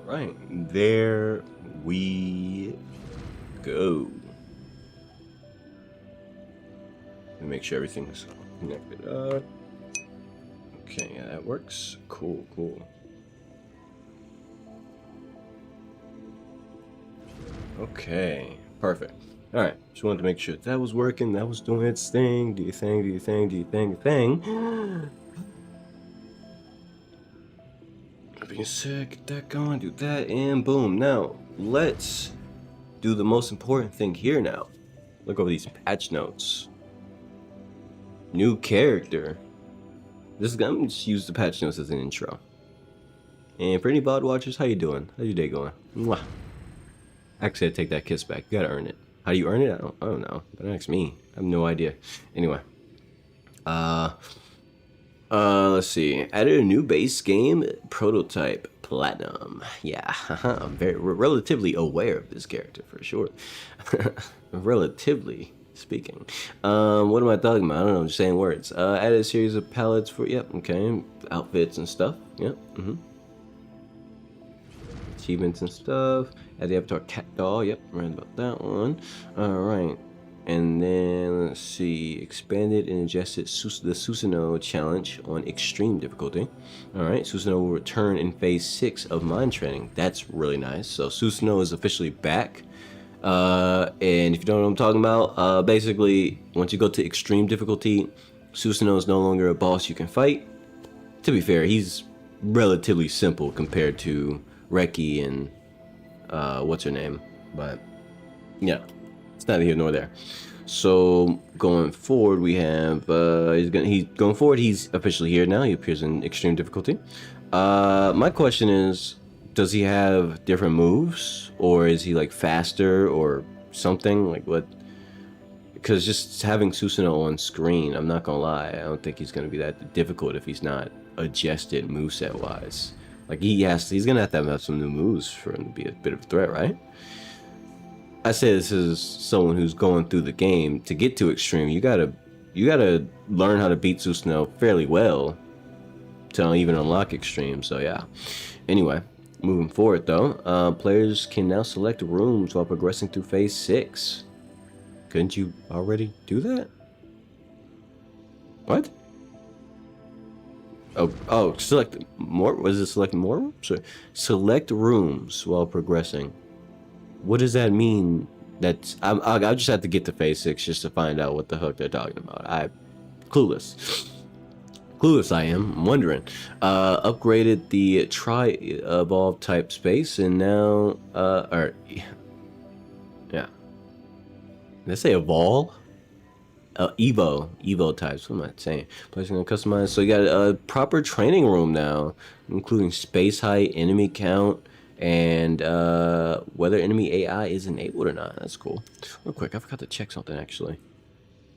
Right, there we go. Let me make sure everything's connected up. Okay, yeah, that works. Cool, cool. Okay, perfect. All right, just wanted to make sure that was working, that was doing its thing. Do your thing, do your thing, do your thing, thing. Being sick, get that going, do that, and boom. Now, let's do the most important thing here now. Look over these patch notes. New character. I'm gonna just use the patch notes as an intro. And for any VOD watchers, how you doing? How's your day going? Mwah. Actually, I take that kiss back. You gotta earn it. How do you earn it? I don't know. Don't ask me. I have no idea. Anyway. Let's see. Added a new base game prototype, Platinum. Yeah, I'm relatively aware of this character for sure. Relatively speaking. What am I talking about? I don't know. I'm just saying words. Added a series of palettes for okay, outfits and stuff. Yep. Achievements and stuff. Add the avatar cat doll. Yep, right about that one. All right. And then, let's see, expanded and adjusted the Susanoo challenge on extreme difficulty. Alright, Susanoo will return in phase 6 of mind training. That's really nice. So Susanoo is officially back. And if you don't know what I'm talking about, basically, once you go to extreme difficulty, Susanoo is no longer a boss you can fight. To be fair, he's relatively simple compared to Reki and, what's her name? But, yeah. It's neither here nor there. So going forward, we have he's officially here now. He appears in extreme difficulty. My question is, does he have different moves, or is he like faster or something? Like what? Because just having Susanoo on screen, I'm not gonna lie, I don't think he's gonna be that difficult if he's not adjusted moveset wise. Like he's gonna have to have some new moves for him to be a bit of a threat, right? I say this is someone who's going through the game. To get to extreme, you gotta learn how to beat Susanoo fairly well to even unlock extreme. So yeah. Anyway, moving forward though, players can now select rooms while progressing through phase 6. Couldn't you already do that? What? Oh, select more. Was it select more rooms? Or select rooms while progressing. What does that mean? I'll just have to get to phase 6 just to find out what the heck they're talking about. I'm clueless. Clueless I am. I'm wondering. Upgraded the tri-evolve type space and now, yeah. Did I say evolve? Evo types. What am I saying? Placing on customized. So you got a proper training room now, including space height, enemy count, and whether enemy AI is enabled or not. That's cool. Real quick, I forgot to check something actually.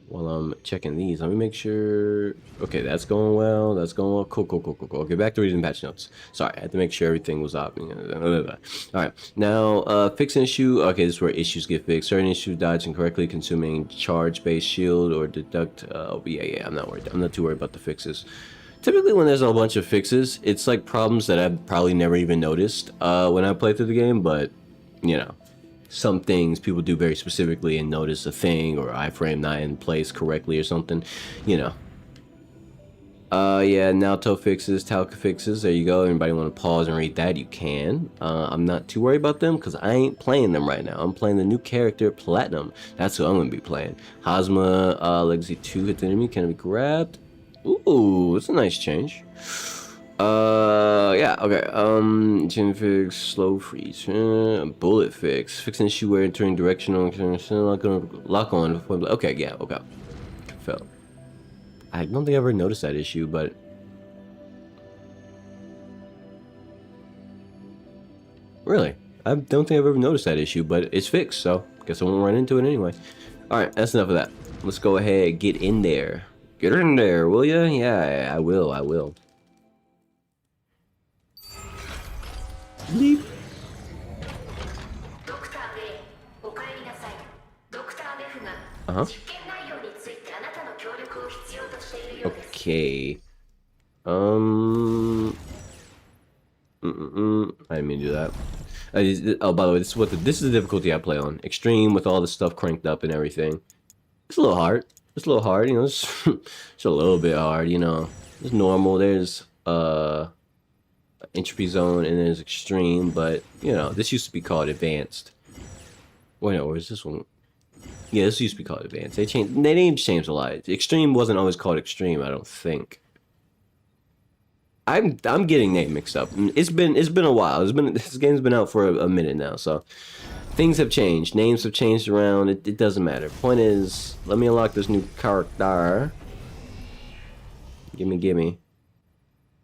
While I'm checking these, let me make sure. Okay, that's going well. That's going well. Cool. Okay, back to reading patch notes. Sorry, I had to make sure everything was up. All right, now fix an issue. Okay, this is where issues get fixed. Certain issue dodge incorrectly, consuming charge-based shield or deduct. Yeah. I'm not worried. I'm not too worried about the fixes. Typically when there's a bunch of fixes, it's like problems that I've probably never even noticed when I play through the game, but, you know, some things people do very specifically and notice a thing or iframe not in place correctly or something, you know. Yeah, Naoto fixes, Talca fixes, there you go. Anybody want to pause and read that, you can. I'm not too worried about them because I ain't playing them right now. I'm playing the new character, Platinum. That's who I'm going to be playing. Hazma, Legacy 2, hit the enemy, can be grabbed. Ooh, it's a nice change. Yeah, okay. Chin fix, slow freeze, bullet fix, fix an issue where entering directional, lock on. Okay, yeah, okay. Felt. I don't think I ever noticed that issue, but really, I don't think I've ever noticed that issue, but it's fixed, so guess I won't run into it anyway. All right, that's enough of that. Let's go ahead and get in there. Get in there, will ya? Yeah, I will. Bleep. Uh-huh. Okay. I didn't mean to do that. Oh, by the way, this is the difficulty I play on. Extreme with all the stuff cranked up and everything. It's a little hard. It's a little hard, you know. It's a little bit hard, you know. There's normal. There's entropy zone, and there's extreme. But you know, this used to be called advanced. Wait, no, where's this one? Yeah, this used to be called advanced. They changed. Their names changed a lot. Extreme wasn't always called extreme. I don't think. I'm getting name mixed up. It's been a while. This game's been out for a minute now, so things have changed. Names have changed around. It doesn't matter. Point is, let me unlock this new character. Gimme.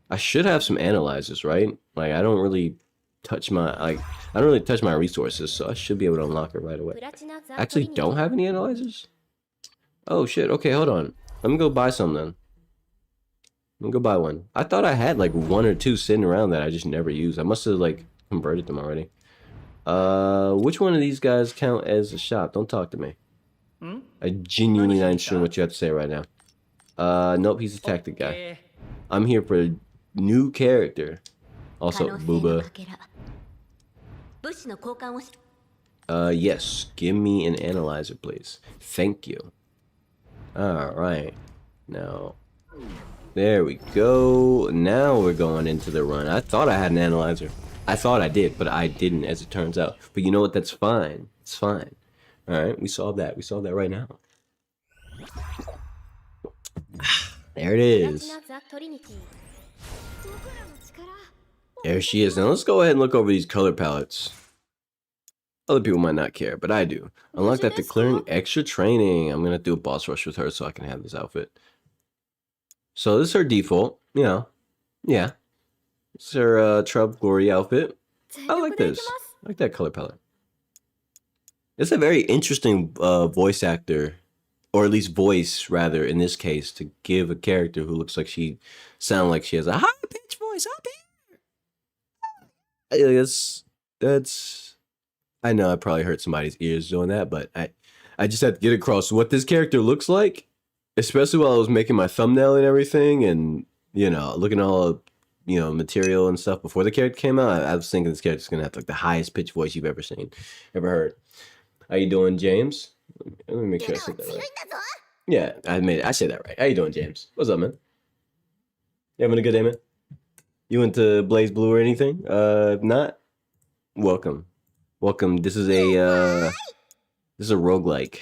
I should have some analyzers, right? Like I don't really touch my resources, so I should be able to unlock it right away. I actually don't have any analyzers. Oh shit. Okay, hold on. Let me go buy some then. Let me go buy one. I thought I had like 1 or 2 sitting around that I just never used. I must have like converted them already. Which one of these guys count as a shop? Don't talk to me. I genuinely not sure what you have to say right now. Nope, he's a tactic guy. I'm here for a new character. Also, Booba. Yes, give me an analyzer, please. Thank you. Alright. Now, there we go. Now we're going into the run. I thought I had an analyzer. I thought I did, but I didn't, as it turns out. But you know what? That's fine. It's fine. Alright, we solved that. We solved that right now. There it is. There she is. Now let's go ahead and look over these color palettes. Other people might not care, but I do. Unlock that declaring extra training. I'm gonna do a boss rush with her so I can have this outfit. So this is her default, you know. Yeah. It's her Trub Glory outfit. I like this. I like that color palette. It's a very interesting voice actor, or at least voice, rather, in this case, to give a character who looks like she sounds like she has a high-pitched voice up here. That's I know I probably hurt somebody's ears doing that, but I just had to get across what this character looks like, especially while I was making my thumbnail and everything, and, you know, looking at all, you know, material and stuff before the character came out. I was thinking this character's gonna have like the highest pitched voice you've ever heard. How you doing, James? Let me make sure I said that right. Yeah, I said that right. How you doing, James? What's up, man? You having a good day, man? You went to Blazblue or anything? If not, welcome. This is a roguelike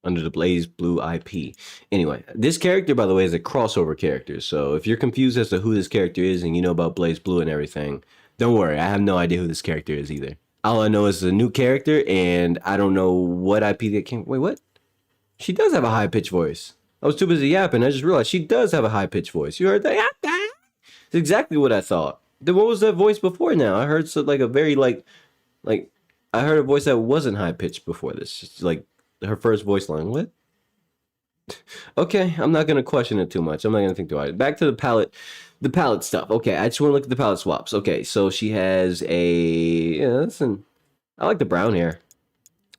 under the Blazblue IP. Anyway, this character, by the way, is a crossover character. So if you're confused as to who this character is and you know about Blazblue and everything, don't worry. I have no idea who this character is either. All I know is a new character, and I don't know what IP that came. Wait, what? She does have a high-pitched voice. I was too busy yapping. I just realized she does have a high-pitched voice. You heard that? It's exactly what I thought. Then what was that voice before now? I heard like a very like I heard a voice that wasn't high-pitched before this. Just like her first voice line. What? Okay, I'm not gonna question it too much. I'm not gonna think too hard. Back to the palette stuff. Okay, I just want to look at the palette swaps. Okay, so she has I like the brown hair.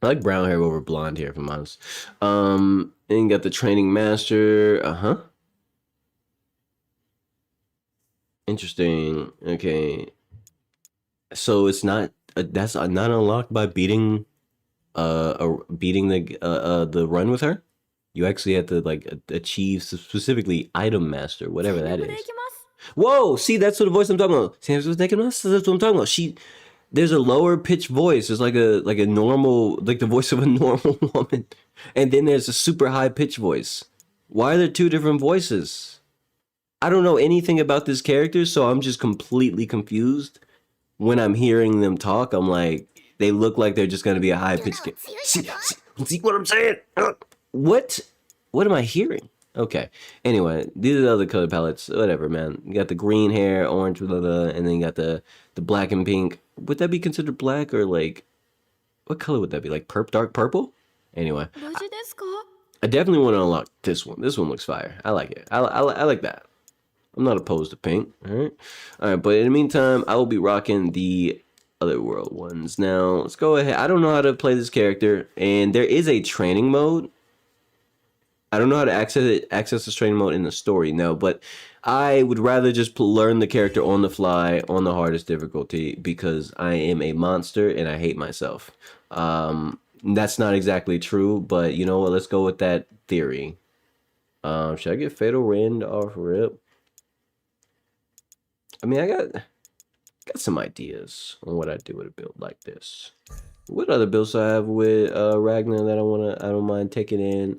I like brown hair over blonde hair, if I'm honest. And you got the training master. Interesting. Okay, so it's not that's not unlocked by beating the run with her. You actually have to like achieve specifically item master, whatever that is. Whoa! See, that's what the voice I'm talking about. See, that's what I'm talking about. There's a lower pitched voice. There's like a normal, like the voice of a normal woman, and then there's a super high pitched voice. Why are there 2 different voices? I don't know anything about this character, so I'm just completely confused. When I'm hearing them talk, I'm like, they look like they're just gonna be a high pitched. See what I'm saying? What am I hearing? Okay. Anyway, these are the other color palettes. Whatever, man. You got the green hair, orange, blah, blah, blah, and then you got the black and pink. Would that be considered black, or like, what color would that be? Like dark purple? Anyway, I definitely want to unlock this one. This one looks fire. I like it. I like that. I'm not opposed to pink. All right. But in the meantime, I will be rocking the other world ones. Now, let's go ahead. I don't know how to play this character, and there is a training mode. I don't know how to access this training mode in the story, no, but I would rather just learn the character on the fly on the hardest difficulty because I am a monster and I hate myself. That's not exactly true, but you know what? Let's go with that theory. Should I get Fatal Rend off rip? I mean, I got some ideas on what I do with a build like this. What other builds do I have with Ragnar that I don't mind taking in?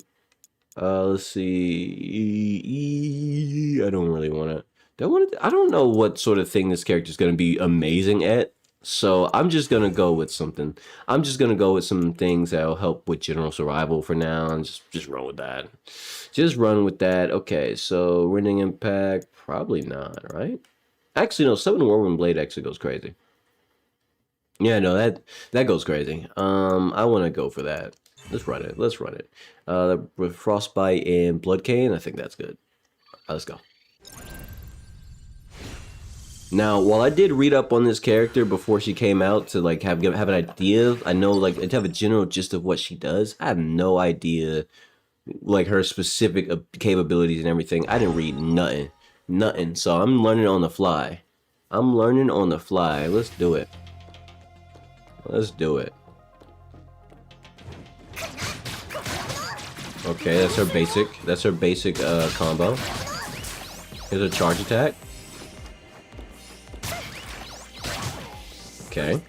Let's see. I don't really want to. I don't know what sort of thing this character is going to be amazing at. So I'm just going to go with something. I'm just going to go with some things that'll help with general survival for now. And just run with that. Just run with that. Okay, so Rending Impact. Probably not, right? Actually, no. Summon Whirlwind Blade actually goes crazy. Yeah, no, that goes crazy. I want to go for that. Let's run it. Let's run it. With Frostbite and Blood Cane, I think that's good. Let's go. Now, while I did read up on this character before she came out to like have an idea, I know like to have a general gist of what she does. I have no idea like her specific capabilities and everything. I didn't read nothing. So I'm learning on the fly. Let's do it. Let's do it. Okay, that's her basic. That's her basic combo. Here's a charge attack. Okay.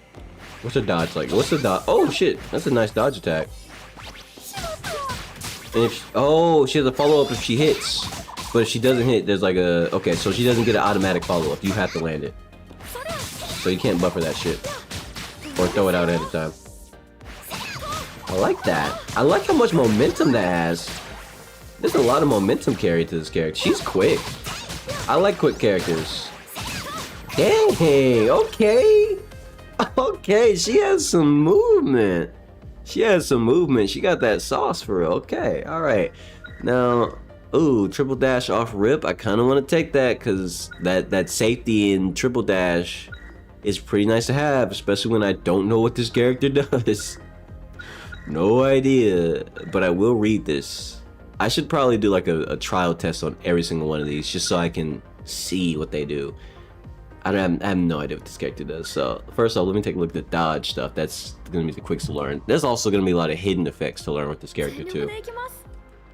What's her dodge like? What's the dodge? Oh shit, that's a nice dodge attack. And if she has a follow up if she hits, but if she doesn't hit, there's like a so she doesn't get an automatic follow up. You have to land it. So you can't buffer that shit or throw it out ahead of time. I like that. I like how much momentum that has. There's a lot of momentum carried to this character. She's quick. I like quick characters. Dang, okay. Okay, she has some movement. She got that sauce for real. Okay, alright. Now, ooh, triple dash off rip. I kind of want to take that because that safety in triple dash is pretty nice to have, especially when I don't know what this character does. No idea, but I will read this. I should probably do like a trial test on every single one of these just so I can see what they do. I have no idea what this character does. So first off, let me take a look at the dodge stuff. That's going to be the quickest to learn. There's also going to be a lot of hidden effects to learn with this character too.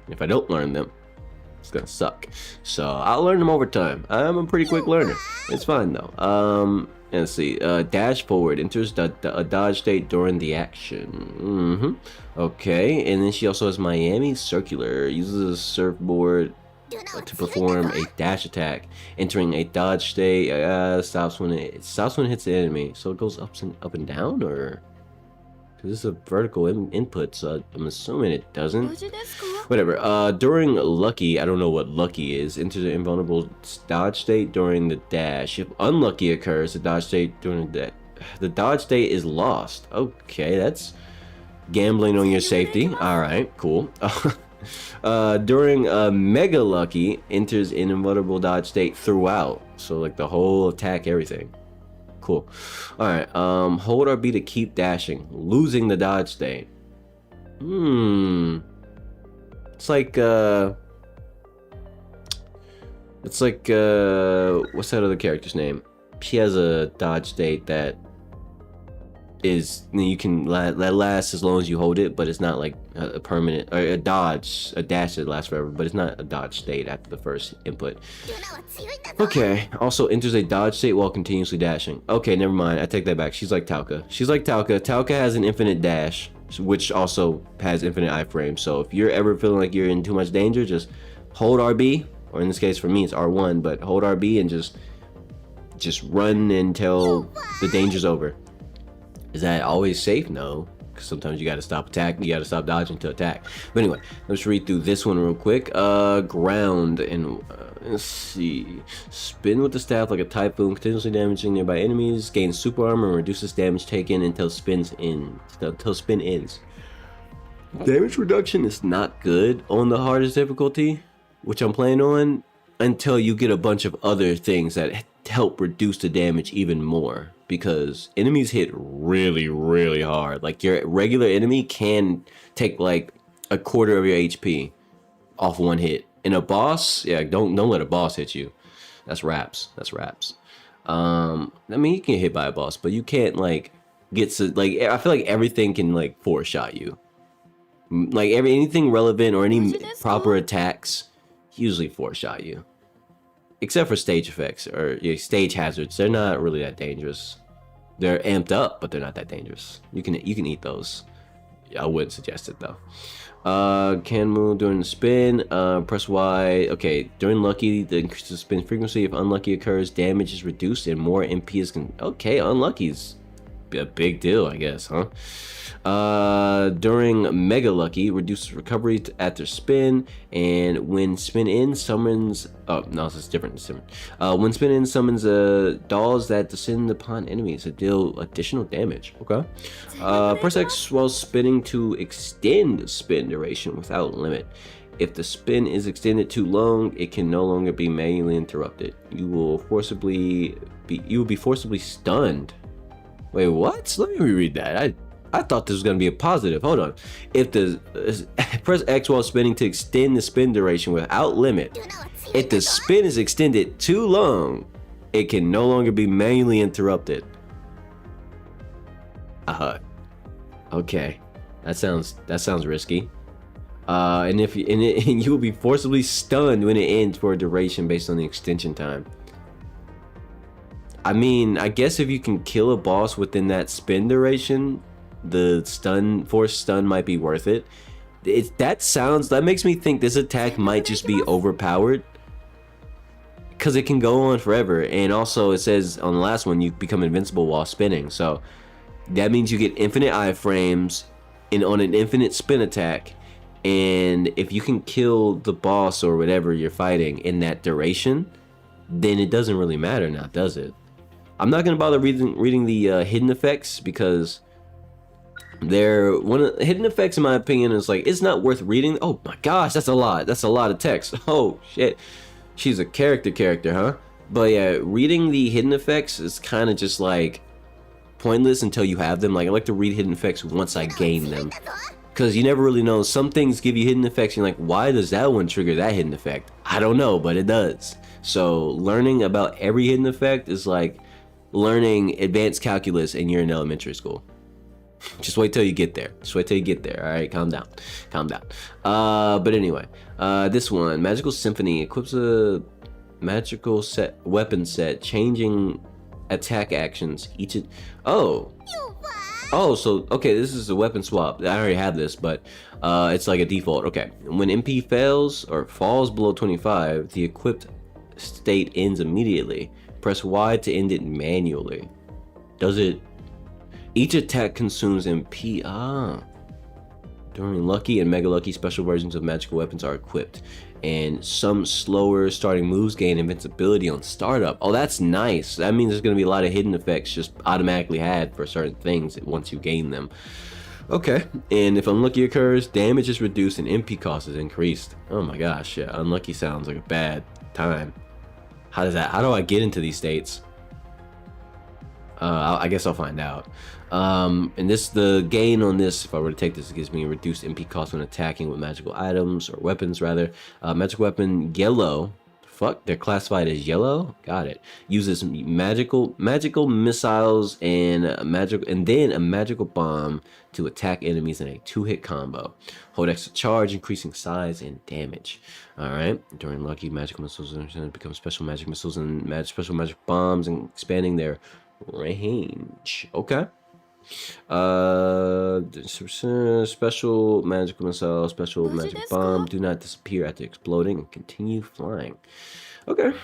If I don't learn them, it's going to suck. So I'll learn them over time. I'm a pretty quick learner. It's fine though. Let's see. Dash forward. Enters a dodge state during the action. Okay. And then she also has Miami Circular. Uses a surfboard to perform a dash attack, entering a dodge state. Stops when it hits the enemy. So it goes up and down, or because this is a vertical input, so I'm assuming it doesn't. Whatever. During lucky, I don't know what lucky is. Enters an invulnerable dodge state during the dash. If unlucky occurs, the dodge state during the dodge state is lost. Okay, that's gambling on your safety. All right, cool. During mega lucky, enters an invulnerable dodge state throughout, so like the whole attack, everything. Cool. All right. Hold RB to keep dashing, losing the dodge state. It's like what's that other character's name? She has a dodge state that is, you can that lasts as long as you hold it, but it's not like a permanent, or a dash that lasts forever, but it's not a dodge state after the first input. Okay. Also enters a dodge state while continuously dashing. Okay, never mind. I take that back. She's like Talca. Talca has an infinite dash, which also has infinite iframe. So if you're ever feeling like you're in too much danger, just hold RB, or in this case for me it's R1, but hold RB and just run until the danger's over. Is that always safe? No, because sometimes you gotta stop attacking, you gotta stop dodging to attack. But anyway, let's read through this one real quick. Ground, and let's see. Spin with the staff like a typhoon, continuously damaging nearby enemies. Gains super armor and reduces damage taken until spin ends. Damage reduction is not good on the hardest difficulty, which I'm playing on, until you get a bunch of other things that help reduce the damage even more. Because enemies hit really, really hard. Like your regular enemy can take like a quarter of your HP. off one hit. And a boss, yeah, don't let a boss hit you. That's raps. That's raps. I mean, you can get hit by a boss, but you can't like get to like. I feel like everything can like four shot you. Like anything relevant or any proper attacks usually four shot you, except for stage effects or stage hazards. They're not really that dangerous. They're amped up, but they're not that dangerous. You can eat those. I wouldn't suggest it though. Can move during the spin. Press Y. Okay, during lucky, the increase the spin frequency. If unlucky occurs, damage is reduced and more MP is okay, unlucky's a big deal, I guess, huh? During mega lucky, reduces recovery after spin, and when spin in summons. Oh no, this is different. It's different. When spin in summons dolls that descend upon enemies to deal additional damage. Okay. Press X while spinning to extend spin duration without limit. If the spin is extended too long, it can no longer be manually interrupted. You will be forcibly stunned. Wait, what? Let me reread that. I thought this was going to be a positive. Hold on. If the press X while spinning to extend the spin duration without limit. If the spin is extended too long, it can no longer be manually interrupted. Okay. That sounds risky. And you will be forcibly stunned when it ends for a duration based on the extension time. I mean, I guess if you can kill a boss within that spin duration, the force stun might be worth it. That makes me think this attack might just be overpowered, because it can go on forever. And also it says on the last one you become invincible while spinning, so that means you get infinite iframes and on an infinite spin attack. And if you can kill the boss or whatever you're fighting in that duration, then it doesn't really matter now, does it? I'm not gonna bother reading the hidden effects, because they're hidden effects, in my opinion, is like, it's not worth reading. Oh my gosh, that's a lot of text. Oh shit, she's a character, huh? But yeah, reading the hidden effects is kind of just like pointless until you have them. Like, I like to read hidden effects once I gain them, because you never really know. Some things give you hidden effects, and you're like, why does that one trigger that hidden effect? I don't know, but it does. So learning about every hidden effect is like learning advanced calculus and you're in elementary school. Just wait till you get there. All right, calm down. But anyway, this one, Magical Symphony, equips a magical weapon set, changing attack actions so okay, this is a weapon swap. I already have this, but it's like a default. Okay, when MP fails or falls below 25, the equipped state ends immediately. Press Y to end it manually. Does it? Each attack consumes MP. During lucky and mega lucky, special versions of magical weapons are equipped, and some slower starting moves gain invincibility on startup. Oh, that's nice. That means there's going to be a lot of hidden effects just automatically had for certain things once you gain them. Okay, and if unlucky occurs, damage is reduced and MP cost is increased. Oh my gosh, yeah, unlucky sounds like a bad time. How do I get into these states? I guess I'll find out. And the gain on this, if I were to take this, it gives me a reduced MP cost when attacking with magical items or weapons rather. Magical weapon yellow. Fuck, they're classified as yellow. Got it. Uses magical missiles and then a magical bomb to attack enemies in a 2-hit combo. Hold X to charge, increasing size and damage. All right. During lucky, magical missiles become special magic missiles and special magic bombs, and expanding their range. Okay. Special magical missile, special magic bomb do not disappear after exploding and continue flying. Okay.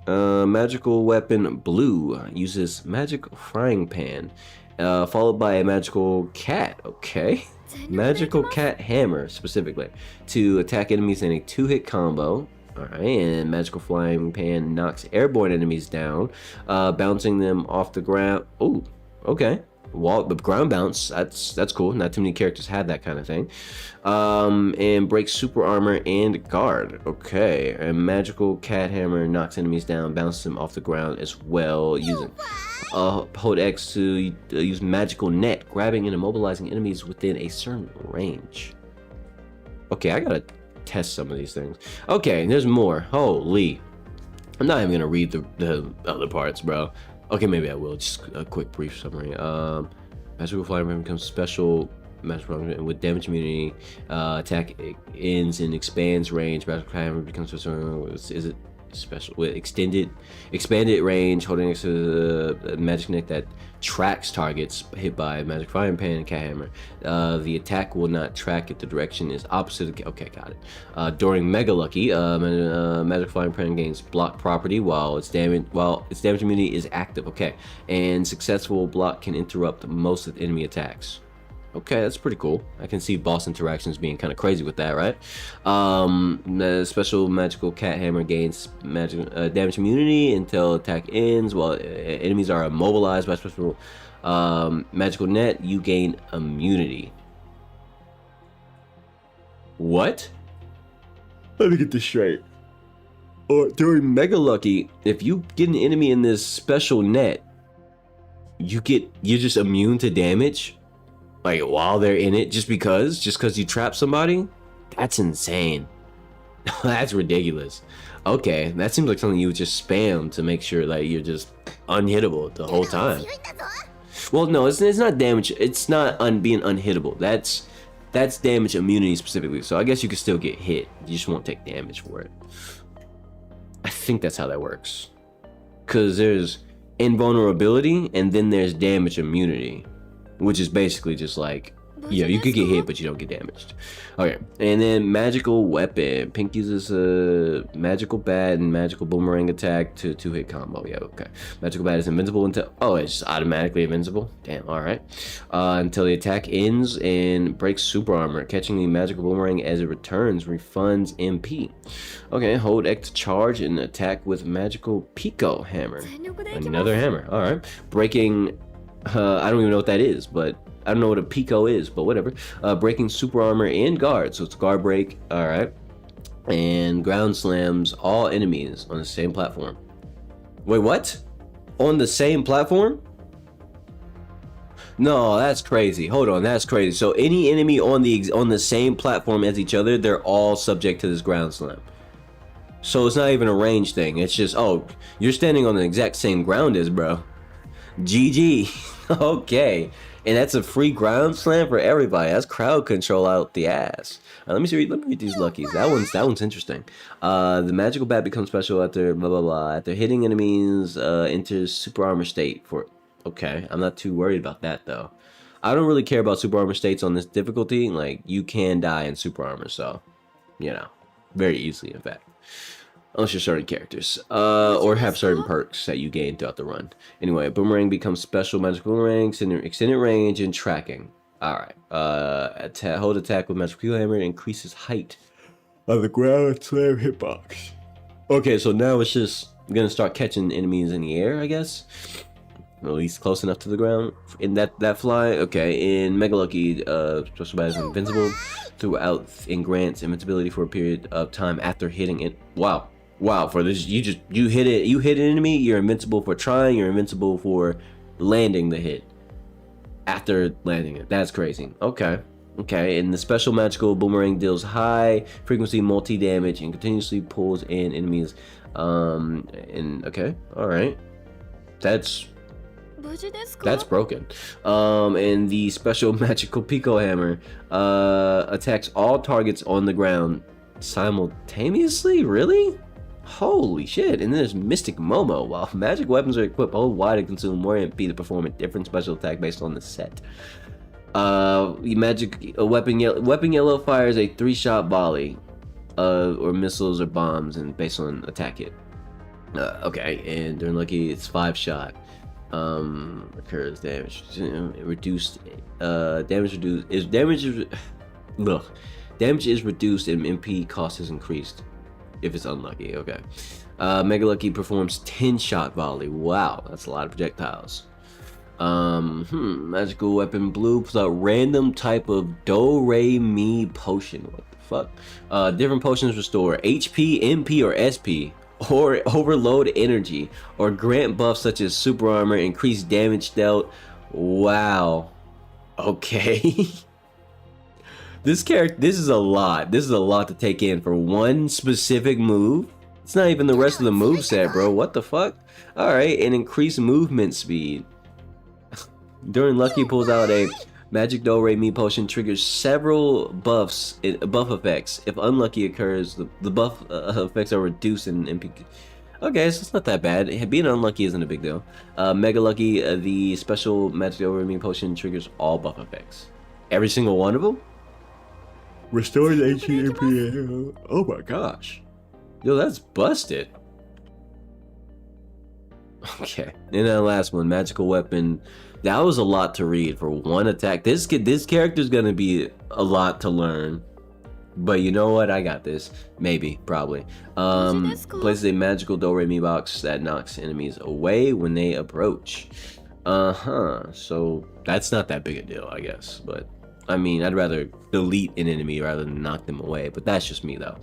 Magical weapon blue uses magic frying pan, followed by a magical cat. Okay. Magical cat hammer specifically to attack enemies in a 2-hit combo. Alright, and magical flying pan knocks airborne enemies down, bouncing them off the ground. Oh, okay. The ground bounce, that's cool. Not too many characters have that kind of thing. And breaks super armor and guard. Okay, and magical cat hammer knocks enemies down, bounces them off the ground as well, using hold X to use magical net, grabbing and immobilizing enemies within a certain range. Okay, I gotta test some of these things. Okay, there's more. Holy. I'm not even gonna read the other parts, bro. Okay, maybe I will. Just a quick brief summary. Magical flying weapon becomes special. Magical with damage immunity. Attack ends and expands range. Magical hammer becomes special. Is it special with expanded range, holding next to the magic neck that tracks targets hit by magic frying pan and cat hammer. The attack will not track if the direction is opposite of, okay, got it. During Mega Lucky, magic flying pan gains block property while its damage immunity is active. Okay, and successful block can interrupt most of the enemy attacks. Okay, that's pretty cool. I can see boss interactions being kind of crazy with that, right? The special magical cat hammer gains damage immunity until attack ends. While enemies are immobilized by special magical net, you gain immunity. What? Let me get this straight. Or during Mega Lucky, if you get an enemy in this special net, you're just immune to damage. Like while they're in it, just because you trap somebody? That's insane. That's ridiculous. Okay, that seems like something you would just spam to make sure that you're just unhittable the whole time. Well, no, it's not damage. It's not being unhittable. That's damage immunity specifically. So I guess you can still get hit. You just won't take damage for it. I think that's how that works. Because there's invulnerability and then there's damage immunity, which is basically just like, yeah, you could get hit, but you don't get damaged. Okay, and then magical weapon. Pink uses a magical bat and magical boomerang attack to two-hit combo. Yeah, okay. Magical bat is invincible until, oh, it's just automatically invincible. Damn, all right. Until the attack ends and breaks super armor. Catching the magical boomerang as it returns refunds MP. Okay, hold X to charge and attack with magical Pico hammer. Another hammer. All right, breaking. I don't even know what that is, but I don't know what a Pico is, but whatever. Breaking super armor and guard, so it's guard break. All right, and ground slams all enemies on the same platform. Wait, what? On the same platform? No, that's crazy. Hold on, that's crazy. So any enemy on the same platform as each other, they're all subject to this ground slam. So it's not even a range thing. It's just, oh, you're standing on the exact same ground as bro. GG. Okay, and that's a free ground slam for everybody. That's crowd control out the ass. Let me read these luckies. That one's interesting. The magical bat becomes special after blah blah blah. After hitting enemies, enters super armor state for. Okay, I'm not too worried about that though. I don't really care about super armor states on this difficulty. Like you can die in super armor, so you know, very easily in fact. Unless you're certain characters, or have certain perks that you gain throughout the run. Anyway, boomerang becomes special magical boomerang, extended range, and tracking. All right. Hold attack with magical hammer increases height of the ground slam hitbox. Okay, so now it's just gonna start catching enemies in the air, I guess. At least close enough to the ground in that fly. Okay, in Mega Lucky, special bat is invincible throughout and grants invincibility for a period of time after hitting it. Wow, for this you hit an enemy, you're invincible for trying, you're invincible for landing the hit. After landing it. That's crazy. Okay, and the special magical boomerang deals high frequency multi damage and continuously pulls in enemies. Okay, all right. That's broken. And the special magical Pico hammer attacks all targets on the ground simultaneously? Really? Holy shit. And then there's Mystic Momo. While magic weapons are equipped, hold wide and consume more MP to perform a different special attack based on the set. Weapon yellow fires a 3-shot volley or missiles or bombs and based on attack hit. Okay, and during Lucky it's 5-shot. Occurs damage reduced. Damage is reduced and MP cost is increased if it's unlucky. Okay. Mega Lucky performs 10-shot volley. Wow, that's a lot of projectiles. Magical weapon blue plus a random type of do-re-mi potion. What the fuck? Different potions restore HP, MP, or SP, or overload energy, or grant buffs such as super armor, increased damage dealt. Wow. Okay. This character, this is a lot. This is a lot to take in for one specific move. It's not even the rest of the moveset, bro. What the fuck? Alright, and increase movement speed. During luck, he pulls out a magic do re mi potion, triggers several buff effects. If unlucky occurs, the buff effects are reduced in MP. Okay, so it's not that bad. Being unlucky isn't a big deal. Mega lucky, the special magic do re mi potion triggers all buff effects. Every single one of them? Restores HP. Oh my gosh. Yo, that's busted. Okay, and then the last one, magical weapon. That was a lot to read for one attack. This character's gonna be a lot to learn. But you know what? I got this. Maybe, probably. Places a magical do re mi box that knocks enemies away when they approach. So that's not that big a deal, I guess. But I mean, I'd rather delete an enemy rather than knock them away. But that's just me, though.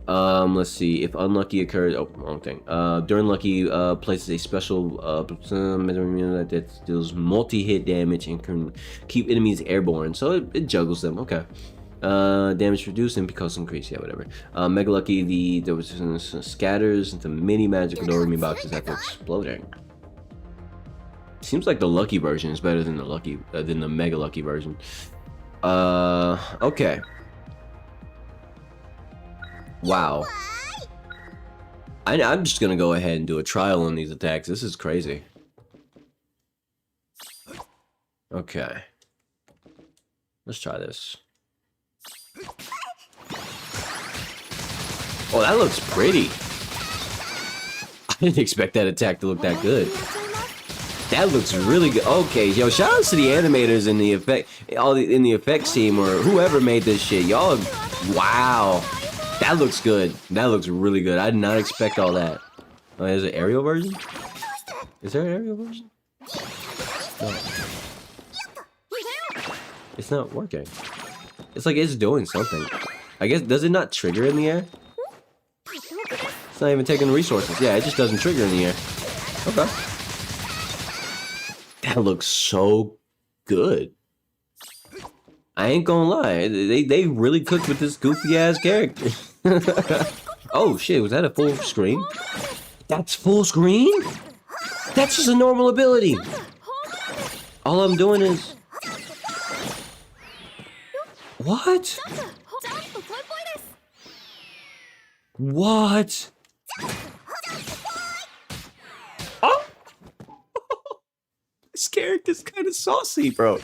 Let's see. If unlucky occurs, oh, wrong thing. During lucky, places a special that deals multi-hit damage and can keep enemies airborne. So it juggles them. Okay. Damage reduced and because increase. Yeah, whatever. Mega lucky, there was scatters into mini magical do re mi boxes after exploding. Seems like the lucky version is better than the mega lucky version. Okay. Wow. I'm just gonna go ahead and do a trial on these attacks. This is crazy. Okay. Let's try this. Oh, that looks pretty. I didn't expect that attack to look that good. That looks really good. Okay, yo, shout out to the animators in the effects team or whoever made this shit. Y'all, wow. That looks good. That looks really good. I did not expect all that. Oh, there's an aerial version? Is there an aerial version? No. It's not working. It's like it's doing something. I guess, does it not trigger in the air? It's not even taking resources. Yeah, it just doesn't trigger in the air. Okay. That looks so good. I ain't gonna lie. They really cooked with this goofy ass character. Oh shit, was that a full screen? That's full screen? That's just a normal ability. All I'm doing is... What? What? Oh! This character's kind of saucy, bro.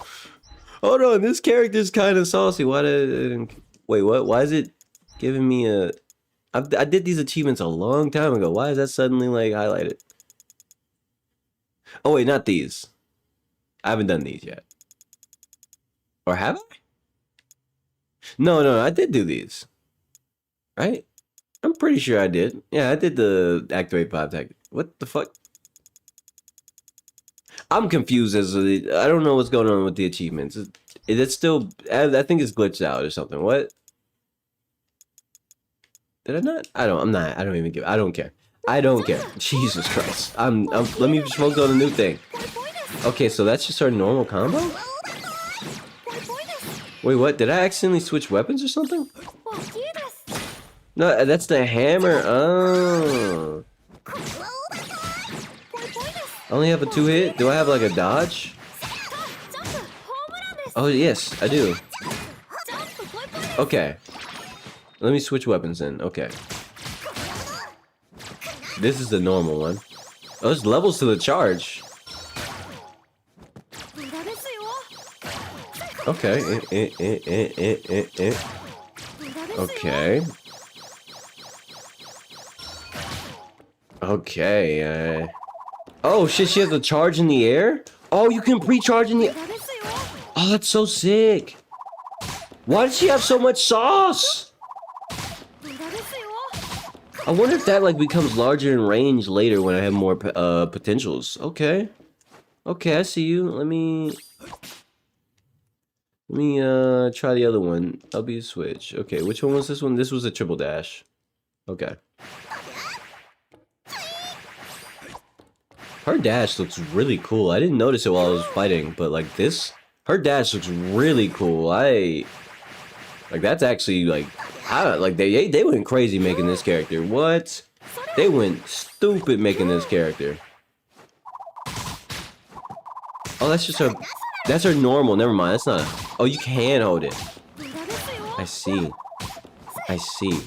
Hold on, this character's kind of saucy. Why did... Wait, what? Why is it giving me a... I did these achievements a long time ago. Why is that suddenly, like, highlighted? Oh, wait, not these. I haven't done these yet. Or have I? No, I did do these. Right? I'm pretty sure I did. Yeah, I did the Activate 5 tag. What the fuck? I'm confused as I don't know what's going on with the achievements. Is it still... I think it's glitched out or something. What? Did I not? I don't even give... I don't care. I don't care. Jesus Christ. Let me just focus on a new thing. Okay, so that's just our normal combo? Wait, what? Did I accidentally switch weapons or something? No, that's the hammer. Oh. I only have a 2-hit? Do I have like a dodge? Oh, yes, I do. Okay. Let me switch weapons then. Okay. This is the normal one. Oh, there's levels to the charge. Okay. Okay. Okay. Oh shit, she has a charge in the air? Oh, you can pre-charge in the... Oh, that's so sick. Why does she have so much sauce? I wonder if that like becomes larger in range later when I have more potentials. Okay. Okay, I see you. Let me try the other one. LB switch. Okay, which one was this one? This was a triple dash. Okay. Her dash looks really cool. I didn't notice it while I was fighting, but like this, her dash looks really cool. Like that's actually like, like they went crazy making this character. What? They went stupid making this character. Oh, that's just her. That's her normal. Never mind. That's not. Oh, you can hold it. I see. I see.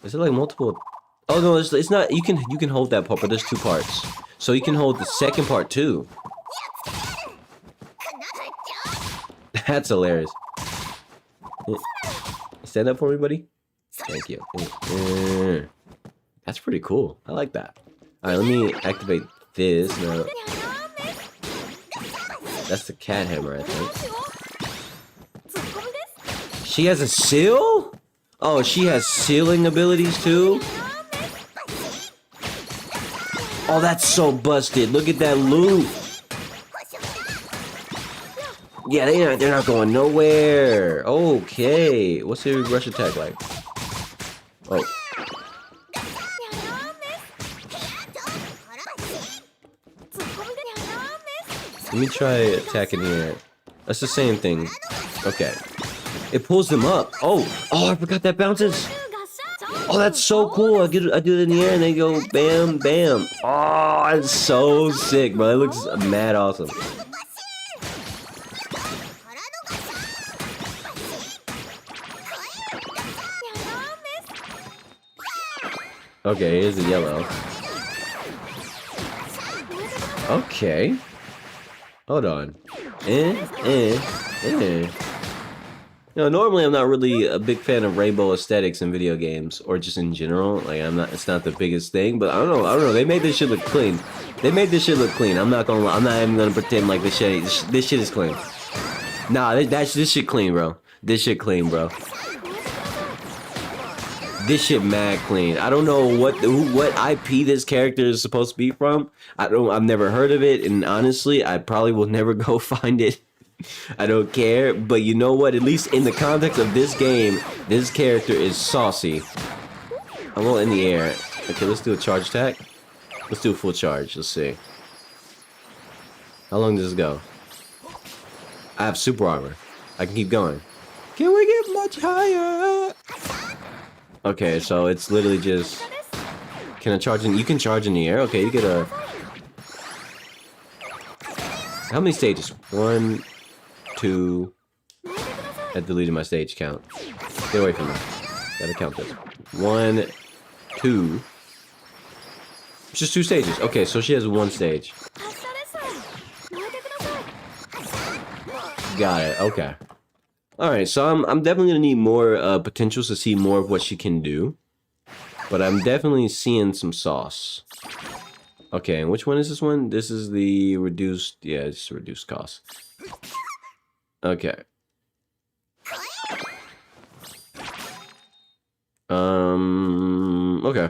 Is it like multiple? Oh no, it's not. You can hold that part, but there's 2 parts. So you can hold the second part too. That's hilarious. Stand up for me, buddy. Thank you. That's pretty cool. I like that. All right, let me activate this. No. That's the cat hammer, I think. She has a seal? Oh, she has sealing abilities too? Oh, that's so busted. Look at that loot. Yeah, they're not going nowhere. Okay. What's their rush attack like? Oh. Let me try attacking here. That's the same thing. Okay. It pulls them up. Oh, I forgot that bounces. Oh, that's so cool. I do it in the air and they go bam, bam. Oh, it's so sick, bro. It looks mad awesome. Okay, here's the yellow. Okay. Hold on. You know, normally I'm not really a big fan of rainbow aesthetics in video games or just in general. Like it's not the biggest thing, but I don't know. They made this shit look clean. They made this shit look clean. I'm not gonna lie. I'm not even gonna pretend like this shit is clean. Nah, this shit clean, bro. This shit clean, bro. This shit mad clean. I don't know what IP this character is supposed to be from. I've never heard of it, and honestly, I probably will never go find it. I don't care, but you know what? At least in the context of this game, this character is saucy. I'm all in the air. Okay, let's do a charge attack. Let's do a full charge. Let's see. How long does this go? I have super armor. I can keep going. Can we get much higher? Okay, so it's literally just... Can I charge in? You can charge in the air? Okay, you get a... How many stages? 1, 2... I deleted my stage count. Get away from me. Gotta count this. 1, 2... It's just 2 stages. Okay, so she has 1 stage. Got it. Okay. Alright, so I'm definitely gonna need more potentials to see more of what she can do. But I'm definitely seeing some sauce. Okay, and which one is this one? This is the reduced... Yeah, it's reduced cost. Okay. Okay.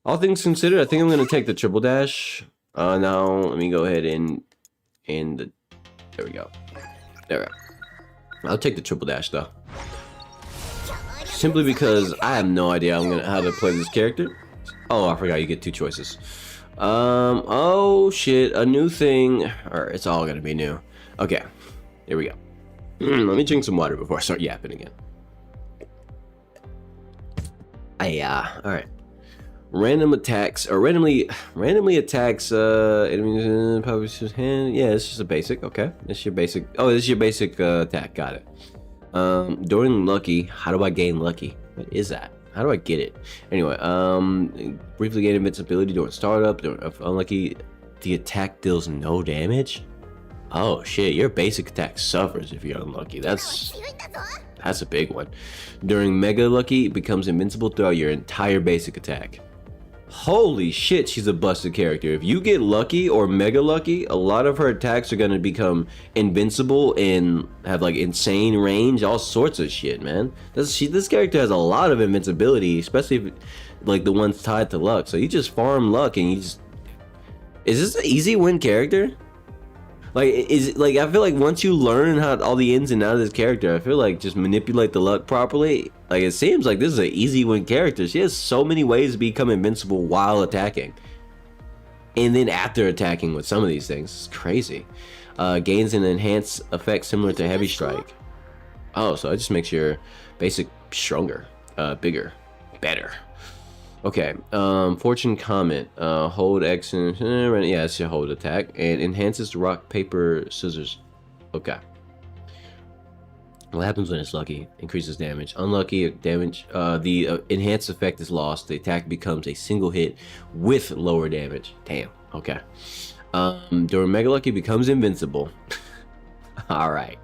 All things considered, I think I'm gonna take the triple dash. Now, let me go ahead and... There we go. There we go. I'll take the triple dash though. Simply because I have no idea how to play this character. Oh, I forgot you get 2 choices. Oh shit, a new thing. Or it's all gonna be new. Okay, here we go. Let me drink some water before I start yapping again. Alright. Random attacks or randomly attacks enemies publisher's hand. Yeah, it's just a basic. Okay, this is your basic. Oh, this is your basic attack. Got it. During lucky, how do I gain lucky? What is that? How do I get it? Anyway, briefly gain invincibility during startup. During unlucky, the attack deals no damage. Oh shit, your basic attack suffers if you're unlucky. That's a big one. During mega lucky, it becomes invincible throughout your entire basic attack. Holy shit, she's a busted character. If you get lucky or mega lucky, a lot of her attacks are gonna become invincible and have like insane range, all sorts of shit, man. This character has a lot of invincibility, especially if, like the ones tied to luck. So you just farm luck and you just... Is this an easy win character? Like, I feel like once you learn how all the ins and outs of this character, I feel like just manipulate the luck properly. Like, it seems like this is an easy win character. She has so many ways to become invincible while attacking. And then after attacking with some of these things. It's crazy. Gains an enhanced effect similar to Heavy Strike. Oh, so it just makes your basic stronger, bigger, better. Okay, Fortune Comment, hold X and, yeah, it's your hold attack, and enhances the rock, paper, scissors. Okay. What happens when it's lucky? Increases damage. Unlucky damage, the enhanced effect is lost. The attack becomes a single hit with lower damage. Damn, okay. During Mega Lucky becomes invincible. Alright.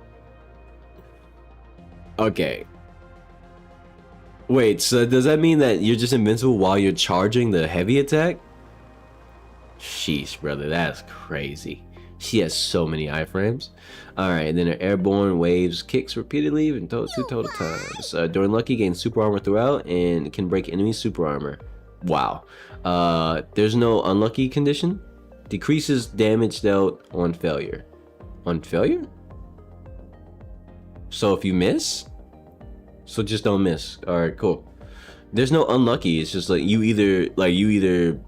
Okay. Wait, so does that mean that you're just invincible while you're charging the heavy attack? Sheesh, brother, that's crazy. She has so many iframes. Alright, and then her airborne waves kicks repeatedly in two total times. During Lucky, gains super armor throughout and can break enemy super armor. Wow. There's no unlucky condition. Decreases damage dealt on failure. On failure? So if you miss? So just don't miss. Alright, cool. There's no unlucky. It's just like you either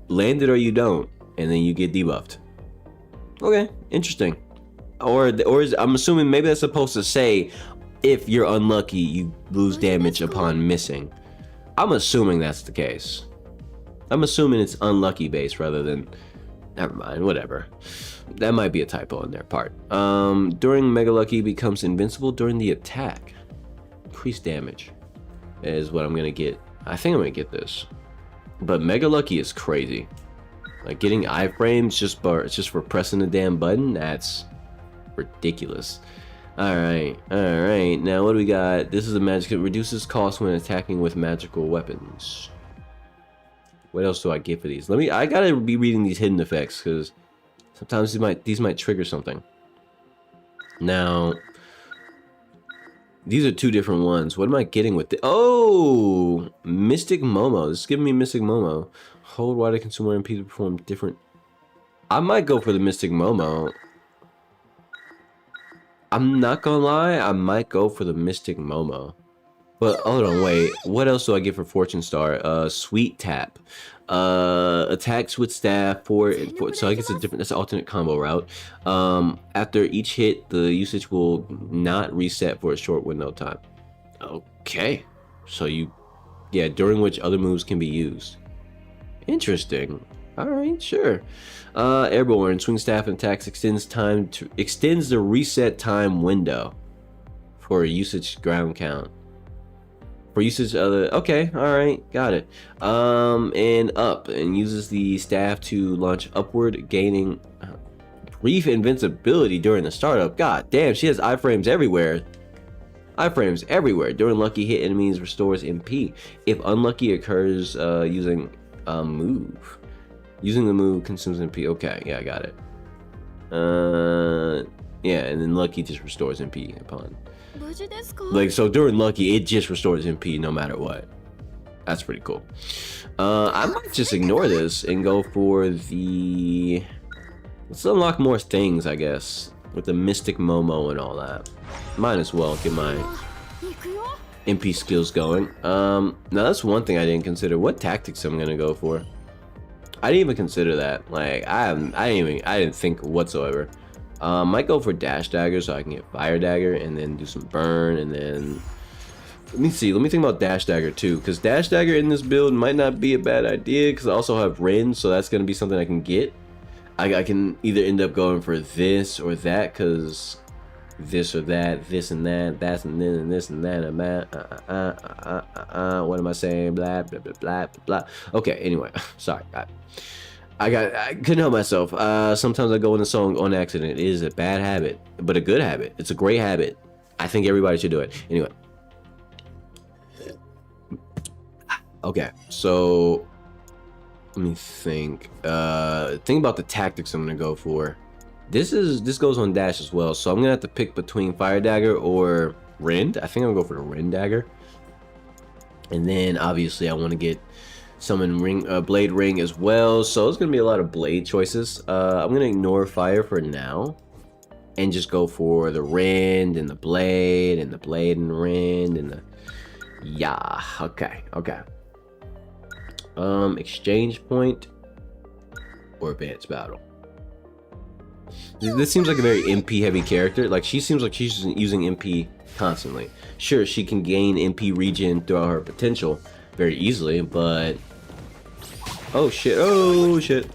land it or you don't, and then you get debuffed. Okay, interesting. Or I'm assuming maybe that's supposed to say if you're unlucky, you lose damage upon missing. I'm assuming that's the case. I'm assuming it's unlucky based rather than. Never mind, whatever. That might be a typo on their part. During Mega Lucky becomes invincible during the attack. Increased damage is what I'm gonna get. I think I'm gonna get this. But Mega Lucky is crazy. Like getting iframes just for pressing the damn button, that's ridiculous. Alright. Now what do we got? This is a magic. It reduces cost when attacking with magical weapons. What else do I get for these? I gotta be reading these hidden effects because sometimes these might trigger something. Now, these are two different ones. What am I getting with the? Oh, Mystic Momo. This is giving me Mystic Momo. Hold while the consumer MP to perform different. I might go for the Mystic Momo. I'm not gonna lie. I might go for the Mystic Momo. But hold on, wait. What else do I get for Fortune Star? Sweet Tap. Attacks with staff for so I guess that's an alternate combo route. After each hit, the usage will not reset for a short window time. Okay. So during which other moves can be used. Interesting. Alright, sure. Airborne, swing staff and attacks extends the reset time window for a usage ground count. For usage other, okay, all right, got it. And up, and uses the staff to launch upward, gaining brief invincibility during the startup. God damn, she has iframes everywhere. Iframes everywhere. During lucky hit enemies, restores MP. If unlucky occurs using a move. Using the move consumes MP. Okay, yeah, I got it. Yeah, and then lucky just restores MP upon. Like, so during lucky, it just restores MP no matter what. That's pretty cool. I might just ignore this and go for the. Let's unlock more things, I guess, with the Mystic Momo and all that. Might as well get my MP skills going. Now that's one thing I didn't consider. What tactics I'm gonna go for? I didn't even consider that. Like I didn't think whatsoever. Might go for Dash Dagger so I can get Fire Dagger and then do some burn, and then let me think about Dash Dagger too, because Dash Dagger in this build might not be a bad idea because I also have Rin, so that's gonna be something I can get. I can either end up going for this or that, because this or that, this and that, that's and then and this and that and that. What am I saying? Blah blah blah blah blah. Okay, anyway, sorry. I couldn't help myself. Sometimes I go in a song on accident. It is a bad habit, but a good habit. It's a great habit. I think everybody should do it. Anyway. Okay, so let me think. Think about the tactics I'm gonna go for. This goes on Dash as well, so I'm gonna have to pick between Fire Dagger or Rend. I think I'm gonna go for the Rend Dagger. And then obviously I want to get Summon Blade Ring as well, so it's gonna be a lot of blade choices. I'm gonna ignore Fire for now and just go for the Rend and the Blade and the Blade and Rend and the okay. Exchange point or advanced battle. This seems like a very MP heavy character. Like, she seems like she's using MP constantly. Sure, she can gain MP regen throughout her potential very easily, but oh shit, oh shit.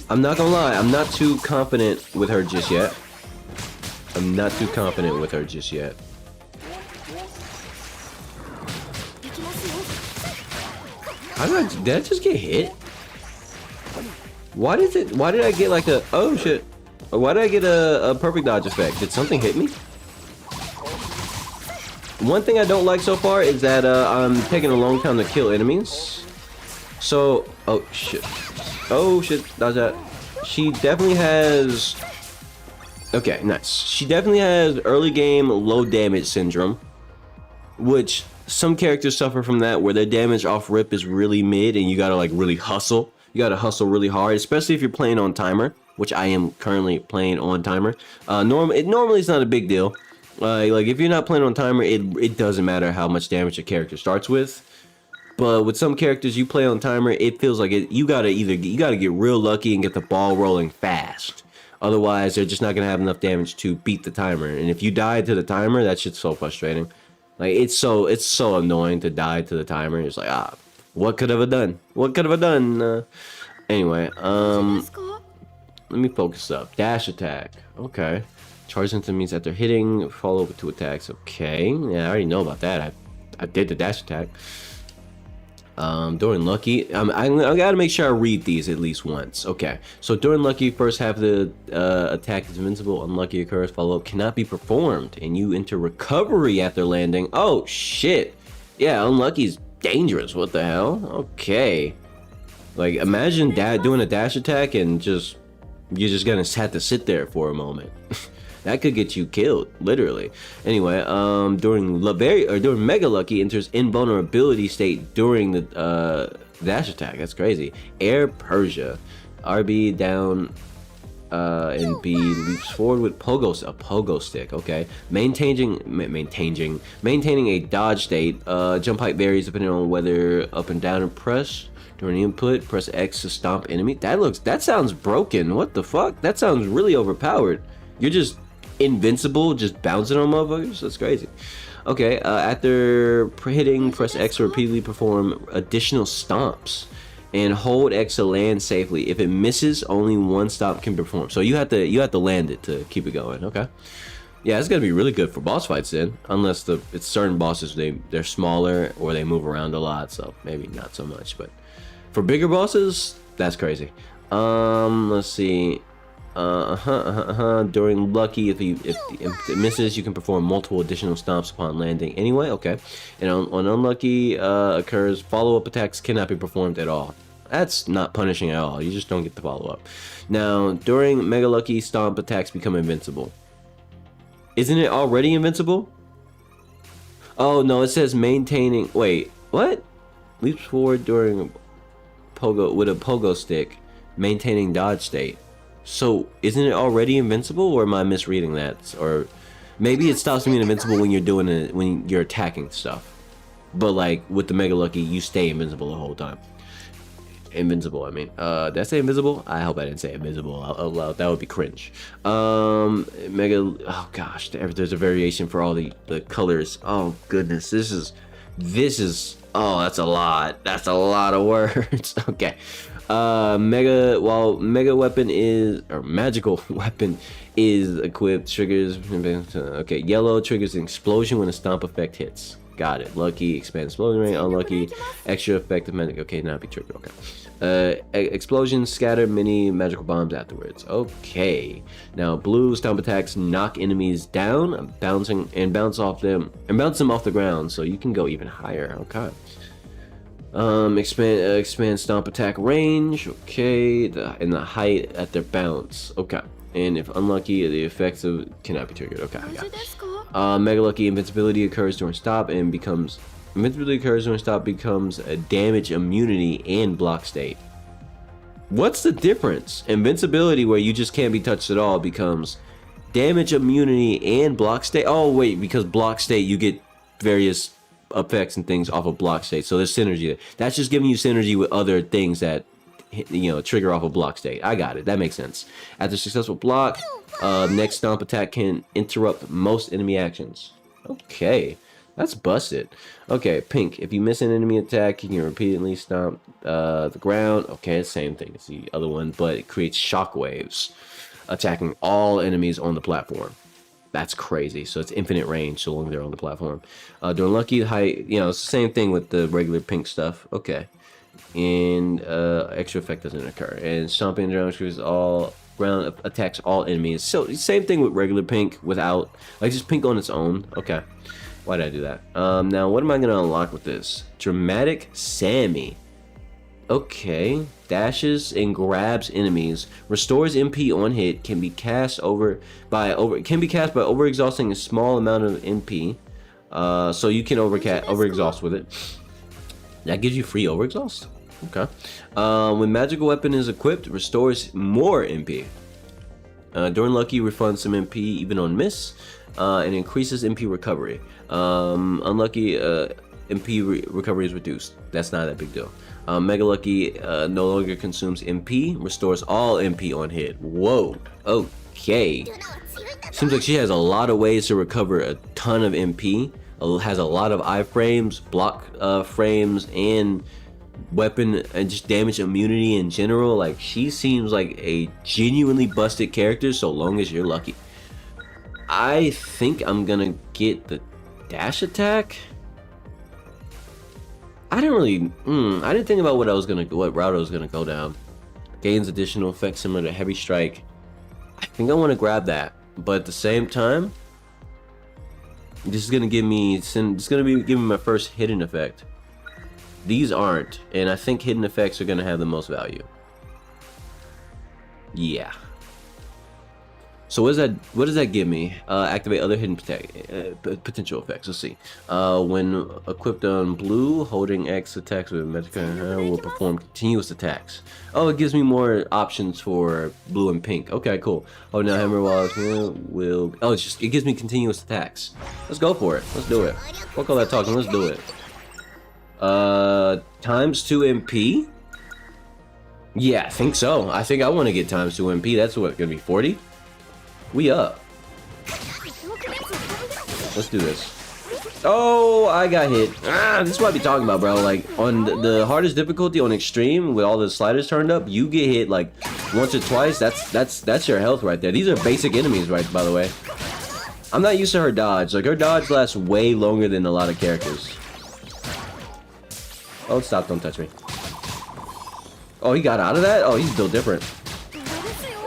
I'm not gonna lie, I'm not too confident with her just yet. I'm not too confident with her just yet. Did I just get hit? Why did I get like a, oh shit. Why did I get a perfect dodge effect? Did something hit me? One thing I don't like so far is that I'm taking a long time to kill enemies. So, oh shit. Oh shit, dodge that. She definitely has, okay, nice. She definitely has early game low damage syndrome, which some characters suffer from that, where their damage off rip is really mid and you gotta like really hustle. You gotta hustle really hard, especially if you're playing on timer, which I am currently playing on timer. Normally it's not a big deal. Like if you're not playing on timer, it doesn't matter how much damage a character starts with. But with some characters you play on timer, it feels like you gotta get real lucky and get the ball rolling fast. Otherwise, they're just not gonna have enough damage to beat the timer. And if you die to the timer, that shit's so frustrating. Like it's so annoying to die to the timer. It's like, what could have I done? What could have I done? Anyway, let me focus up. Dash attack. Okay. Charge into enemies after hitting. Follow with 2 attacks. Okay. Yeah, I already know about that. I did the dash attack. During lucky, I gotta make sure I read these at least once. Okay, so during lucky, first half of the attack is invincible. Unlucky occurs, follow up cannot be performed, and you enter recovery after landing. Oh shit, yeah, unlucky is dangerous. What the hell? Okay, like imagine doing a dash attack and you're just gonna have to sit there for a moment. That could get you killed, literally. Anyway, during Mega Lucky enters invulnerability state during the dash attack. That's crazy. Air Persia, RB down, and B leaps forward with a pogo stick. Okay, maintaining a dodge state. Jump height varies depending on whether up and down and press. During input, press X to stomp enemy. That sounds broken. What the fuck? That sounds really overpowered. You're just invincible, just bouncing on motherfuckers. That's crazy. Okay, after hitting, press X to repeatedly perform additional stomps and hold X to land safely. If it misses, only one stomp can perform. So you have to land it to keep it going. Okay, yeah, it's gonna be really good for boss fights then, unless it's certain bosses they're smaller or they move around a lot, so maybe not so much. But for bigger bosses, that's crazy. Let's see. During lucky, if it misses, you can perform multiple additional stomps upon landing anyway. Okay, and on unlucky occurs, follow-up attacks cannot be performed at all. That's not punishing at all. You just don't get the follow-up. Now during mega lucky, stomp attacks become invincible. Isn't it already invincible? Oh no, it says maintaining. Wait, what? Leaps forward during pogo with a pogo stick, maintaining dodge state. So isn't it already invincible, or am I misreading that? Or maybe it stops being invincible when you're doing it, when you're attacking stuff. But like with the Mega Lucky, you stay invincible the whole time. Invincible, I mean. Did I say invisible? I hope I didn't say invisible out loud. That would be cringe. Oh gosh, there's a variation for all the colors. Oh goodness, this is oh, that's a lot. That's a lot of words. Okay. Magical weapon is equipped, triggers, okay, yellow triggers an explosion when a stomp effect hits. Got it. Lucky, expand explosion rate. Unlucky, extra effective magic. Okay, not be triggered. Okay. Explosions scatter many magical bombs afterwards. Okay. Now, blue stomp attacks knock enemies down, bounce them off the ground, so you can go even higher. Okay. Expand stomp attack range. Okay, and the height at their bounce. Okay, and if unlucky, the effects of cannot be triggered. Okay, yeah. Mega lucky, invincibility occurs during stop and becomes a damage immunity and block state. What's the difference? Invincibility, where you just can't be touched at all, becomes damage immunity and block state. Oh wait, because block state you get various effects and things off of block state, so there's synergy there. That's just giving you synergy with other things that trigger off a block state. I got it. That makes sense. After successful block, next stomp attack can interrupt most enemy actions. Okay, that's busted. Okay, pink. If you miss an enemy attack, you can repeatedly stomp the ground. Okay, same thing as the other one, but it creates shockwaves, attacking all enemies on the platform. That's crazy. So it's infinite range so long as they're on the platform. During lucky height, it's the same thing with the regular pink stuff. Okay. And extra effect doesn't occur. And stomping ground all ground attacks all enemies. So same thing with regular pink without, like, just pink on its own. Okay. Why did I do that? Now what am I gonna unlock with this? Dramatic Sammy. Okay, dashes and grabs enemies, restores MP on hit, can be cast by overexhausting a small amount of MP. So you can overexhaust with it. That gives you free overexhaust. Okay. When magical weapon is equipped, restores more MP. During lucky, refunds some MP even on miss, and increases MP recovery. Unlucky, MP recovery is reduced. That's not that big deal. Mega Lucky no longer consumes MP, restores all MP on hit. Whoa, okay. Seems like she has a lot of ways to recover a ton of MP. Has a lot of iframes, block frames, and weapon and just damage immunity in general. Like, she seems like a genuinely busted character so long as you're lucky. I think I'm gonna get the dash attack. I didn't think about what route I was gonna go down. Gains additional effects similar to heavy strike. I think I want to grab that, but at the same time, this is gonna give me my first hidden effect. These aren't, and I think hidden effects are gonna have the most value. Yeah. So what does that give me? Activate other hidden potential effects. Let's see. When equipped on blue, holding X attacks with magic will perform continuous attacks. Oh, it gives me more options for blue and pink. Okay, cool. Oh, now hammer walls will. Oh, it gives me continuous attacks. Let's go for it. Let's do it. Fuck all that talking. Let's do it. Times 2 MP. Yeah, I think so. I think I want to get times 2 MP. That's what, gonna be 40. We up. Let's do this. Oh, I got hit. This is what I be talking about, bro. Like, on the hardest difficulty on extreme with all the sliders turned up, you get hit like once or twice. That's your health right there. These are basic enemies, right? By the way, I'm not used to her dodge. Like, her dodge lasts way longer than a lot of characters. Oh, stop! Don't touch me. Oh, he got out of that. Oh, he's built different.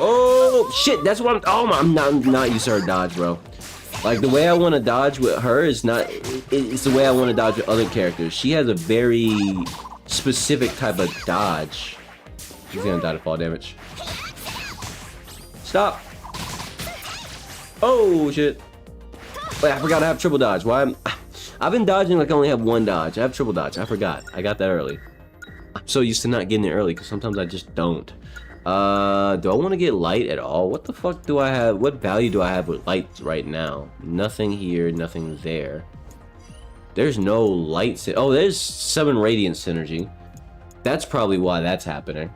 Oh shit, that's what I'm not used to her dodge, bro. Like, the way I want to dodge with her is not, it's the way I want to dodge with other characters. She has a very specific type of dodge. She's gonna die to fall damage. Stop. Oh shit. Wait, I forgot I have triple dodge. I've been dodging like I only have one dodge. I have triple dodge. I forgot. I got that early. I'm so used to not getting it early because sometimes I just don't. Do I want to get light at all? What the fuck do I have? What value do I have with light right now? Nothing here, nothing there. There's no light. Oh, there's 7 radiant synergy. That's probably why that's happening.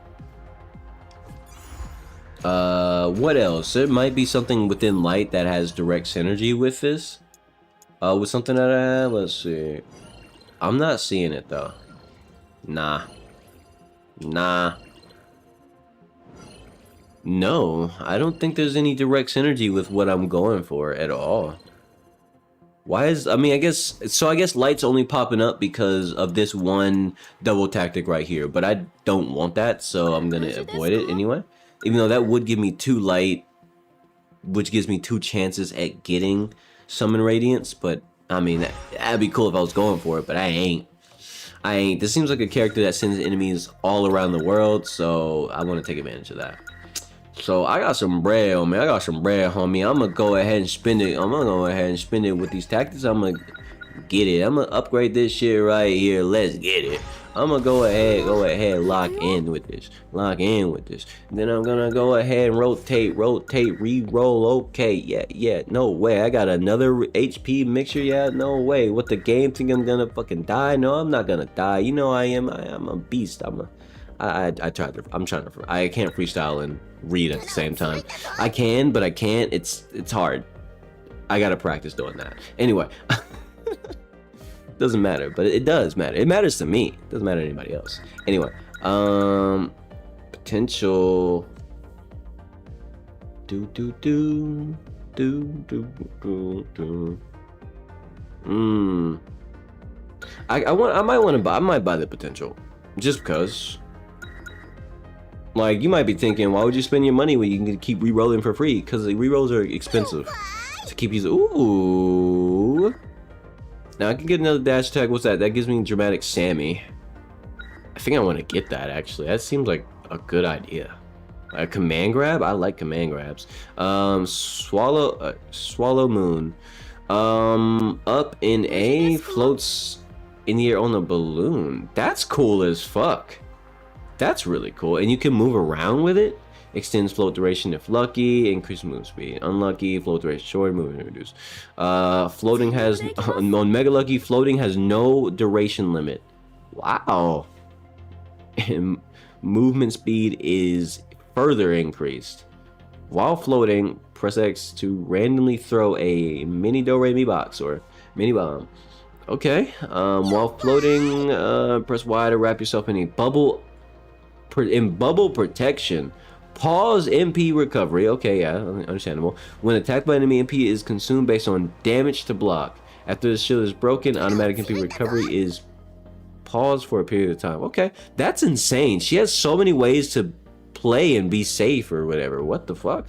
What else? There might be something within light that has direct synergy with this. With something that I have. Let's see. I'm not seeing it though. Nah. No, I don't think there's any direct synergy with what I'm going for at all. Why is, I guess light's only popping up because of this one double tactic right here, but I don't want that, so I'm gonna avoid it anyway. Even though that would give me 2 light, which gives me 2 chances at getting summon radiance, but I mean, that'd be cool if I was going for it, but I ain't. This seems like a character that sends enemies all around the world, so I want to take advantage of that. So I got some bread on me. I got some bread, homie. I'm gonna go ahead and spend it. I'm gonna go ahead and spend it with these tactics. I'm gonna get it. I'm gonna upgrade this shit right here. Let's get it. I'm gonna go ahead, lock in with this. Then I'm gonna go ahead and rotate, re-roll. Okay, yeah, no way. I got another HP mixture. Yeah, no way. What, the game think I'm gonna fucking die? No, I'm not gonna die. You know I am. I'm a beast. I'm I tried to. I'm trying to. I can't freestyle and read at the same time. I can, but I can't. It's hard. I gotta practice doing that. Anyway, doesn't matter, but it does matter. It matters to me. It doesn't matter to anybody else. Anyway, potential. I might buy the potential, just because. Like, you might be thinking, why would you spend your money when you can keep re-rolling for free? Because the re-rolls are expensive to keep using. Ooh. Now I can get another dash attack. What's that? That gives me dramatic Sammy. I think I want to get that, actually. That seems like a good idea. A command grab? I like command grabs. Swallow Moon. Up in A, floats in the air on a balloon. That's cool as fuck. That's really cool. And you can move around with it. Extends float duration if lucky. Increase move speed. Unlucky, float duration short, movement reduced. Floating has, on Mega Lucky, floating has no duration limit. Wow. And movement speed is further increased. While floating, press X to randomly throw a mini Do-Re-Mi box or mini bomb. Okay. While floating, press Y to wrap yourself in a bubble. In bubble protection. Pause MP recovery. Okay, yeah, understandable. When attacked by enemy, MP is consumed based on damage to block. After the shield is broken, automatic MP recovery is paused for a period of time. Okay, that's insane. She has so many ways to play and be safe or whatever. What the fuck?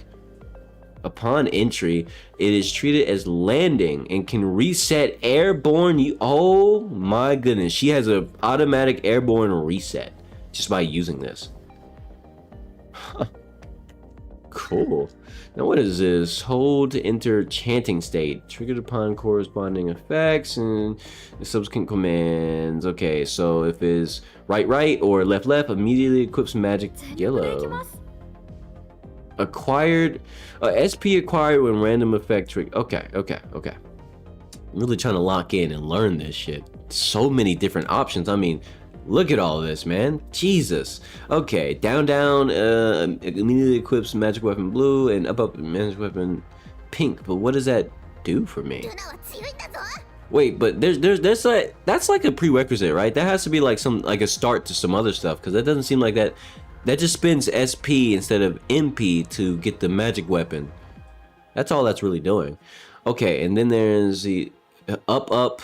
Upon entry, it is treated as landing and can reset airborne. Oh my goodness, she has an automatic airborne reset just by using this. Huh. Cool. Now what is this? Hold to enter chanting state. Triggered upon corresponding effects and subsequent commands. Okay, so if it's right or left, immediately equips magic yellow. Acquired, SP acquired when random effect trigger. Okay. I'm really trying to lock in and learn this shit. So many different options. I mean, look at all of this, man. Jesus. Okay, down, immediately equips magic weapon blue and up magic weapon pink. But what does that do for me? Wait, but there's like, that's like a prerequisite, right? That has to be like a start to some other stuff, because that doesn't seem like that. That just spends SP instead of MP to get the magic weapon. That's all that's really doing. Okay, and then there's the up.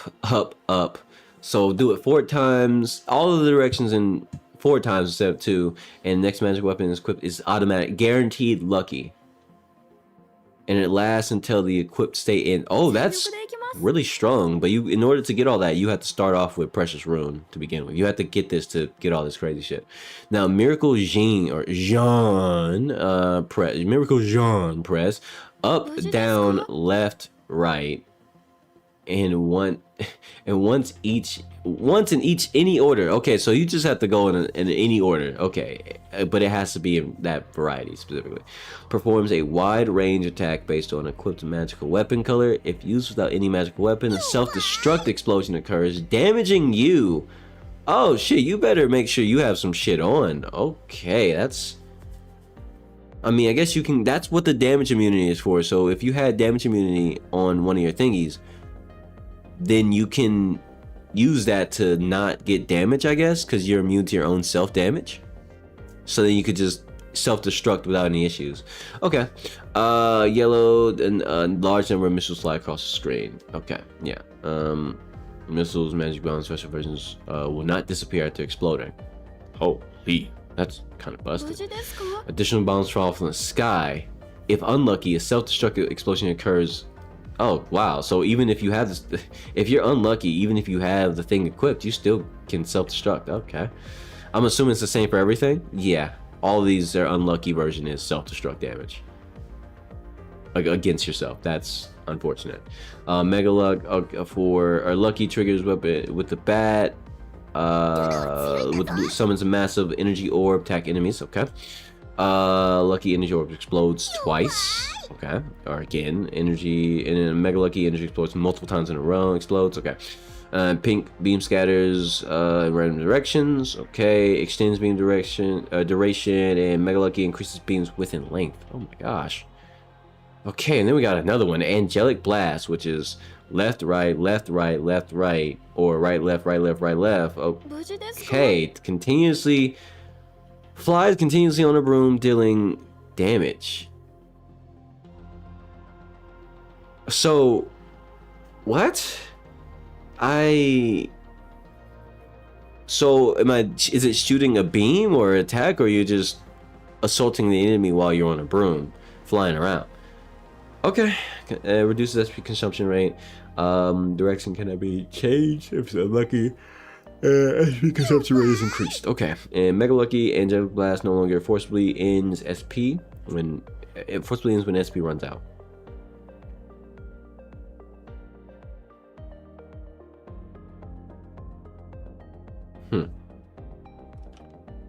So do it 4 times, all of the directions in 4 times instead of 2, and next magic weapon is equipped is automatic, guaranteed lucky. And it lasts until the equipped state in. Oh, that's really strong. But you, in order to get all that, you have to start off with Precious Rune to begin with. You have to get this to get all this crazy shit. Now, Miracle Jean press up, down, left, right, and once in any order. Okay, so you just have to go in any order. Okay, but it has to be in that variety specifically. Performs a wide range attack based on equipped magical weapon color. If used without any magical weapon, a self-destruct explosion occurs, damaging you. Oh shit, you better make sure you have some shit on. Okay, that's, I mean, I guess you can, that's what the damage immunity is for. So if you had damage immunity on one of your thingies, then you can use that to not get damage, I guess, because you're immune to your own self-damage. So then you could just self-destruct without any issues. Okay. Yellow, and a large number of missiles fly across the screen. Okay, yeah. Missiles, magic bombs, special versions will not disappear after exploding. Holy, that's kind of busted. Additional bombs fall from the sky. If unlucky, a self-destructive explosion occurs. Oh wow, so even if you have this, if you're unlucky, even if you have the thing equipped, you still can self-destruct. Okay, I'm assuming it's the same for everything. Yeah, all of these, their unlucky version is self-destruct damage, like against yourself. That's unfortunate. Mega luck for our lucky triggers weapon with the bat. With the blue, summons a massive energy orb, attack enemies. Okay. Lucky energy orb explodes twice. Okay, or again, energy, and then Mega Lucky energy explodes multiple times in a row, explodes. Okay. Pink beam scatters in random directions. Okay, extends beam duration, and Mega Lucky increases beams width and length. Oh my gosh. Okay, and then we got another one, Angelic Blast, which is left, right, left, right, left, right, or right, left, right, left, right, left. Okay, flies continuously on a broom, dealing damage. So, what? So is it shooting a beam or attack, or are you just assaulting the enemy while you're on a broom flying around? Okay, reduces SP consumption rate. Direction cannot be changed if it's unlucky. SP consumption rate is increased. Okay, and Mega Lucky Angelic Blast no longer forcibly ends SP when SP runs out.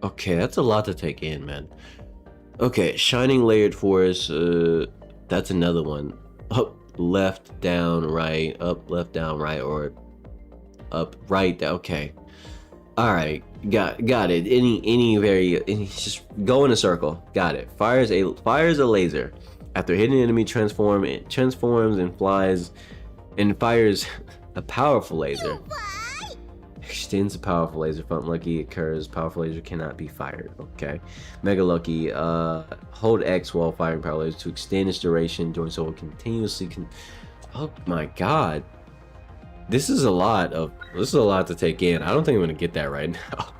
Okay, that's a lot to take in, man. Okay, Shining Layered Forest, that's another one. Up, left, down, right, up, left, down, right, or up, right, down. Okay. Alright, got it. Just go in a circle. Got it. Fires a laser. After hitting an enemy, it transforms and flies and fires a powerful laser. Extends a powerful laser. If unlucky occurs, powerful laser cannot be fired. Okay. Mega Lucky, hold X while firing power laser to extend its duration. Doing so will continuously oh my god. This is a lot to take in. I don't think I'm gonna get that right now.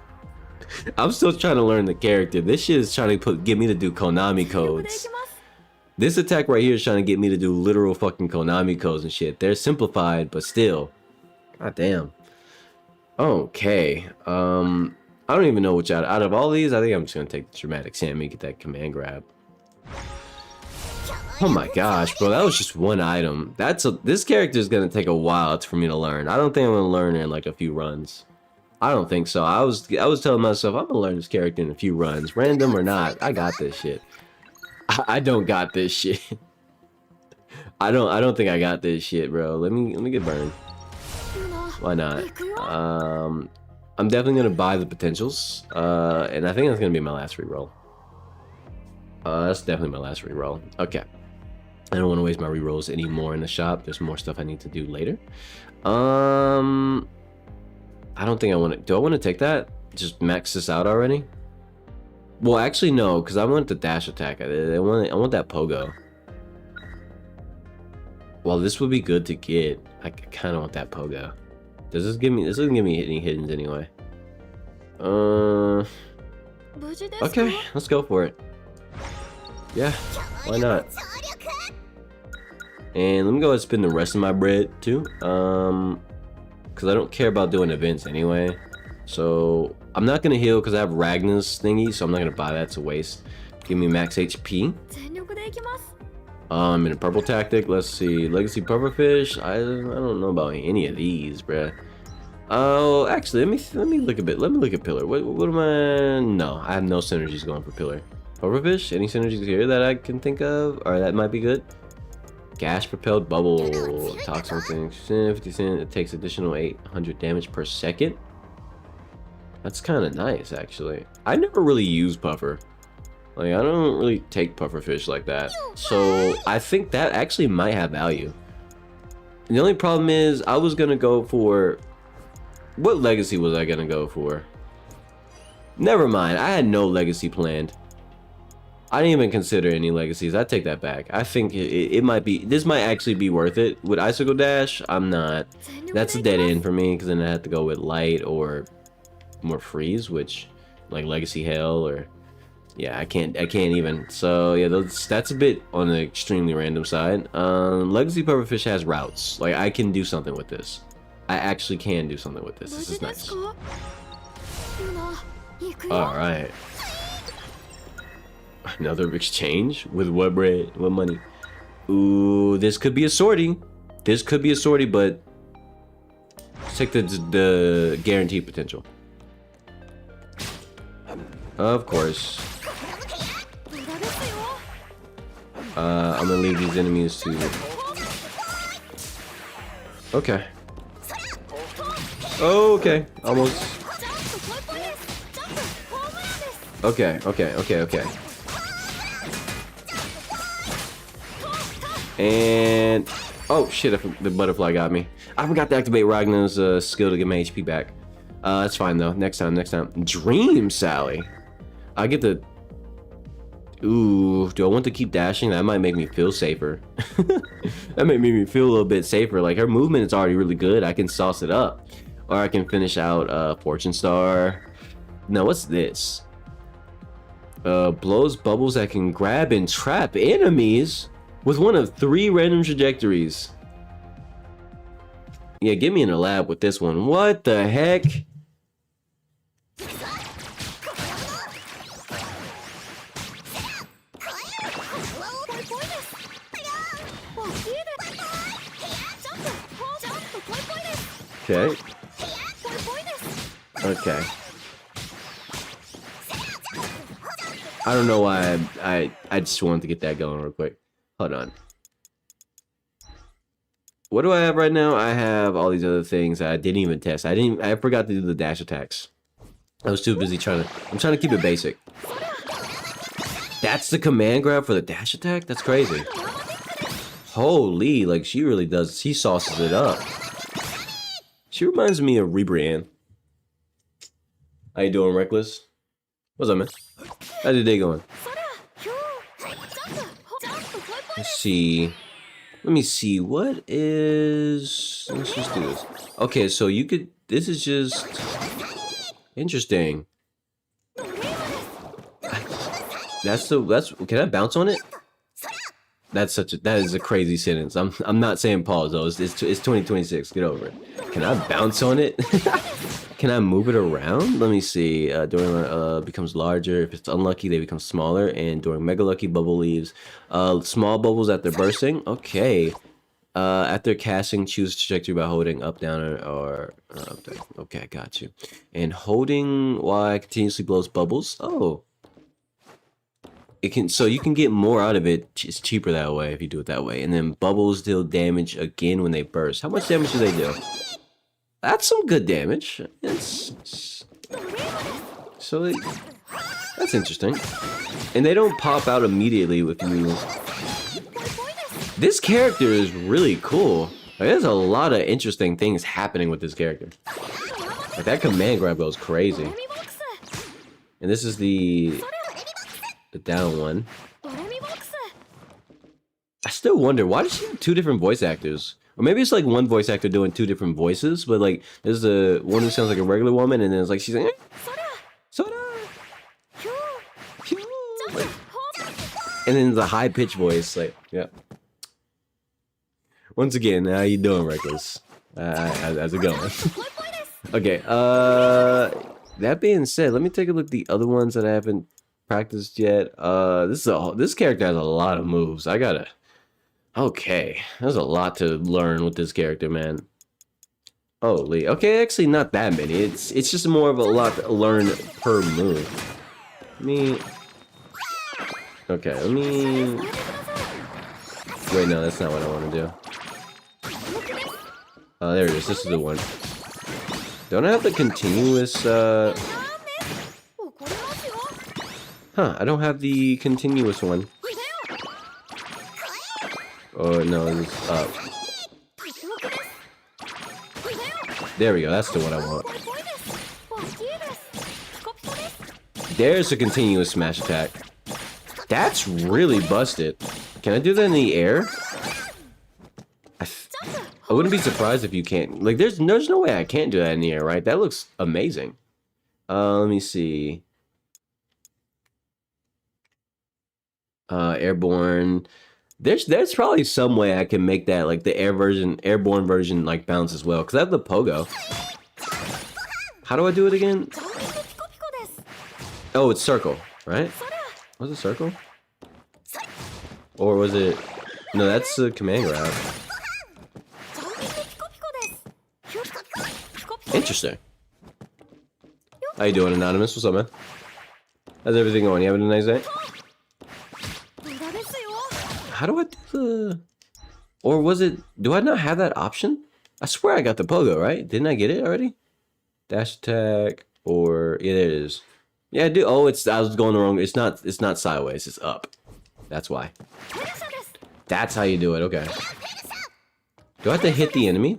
I'm still trying to learn the character. This shit is trying to get me to do Konami codes. This attack right here is trying to get me to do literal fucking Konami codes and shit. They're simplified, but still. God damn. Okay. I don't even know which out of all these. I think I'm just gonna take the Dramatic Sammy, get that command grab. Oh my gosh, bro, that was just one item. This character is gonna take a while for me to learn. I don't think I'm gonna learn it in like a few runs. I don't think so. I was telling myself I'm gonna learn this character in a few runs, random or not. I got this shit. I don't got this shit. I don't think I got this shit, bro. Let me get burned. Why not? I'm definitely gonna buy the potentials, and I think that's gonna be my last reroll. That's definitely my last reroll. Okay, I don't want to waste my rerolls anymore in the shop. There's more stuff I need to do later. I don't think I want to. Do I want to take that? Just max this out already? Well, actually no, because I want the dash attack. I want that pogo. Well, this would be good to get. I kind of want that pogo. This doesn't give me any hiddens anyway. Okay, let's go for it. Yeah, why not? And let me go ahead and spend the rest of my bread too. Because I don't care about doing events anyway. So I'm not gonna heal because I have Ragnar's thingy, so I'm not gonna buy that. It's a waste. Give me max HP. In a purple tactic, let's see. Legacy Pufferfish. I don't know about any of these, bruh. Oh, actually, let me look a bit. Let me look at Pillar. What am I? No, I have no synergies going for Pillar. Pufferfish. Any synergies here that I can think of, or that might be good? Gas propelled bubble. Toxin thing. 50 cent. It takes additional 800 damage per second. That's kind of nice, actually. I never really use Puffer. Like, I don't really take pufferfish like that. So I think that actually might have value. The only problem is I was gonna go for, what legacy was I gonna go for? Never mind, I had no legacy planned. I didn't even consider any legacies. I take that back. I think it might be, this might actually be worth it. With Icicle Dash, I'm not. That's a dead end for me, because then I have to go with Light or more Freeze, which, like Legacy Hell or, yeah, I can't even. So yeah, that's a bit on the extremely random side. Legacy Pufferfish has routes. Like, I can do something with this. I actually can do something with this. This is nice. Alright. Another exchange? With what bread? What money? Ooh, this could be a sortie. This could be a sortie, but let's take the guaranteed potential. Of course. I'm gonna leave these enemies to... Okay. Oh, okay. Almost. Okay, okay, okay, okay. And oh shit! The butterfly got me. I forgot to activate Ragnar's skill to get my HP back. That's fine though. Next time, next time. Dream Sally. I get the. Ooh, do I want to keep dashing? That might make me feel safer. That might make me feel a little bit safer. Like her movement is already really good. I can sauce it up, or I can finish out Fortune Star. Now what's this? Blows bubbles that can grab and trap enemies with one of 3 random trajectories. Yeah, get me in a lab with this one. What the heck? Okay. Okay. I don't know why I just wanted to get that going real quick. Hold on. What do I have right now? I have all these other things that I didn't even test. I forgot to do the dash attacks. I was too busy I'm trying to keep it basic. That's the command grab for the dash attack? That's crazy. Holy, like she really does, she sauces it up. She reminds me of Rebrian. How you doing, Reckless? What's up, man? How's your day going? Let's see. Let me see. What is... Let's just do this. Okay, so you could... This is just... Interesting. That's... Can I bounce on it? That is a crazy sentence. I'm not saying pause though. It's 2026. Get over it. Can I bounce on it? Can I move it around? Let me see. During becomes larger. If it's unlucky, they become smaller. And during mega lucky, bubble leaves. Small bubbles after bursting. Okay. After casting, choose trajectory by holding up, down, or up, down. Okay, I got you. And holding Y continuously blows bubbles. Oh. It can, so you can get more out of it. It's cheaper that way if you do it that way. And then bubbles deal damage again when they burst. How much damage do they do? That's some good damage. That's interesting. And they don't pop out immediately with you. This character is really cool. Like, there's a lot of interesting things happening with this character. Like that command grab goes crazy. And this is the down one. I still wonder, why does she have 2 different voice actors? Or maybe it's like one voice actor doing 2 different voices, but like there's the one who sounds like a regular woman, and then it's like she's like, Soda! Like, and then the high pitched voice, like, yeah. Once again, how you doing, Reckless? How's it going? Okay, that being said, let me take a look at the other ones that I haven't practiced yet. This character has a lot of moves. Okay, there's a lot to learn with this character, man. Holy, okay, actually not that many. It's just more of a lot to learn per move. Okay, let me... Wait, no, that's not what I want to do. Oh, there it is. This is the one. Don't I have the continuous, Huh, I don't have the continuous one. Oh, no, it's up. There we go, that's the one I want. There's a continuous smash attack. That's really busted. Can I do that in the air? I wouldn't be surprised if you can't. Like, there's no way I can't do that in the air, right? That looks amazing. Let me see. Airborne. There's probably some way I can make that, like, the airborne version, like, bounce as well. Because I have the pogo. How do I do it again? Oh, it's circle, right? Was it circle? Or was it... No, that's the command grab. Interesting. How you doing, Anonymous? What's up, man? How's everything going? You having a nice day? How do I do the... Or was it... Do I not have that option? I swear I got the pogo, right? Didn't I get it already? Dash attack, or yeah, there it is. Yeah, dude. Oh, I was going the wrong. It's not sideways. It's up. That's why. That's how you do it. Okay. Do I have to hit the enemy?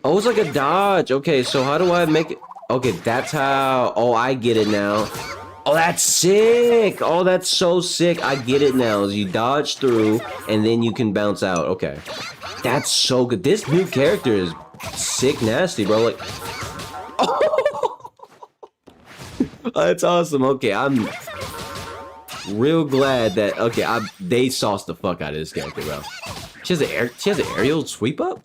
Oh, it's like a dodge. Okay, so how do I make it? Okay, that's how. Oh, I get it now. Oh, that's sick. Oh, that's so sick. I get it now. You dodge through, and then you can bounce out. Okay. That's so good. This new character is sick nasty, bro. Like, oh, that's awesome. Okay, I'm real glad that they sauced the fuck out of this character, bro. She has an aerial sweep up?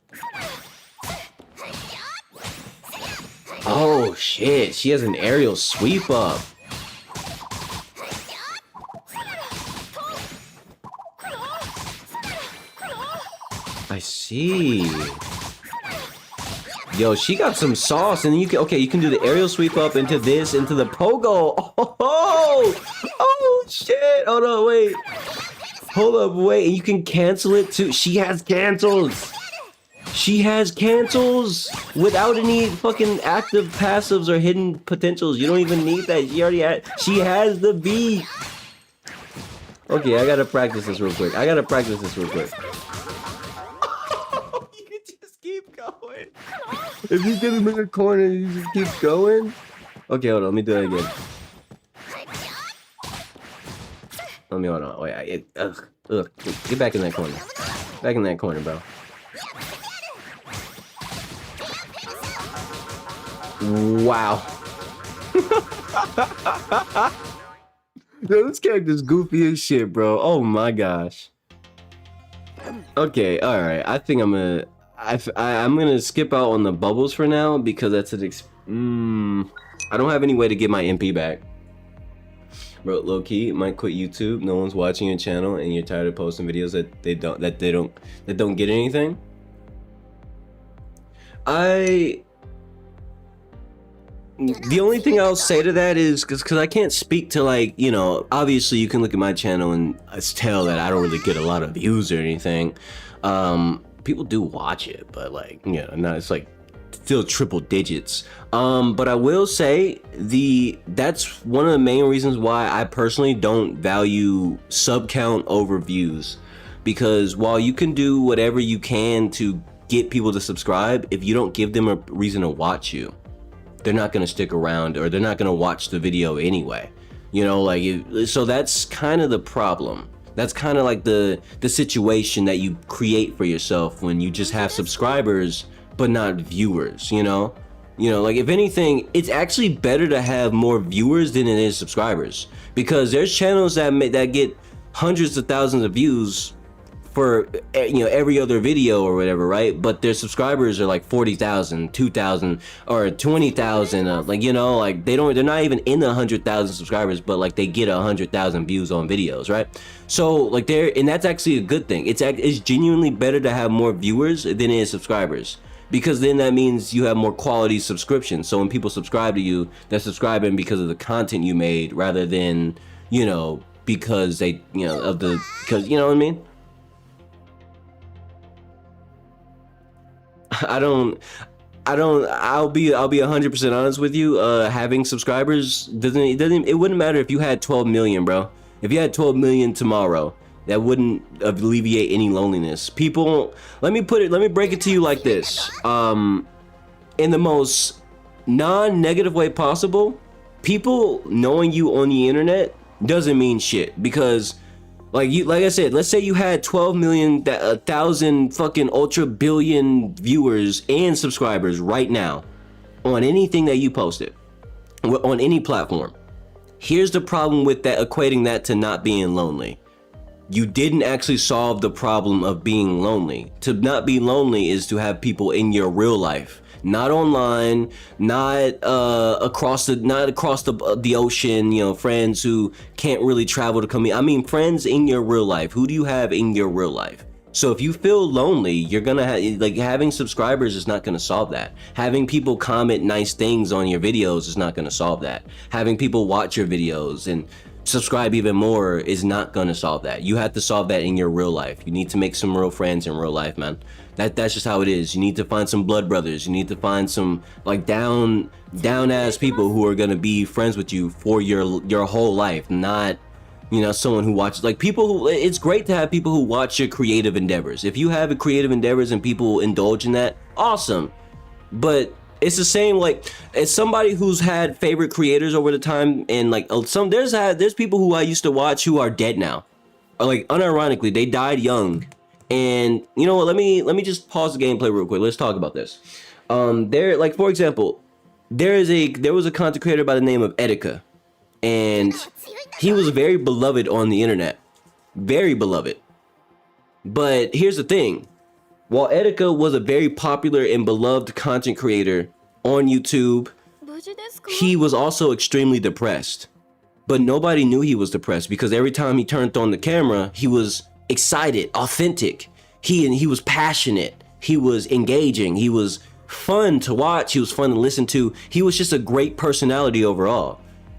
Oh shit, she has an aerial sweep up. I see. Yo, she got some sauce, and then you can do the aerial sweep up into this, into the pogo. Oh shit. Hold on, wait. Hold up, wait, and you can cancel it too. She has cancels. She has cancels without any fucking active passives or hidden potentials. You don't even need that. She has the beat. Okay, I gotta practice this real quick. You can just keep going. If you get him in the corner, you just keep going. Okay, hold on, let me do it again. Let me hold on. Wait, get back in that corner. Back in that corner, bro. Wow. Yo, this character's goofy as shit, bro. Oh my gosh. Okay, all right. I think I'm gonna skip out on the bubbles for now because that's I don't have any way to get my MP back. Bro, low key, might quit YouTube. No one's watching your channel, and you're tired of posting videos that don't get anything. The only thing I'll say to that is because I can't speak to, like, you know, obviously you can look at my channel and tell that I don't really get a lot of views or anything. People do watch it, but like, you know, not, it's like still triple digits. But I will say that's one of the main reasons why I personally don't value sub count over views, because while you can do whatever you can to get people to subscribe, if you don't give them a reason to watch you, they're not going to stick around, or they're not going to watch the video anyway. You know, like, so that's kind of the problem. That's kind of like the situation that you create for yourself when you just have subscribers but not viewers, you know? Like, if anything, it's actually better to have more viewers than it is subscribers, because there's channels that get hundreds of thousands of views for, you know, every other video or whatever, right? But their subscribers are like 40,000, 2,000, or 20,000. Like, you know, like they're not even in the 100,000 subscribers, but like they get 100,000 views on videos, right? So like and that's actually a good thing. It's genuinely better to have more viewers than it is subscribers, because then that means you have more quality subscriptions. So when people subscribe to you, they're subscribing because of the content you made, rather than, you know, because they, you know, because, you know what I mean? I'll be 100% honest with you. Having subscribers it wouldn't matter if you had 12 million, bro. If you had 12 million tomorrow, that wouldn't alleviate any loneliness. People, let me break it to you like this. In the most non-negative way possible, people knowing you on the internet doesn't mean shit, because like I said, let's say you had 12 million, 1,000 fucking ultra billion viewers and subscribers right now on anything that you posted on any platform. Here's the problem with that, equating that to not being lonely. You didn't actually solve the problem of being lonely. To not be lonely is to have people in your real life, not online, not across the ocean, you know, friends who can't really travel to come in. I mean, friends in your real life. Who do you have in your real life? So if you feel lonely, you're gonna like, having subscribers is not gonna solve that. Having people comment nice things on your videos is not gonna solve that. Having people watch your videos and subscribe even more is not gonna solve that. You have to solve that in your real life. You need to make some real friends in real life, man. That's just how it is. You need to find some blood brothers. You need to find some like down ass people who are gonna be friends with you for your whole life, not, you know, someone who watches, like, people who, it's great to have people who watch your creative endeavors. If you have a creative endeavors and people indulge in that, awesome. But it's the same, like, as somebody who's had favorite creators over the time, and like there's people who I used to watch who are dead now. Or, like, unironically, they died young. And you know what, let me just pause the gameplay real quick. Let's talk about this. There, like, for example, there was a content creator by the name of Etika, and he was very beloved on the internet, very beloved. But here's the thing, while Etika was a very popular and beloved content creator on YouTube, he was also extremely depressed. But nobody knew he was depressed, because every time he turned on the camera, he was excited, authentic. He was passionate. He was engaging. He was fun to watch. He was fun to listen to. He was just a great personality overall.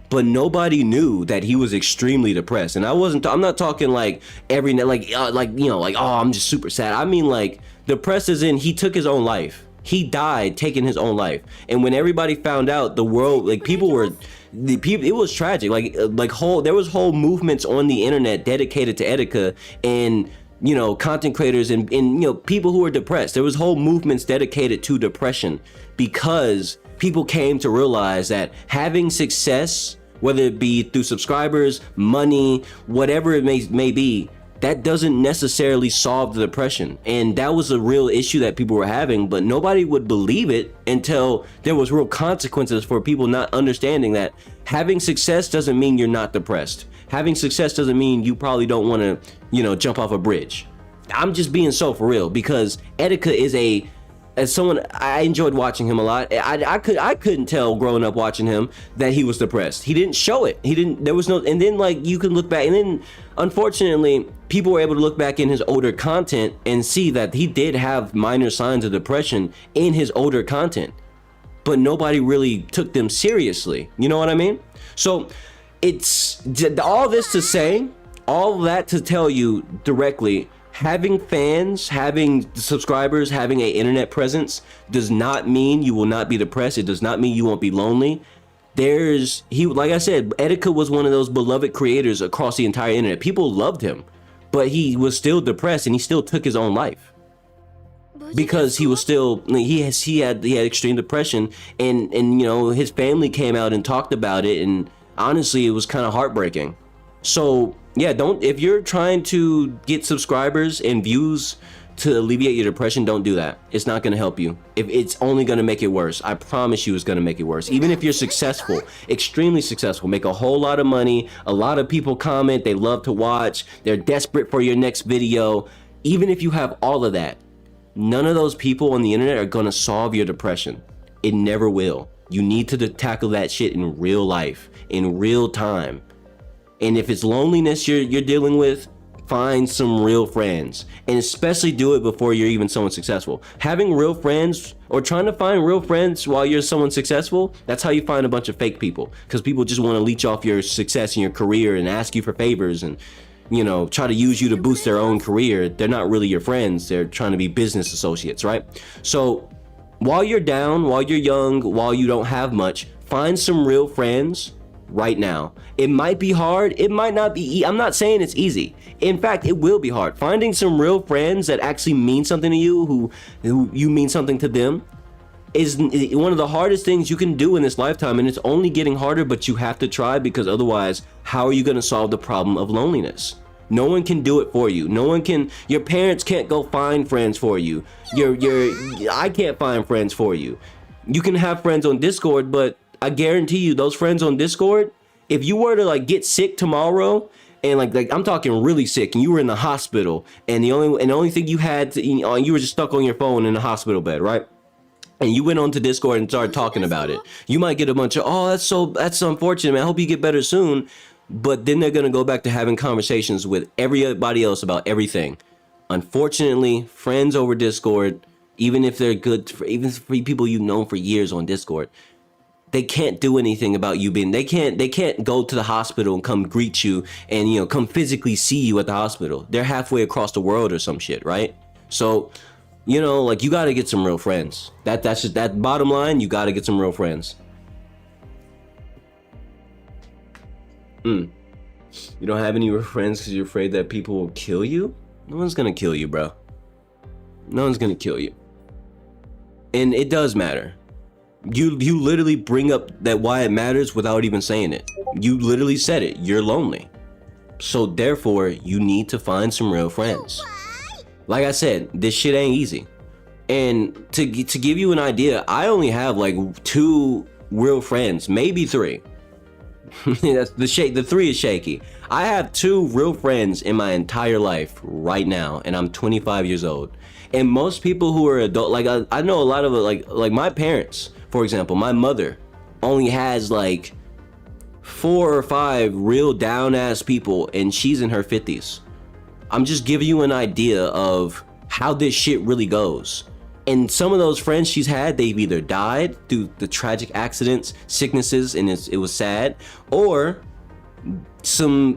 But nobody knew that he was extremely depressed. And I'm not talking like every night, like, you know, like, oh, I'm just super sad. I mean, like, depressed as in he took his own life. He died taking his own life. And when everybody found out, the world, like, it was tragic. There was whole movements on the internet dedicated to Etika, and, you know, content creators and you know, people who are depressed. There was whole movements dedicated to depression, because people came to realize that having success, whether it be through subscribers, money, whatever it may be, that doesn't necessarily solve the depression. And that was a real issue that people were having, but nobody would believe it until there was real consequences for people not understanding that having success doesn't mean you're not depressed. Having success doesn't mean you probably don't want to, you know, jump off a bridge. I'm just being so for real, because Etika is as someone, I enjoyed watching him a lot. I couldn't tell growing up watching him that he was depressed. He didn't show it. There was no, and then, like, you can look back, and then unfortunately people were able to look back in his older content and see that he did have minor signs of depression in his older content, but nobody really took them seriously. You know what I mean? So it's all this to say, all that to tell you directly, having fans, having subscribers, having an internet presence does not mean you will not be depressed. It does not mean you won't be lonely. Like I said, Etika was one of those beloved creators across the entire internet. People loved him, but he was still depressed, and he still took his own life, because he was still, he had extreme depression, and you know, his family came out and talked about it, and honestly, it was kind of heartbreaking. So yeah, if you're trying to get subscribers and views to alleviate your depression, don't do that. It's not going to help you. If it's only going to make it worse. I promise you, it's going to make it worse. Even if you're successful, extremely successful, make a whole lot of money, a lot of people comment, they love to watch, they're desperate for your next video. Even if you have all of that, none of those people on the internet are going to solve your depression. It never will. You need to tackle that shit in real life, in real time. And if it's loneliness you're dealing with, find some real friends, and especially do it before you're even someone successful. Having real friends, or trying to find real friends while you're someone successful, that's how you find a bunch of fake people, because people just want to leech off your success and your career and ask you for favors, and, you know, try to use you to boost their own career. They're not really your friends. They're trying to be business associates, right? So while you're down, while you're young, while you don't have much, find some real friends right now. It might be hard, it might not be. I'm not saying it's easy. In fact, it will be hard. Finding some real friends that actually mean something to you, who you mean something to them, is one of the hardest things you can do in this lifetime, and it's only getting harder, but you have to try, because otherwise, how are you going to solve the problem of loneliness? No one can do it for you. No one can. Your parents can't go find friends for you. I can't find friends for you. You can have friends on Discord, but I guarantee you, those friends on Discord, if you were to, like, get sick tomorrow, and like I'm talking really sick, and you were in the hospital, and the only thing you had to, you were just stuck on your phone in the hospital bed, right? And you went onto Discord and started talking about it. You might get a bunch of, oh, that's so unfortunate, man. I hope you get better soon. But then they're gonna go back to having conversations with everybody else about everything. Unfortunately, friends over Discord, even if they're good, even for people you've known for years on Discord, they can't do anything about you being, they can't go to the hospital and come greet you and, you know, come physically see you at the hospital. They're halfway across the world or some shit, right? So, you know, like, you got to get some real friends. That's just that bottom line. You got to get some real friends. You don't have any real friends because you're afraid that people will kill you? No one's gonna kill you, bro. No one's gonna kill you. And it does matter. You literally bring up that why it matters without even saying it. You literally said it. You're lonely. So therefore, you need to find some real friends. Like I said, this shit ain't easy. And to give you an idea, I only have like 2 real friends, maybe 3. That's the 3 is shaky. I have 2 real friends in my entire life right now, and I'm 25 years old. And most people who are adult, like I know a lot of it, like my parents, for example, my mother only has like 4 or 5 real down ass people, and she's in her 50s. I'm just giving you an idea of how this shit really goes. And some of those friends she's had, they've either died through the tragic accidents, sicknesses, and it was sad, or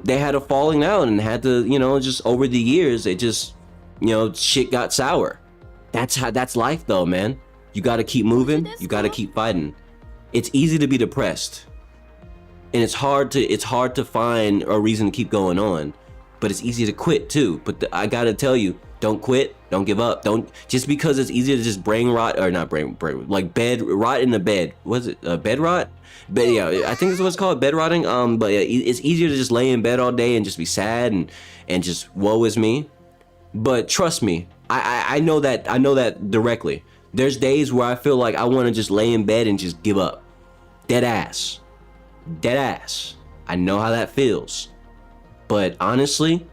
they had a falling out and had to, you know, just over the years, it just, you know, shit got sour. That's life though, man. You gotta keep moving, you gotta keep fighting. It's easy to be depressed. And it's hard to find a reason to keep going on, but it's easy to quit too. But I gotta tell you, don't quit, don't give up. Don't, just because it's easier to just brain rot, or not brain like bed rot in the bed. Was it bed rot? But yeah, I think that's what it's called, bed rotting. But yeah, it's easier to just lay in bed all day and just be sad and just woe is me. But trust me, I know that directly. There's days where I feel like I want to just lay in bed and just give up. Dead ass. I know how that feels. But honestly,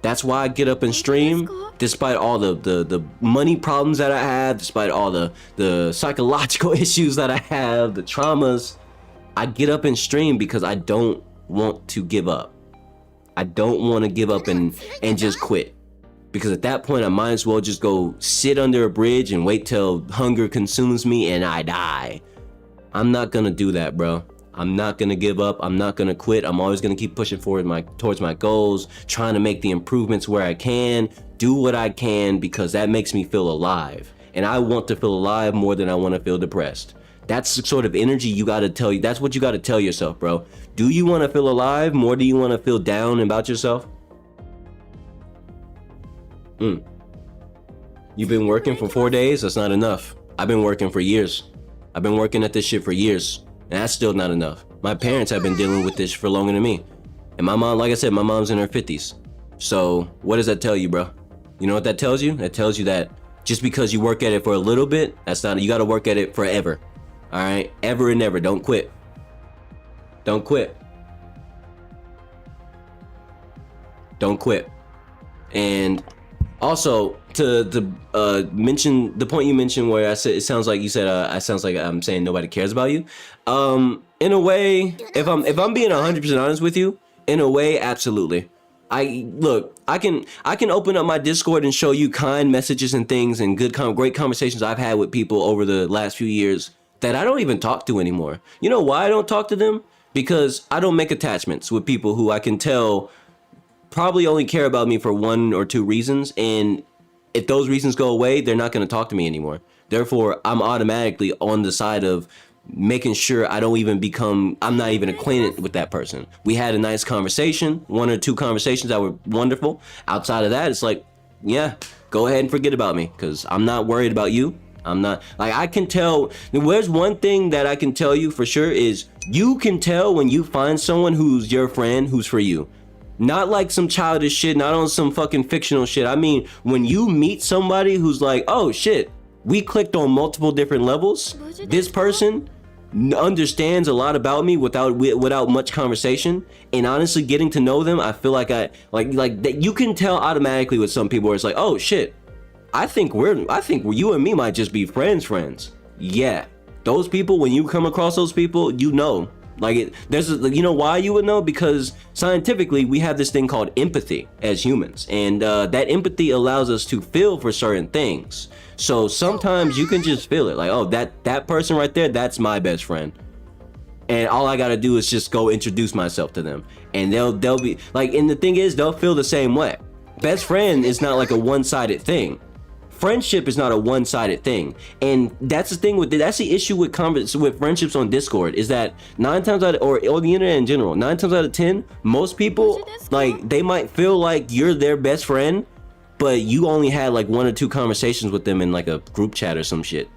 that's why I get up and stream, despite all the money problems that I have, despite all the psychological issues that I have, the traumas. I get up and stream because I don't want to give up. I don't want to give up and just quit. Because at that point, I might as well just go sit under a bridge and wait till hunger consumes me and I die. I'm not gonna do that, bro. I'm not gonna give up. I'm not gonna quit. I'm always gonna keep pushing forward towards my goals, trying to make the improvements where I can, do what I can, because that makes me feel alive. And I want to feel alive more than I want to feel depressed. That's the sort of energy you gotta tell you. That's what you gotta tell yourself, bro. Do you want to feel alive more? Do you want to feel down about yourself? You've been working for 4 days? That's not enough. I've been working for years. I've been working at this shit for years. And that's still not enough. My parents have been dealing with this for longer than me. And my mom, like I said, my mom's in her 50s. So what does that tell you, bro? You know what that tells you? That tells you that just because you work at it for a little bit, that's not, you gotta work at it forever. All right? Ever and ever. Don't quit. Don't quit. Don't quit. And also, to mention the point you mentioned where I said, it sounds like you said, it sounds like I'm saying nobody cares about you. In a way, if I'm being 100% honest with you, in a way, absolutely. I can open up my Discord and show you kind messages and things and great conversations I've had with people over the last few years that I don't even talk to anymore. You know why I don't talk to them? Because I don't make attachments with people who I can tell probably only care about me for 1 or 2 reasons, and if those reasons go away, they're not going to talk to me anymore. Therefore, I'm automatically on the side of making sure I'm not even acquainted with that person. We had a nice conversation, 1 or 2 conversations that were wonderful. Outside of that, it's like, yeah, go ahead and forget about me, because I'm not worried about you. I'm not, like, I can tell, there's one thing that I can tell you for sure is you can tell when you find someone who's your friend, who's for you. Not like some childish shit, not on some fucking fictional shit. I mean, when you meet somebody who's like, oh shit, we clicked on multiple different levels. This person understands a lot about me without much conversation. And honestly, getting to know them, I feel like like that you can tell automatically with some people where it's like, oh shit, I think you and me might just be friends. Yeah, those people, when you come across those people, you know. Like, you know why you would know? Because scientifically, we have this thing called empathy as humans, and that empathy allows us to feel for certain things. So sometimes you can just feel it, like, oh, that person right there, that's my best friend. and all I gotta do is just go introduce myself to them, and they'll be like, and the thing is, they'll feel the same way. Best friend is not like a one-sided thing. Friendship is not a one-sided thing, and that's the thing that's the issue with friendships on Discord, is that 9 times out of, or the internet in general, 9 times out of 10, most people, like, they might feel like you're their best friend, but you only had like 1 or 2 conversations with them in like a group chat or some shit.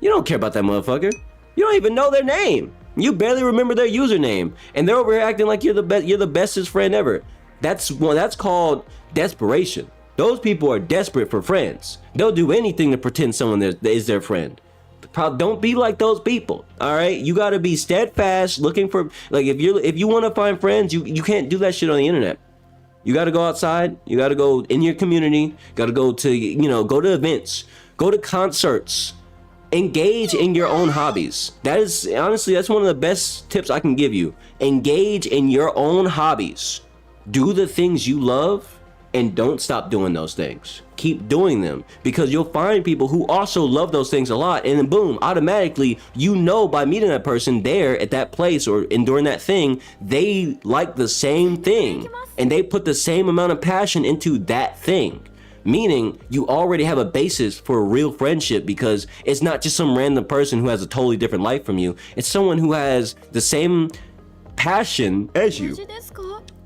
You don't care about that motherfucker. You don't even know their name. You barely remember their username, and they're over here acting like you're the bestest friend ever. That's called desperation. Those people are desperate for friends. They'll do anything to pretend someone is their friend. Don't be like those people, all right? You gotta be steadfast, looking for, like, if you want to find friends, you can't do that shit on the internet. You gotta go outside. You gotta go in your community. You gotta go to, go to events, go to concerts, engage in your own hobbies. That is, honestly, that's one of the best tips I can give you. Engage in your own hobbies. Do the things you love, and don't stop doing those things. Keep doing them, because you'll find people who also love those things a lot, and then boom, automatically, by meeting that person there at that place or during that thing, they like the same thing, and they put the same amount of passion into that thing. Meaning, you already have a basis for a real friendship, because it's not just some random person who has a totally different life from you. It's someone who has the same passion as you.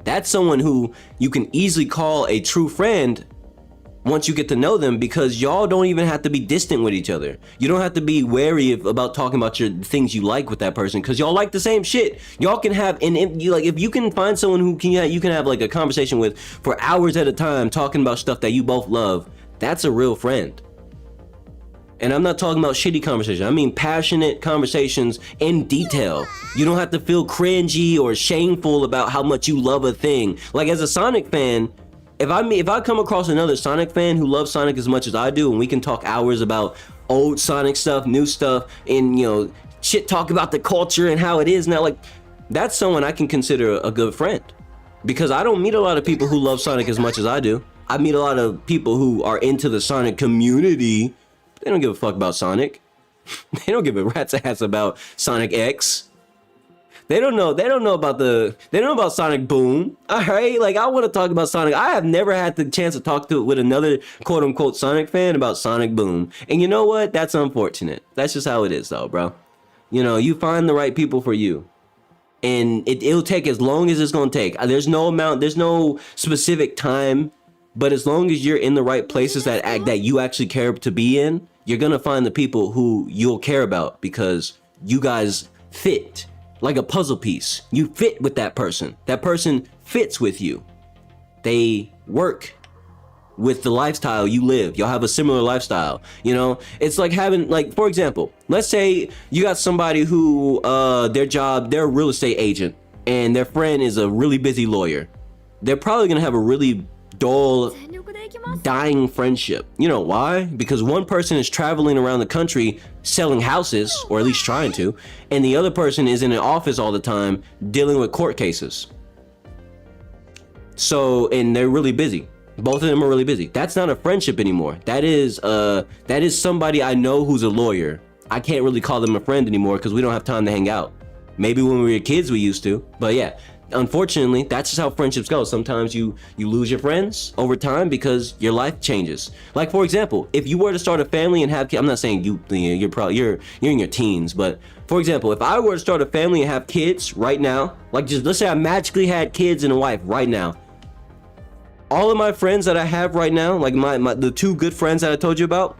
That's someone who you can easily call a true friend once you get to know them, because y'all don't even have to be distant with each other. You don't have to be wary about talking about your things you like with that person, because y'all like the same shit. Y'all can have, if you can find someone who you can have like a conversation with for hours at a time, talking about stuff that you both love, that's a real friend. And I'm not talking about shitty conversations. I mean passionate conversations in detail. You don't have to feel cringy or shameful about how much you love a thing. Like, as a Sonic fan, if I come across another Sonic fan who loves Sonic as much as I do, and we can talk hours about old Sonic stuff, new stuff, and shit, talk about the culture and how it is now, like, that's someone I can consider a good friend. Because I don't meet a lot of people who love Sonic as much as I do. I meet a lot of people who are into the Sonic community. They don't give a fuck about Sonic. They don't give a rat's ass about Sonic X. They don't know about Sonic Boom. All right, like, I want to talk about Sonic. I have never had the chance to talk with another quote unquote Sonic fan about Sonic Boom. And you know what? That's unfortunate. That's just how it is, though, bro. You find the right people for you. And it'll take as long as it's gonna take. There's no specific time, but as long as you're in the right places that you actually care to be in, you're gonna find the people who you'll care about, because you guys fit like a puzzle piece. You fit with that person. That person fits with you. They work with the lifestyle you live. Y'all have a similar lifestyle. It's like having, like, for example, let's say you got somebody who they're a real estate agent, and their friend is a really busy lawyer. They're probably gonna have a really dull, dying friendship. You know why? Because one person is traveling around the country selling houses, or at least trying to, and the other person is in an office all the time dealing with court cases. So, and they're really busy. Both of them are really busy. That's not a friendship anymore. That is somebody I know who's a lawyer. I can't really call them a friend anymore, because we don't have time to hang out. Maybe when we were kids we used to, but yeah. Unfortunately, that's just how friendships go. Sometimes you lose your friends over time because your life changes. Like, for example, if you were to start a family and have kids, I'm not saying you're in your teens, but for example, if I were to start a family and have kids right now, like, just let's say I magically had kids and a wife right now, all of my friends that I have right now, like the 2 good friends that I told you about,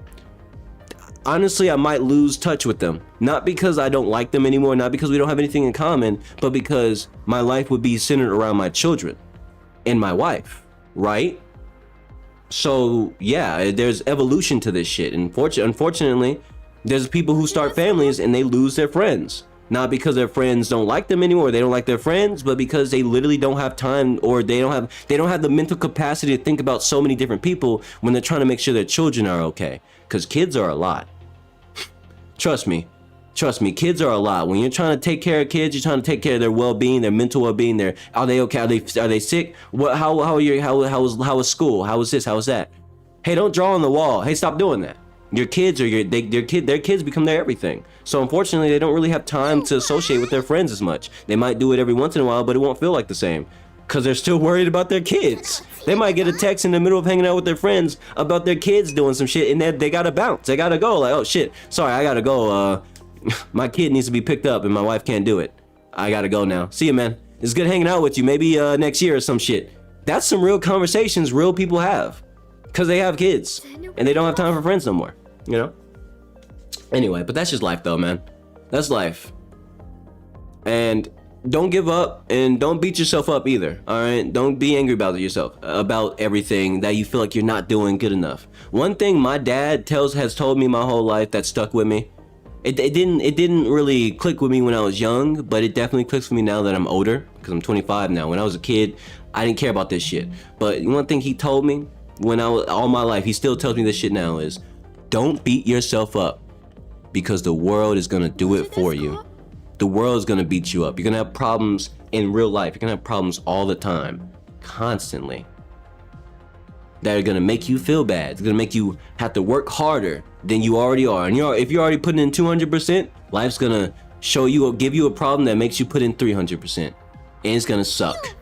honestly, I might lose touch with them. Not because I don't like them anymore, not because we don't have anything in common, but because my life would be centered around my children and my wife, right? So yeah, there's evolution to this shit. And unfortunately, there's people who start families and they lose their friends. Not because their friends don't like them anymore, they don't like their friends, but because they literally don't have time, or they don't have the mental capacity to think about so many different people when they're trying to make sure their children are okay. Because kids are a lot. Trust me, kids are a lot. When you're trying to take care of kids, you're trying to take care of their well-being, their mental well-being. Are they okay? Are they sick? How was school? How was this? How was that? Hey, don't draw on the wall. Hey, stop doing that. Your kids are their kids become their everything. So unfortunately, they don't really have time to associate with their friends as much. They might do it every once in a while, but it won't feel like the same because they're still worried about their kids. They might get a text in the middle of hanging out with their friends about their kids doing some shit, and they gotta bounce. They gotta go. Like, oh shit, sorry, I gotta go. My kid needs to be picked up, and my wife can't do it. I gotta go now. See you, man. It's good hanging out with you. Maybe next year or some shit. That's some real conversations real people have, because they have kids and they don't have time for friends no more. You know? Anyway, but that's just life though, man. That's life. And don't give up and don't beat yourself up either, all right? Don't be angry about yourself, about everything that you feel like you're not doing good enough. One thing my dad has told me my whole life that stuck with me, it didn't really click with me when I was young, but it definitely clicks with me now that I'm older, because I'm 25 now. When I was a kid, I didn't care about this shit. But one thing he told me when I was all my life, he still tells me this shit now, is don't beat yourself up, because the world is gonna do it for you. The world is gonna beat you up. You're gonna have problems in real life. You're gonna have problems all the time, constantly, that are gonna make you feel bad. It's gonna make you have to work harder than you already are. And if you're already putting in 200%, life's gonna give you a problem that makes you put in 300%, and it's gonna suck.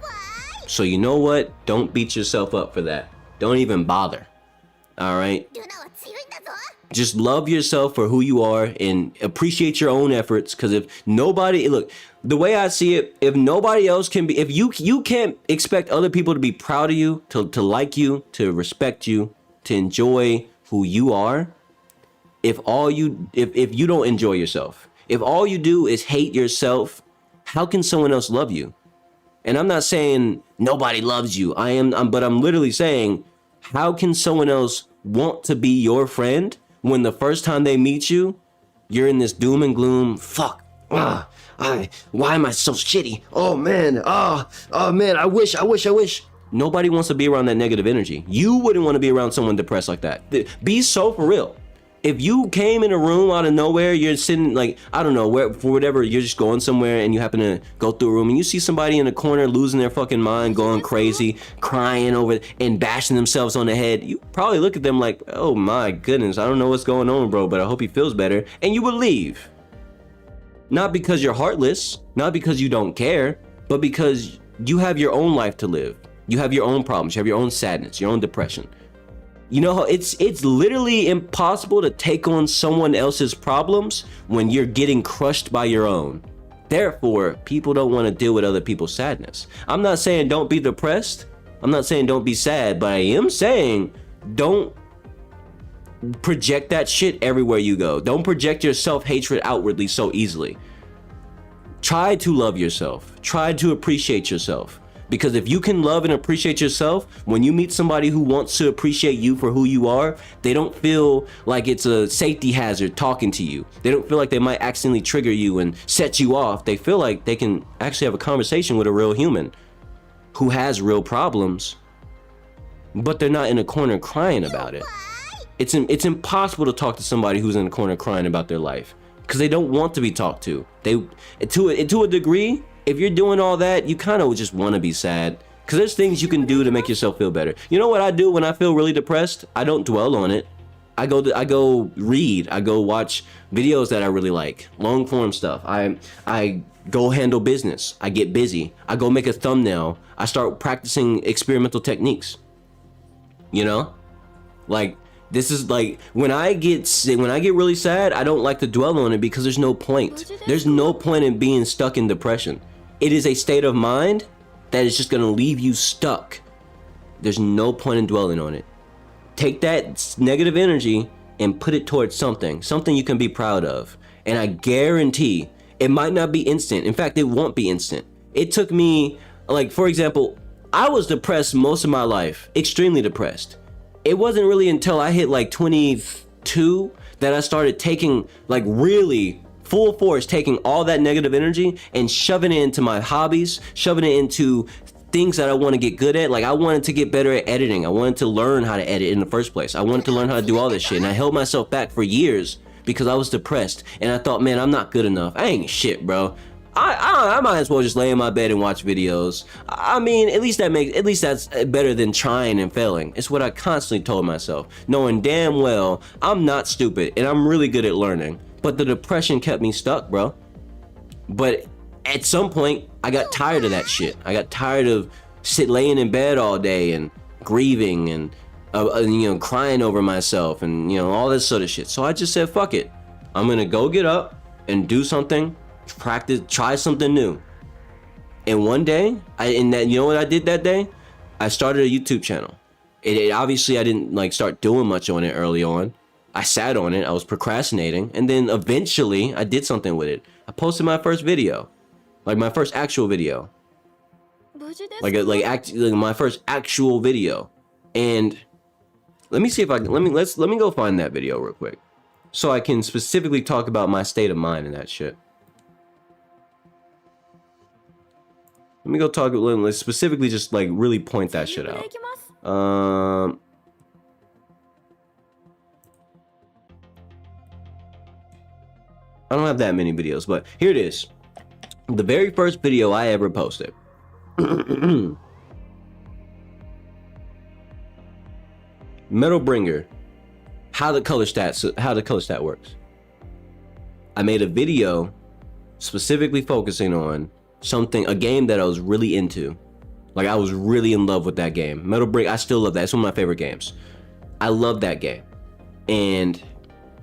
So you know what? Don't beat yourself up for that. Don't even bother. All right? Just love yourself for who you are and appreciate your own efforts. Because if nobody, look, the way I see it, if nobody else can be, if you can't expect other people to be proud of you, to like you, to respect you, to enjoy who you are, if you don't enjoy yourself, if all you do is hate yourself, how can someone else love you? And I'm not saying nobody loves you. But I'm literally saying, how can someone else want to be your friend when the first time they meet you, you're in this doom and gloom, fuck, why am I so shitty? Oh man, I wish. Nobody wants to be around that negative energy. You wouldn't want to be around someone depressed like that. Be so for real. If you came in a room out of nowhere, you're sitting like, I don't know, for whatever, you're just going somewhere and you happen to go through a room and you see somebody in a corner losing their fucking mind, going crazy, crying over and bashing themselves on the head, you probably look at them like, oh my goodness, I don't know what's going on, bro, but I hope he feels better. And you would leave. Not because you're heartless, not because you don't care, but because you have your own life to live. You have your own problems, you have your own sadness, your own depression. You know how it's literally impossible to take on someone else's problems when you're getting crushed by your own. Therefore, people don't want to deal with other people's sadness. I'm not saying don't be depressed. I'm not saying don't be sad, but I am saying don't project that shit everywhere you go. Don't project your self-hatred outwardly so easily. Try to love yourself. Try to appreciate yourself. Because if you can love and appreciate yourself, when you meet somebody who wants to appreciate you for who you are, they don't feel like it's a safety hazard talking to you. They don't feel like they might accidentally trigger you and set you off. They feel like they can actually have a conversation with a real human who has real problems, but they're not in a corner crying about it. It's impossible to talk to somebody who's in a corner crying about their life because they don't want to be talked to. To a degree, if you're doing all that, you kind of just want to be sad, because there's things you can do to make yourself feel better. You know what I do when I feel really depressed? I don't dwell on it. I go read. I go watch videos that I really like, long form stuff. I go handle business. I get busy. I go make a thumbnail. I start practicing experimental techniques. You know, like this is like when I get really sad, I don't like to dwell on it because there's no point. There's no point in being stuck in depression. It is a state of mind that is just gonna leave you stuck. There's no point in dwelling on it. Take that negative energy and put it towards something you can be proud of. And I guarantee it might not be instant. In fact, it won't be instant. It took me, like, for example, I was depressed most of my life, extremely depressed. It wasn't really until I hit like 22 that I started taking, like, really full force, taking all that negative energy and shoving it into my hobbies, shoving it into things that I want to get good at. Like, I wanted to get better at editing. I wanted to learn how to edit in the first place. I wanted to learn how to do all this shit. And I held myself back for years because I was depressed. And I thought, man, I'm not good enough. I ain't shit, bro. I might as well just lay in my bed and watch videos. I mean, at least that's better than trying and failing. It's what I constantly told myself, knowing damn well I'm not stupid and I'm really good at learning. But the depression kept me stuck, bro. But at some point, I got tired of that shit. I got tired of laying in bed all day and grieving and you know, crying over myself and, you know, all this sort of shit. So I just said, fuck it. I'm gonna go get up and do something, try something new. And one day, you know what I did that day? I started a YouTube channel. Obviously I didn't like start doing much on it early on. I sat on it, I was procrastinating, and then eventually I did something with it. I posted my first video, like my first actual video, like my first actual video. And let me see if I can, let me go find that video real quick, so I can specifically talk about my state of mind and that shit. Let me go talk, let's specifically just like really point that shit out. I don't have that many videos, but here it is. The very first video I ever posted. Metal Bringer, how the color stat works. I made a video specifically focusing on a game that I was really into. Like, I was really in love with that game. Metal Bringer, I still love that. It's one of my favorite games. I love that game. And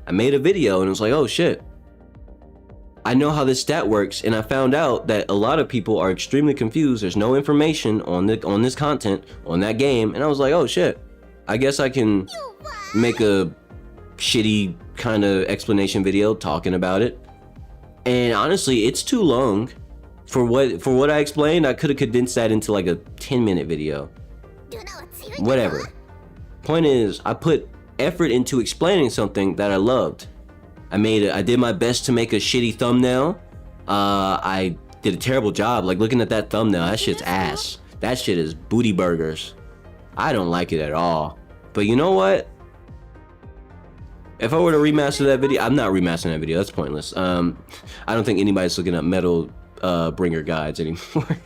I made a video and it was like, oh shit, I know how this stat works. And I found out that a lot of people are extremely confused. There's no information on this content, on that game. And I was like, oh shit, I guess I can make a shitty kind of explanation video talking about it. And honestly, it's too long. For what I explained, I could have condensed that into like a 10-minute video. Whatever. Point is, I put effort into explaining something that I loved. I did my best to make a shitty thumbnail. I did a terrible job. Like, looking at that thumbnail, that shit's ass. That shit is booty burgers. I don't like it at all. But you know what? If I were to remaster that video, I'm not remastering that video. That's pointless. I don't think anybody's looking up Metal Bringer guides anymore.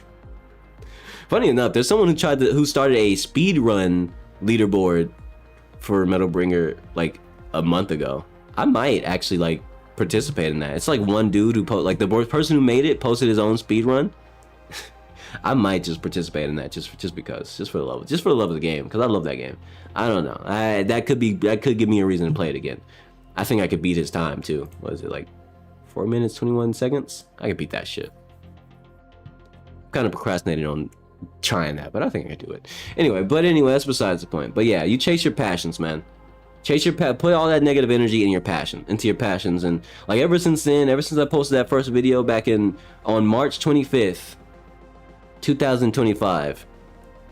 Funny enough, there's someone who started a speed run leaderboard for Metal Bringer like a month ago. I might actually like participate in that. It's like one dude who the person who made it posted his own speed run. I might just participate in that just for the love of the game, because I love that game. I don't know. That could give me a reason to play it again. I think I could beat his time too. What is it, like 4 minutes 21 seconds? I could beat that shit. Kind of procrastinated on trying that, but I think I could do it. Anyway, that's besides the point. But yeah, you chase your passions, man. Put all that negative energy into your passions. And like ever since I posted that first video back on March 25th, 2025,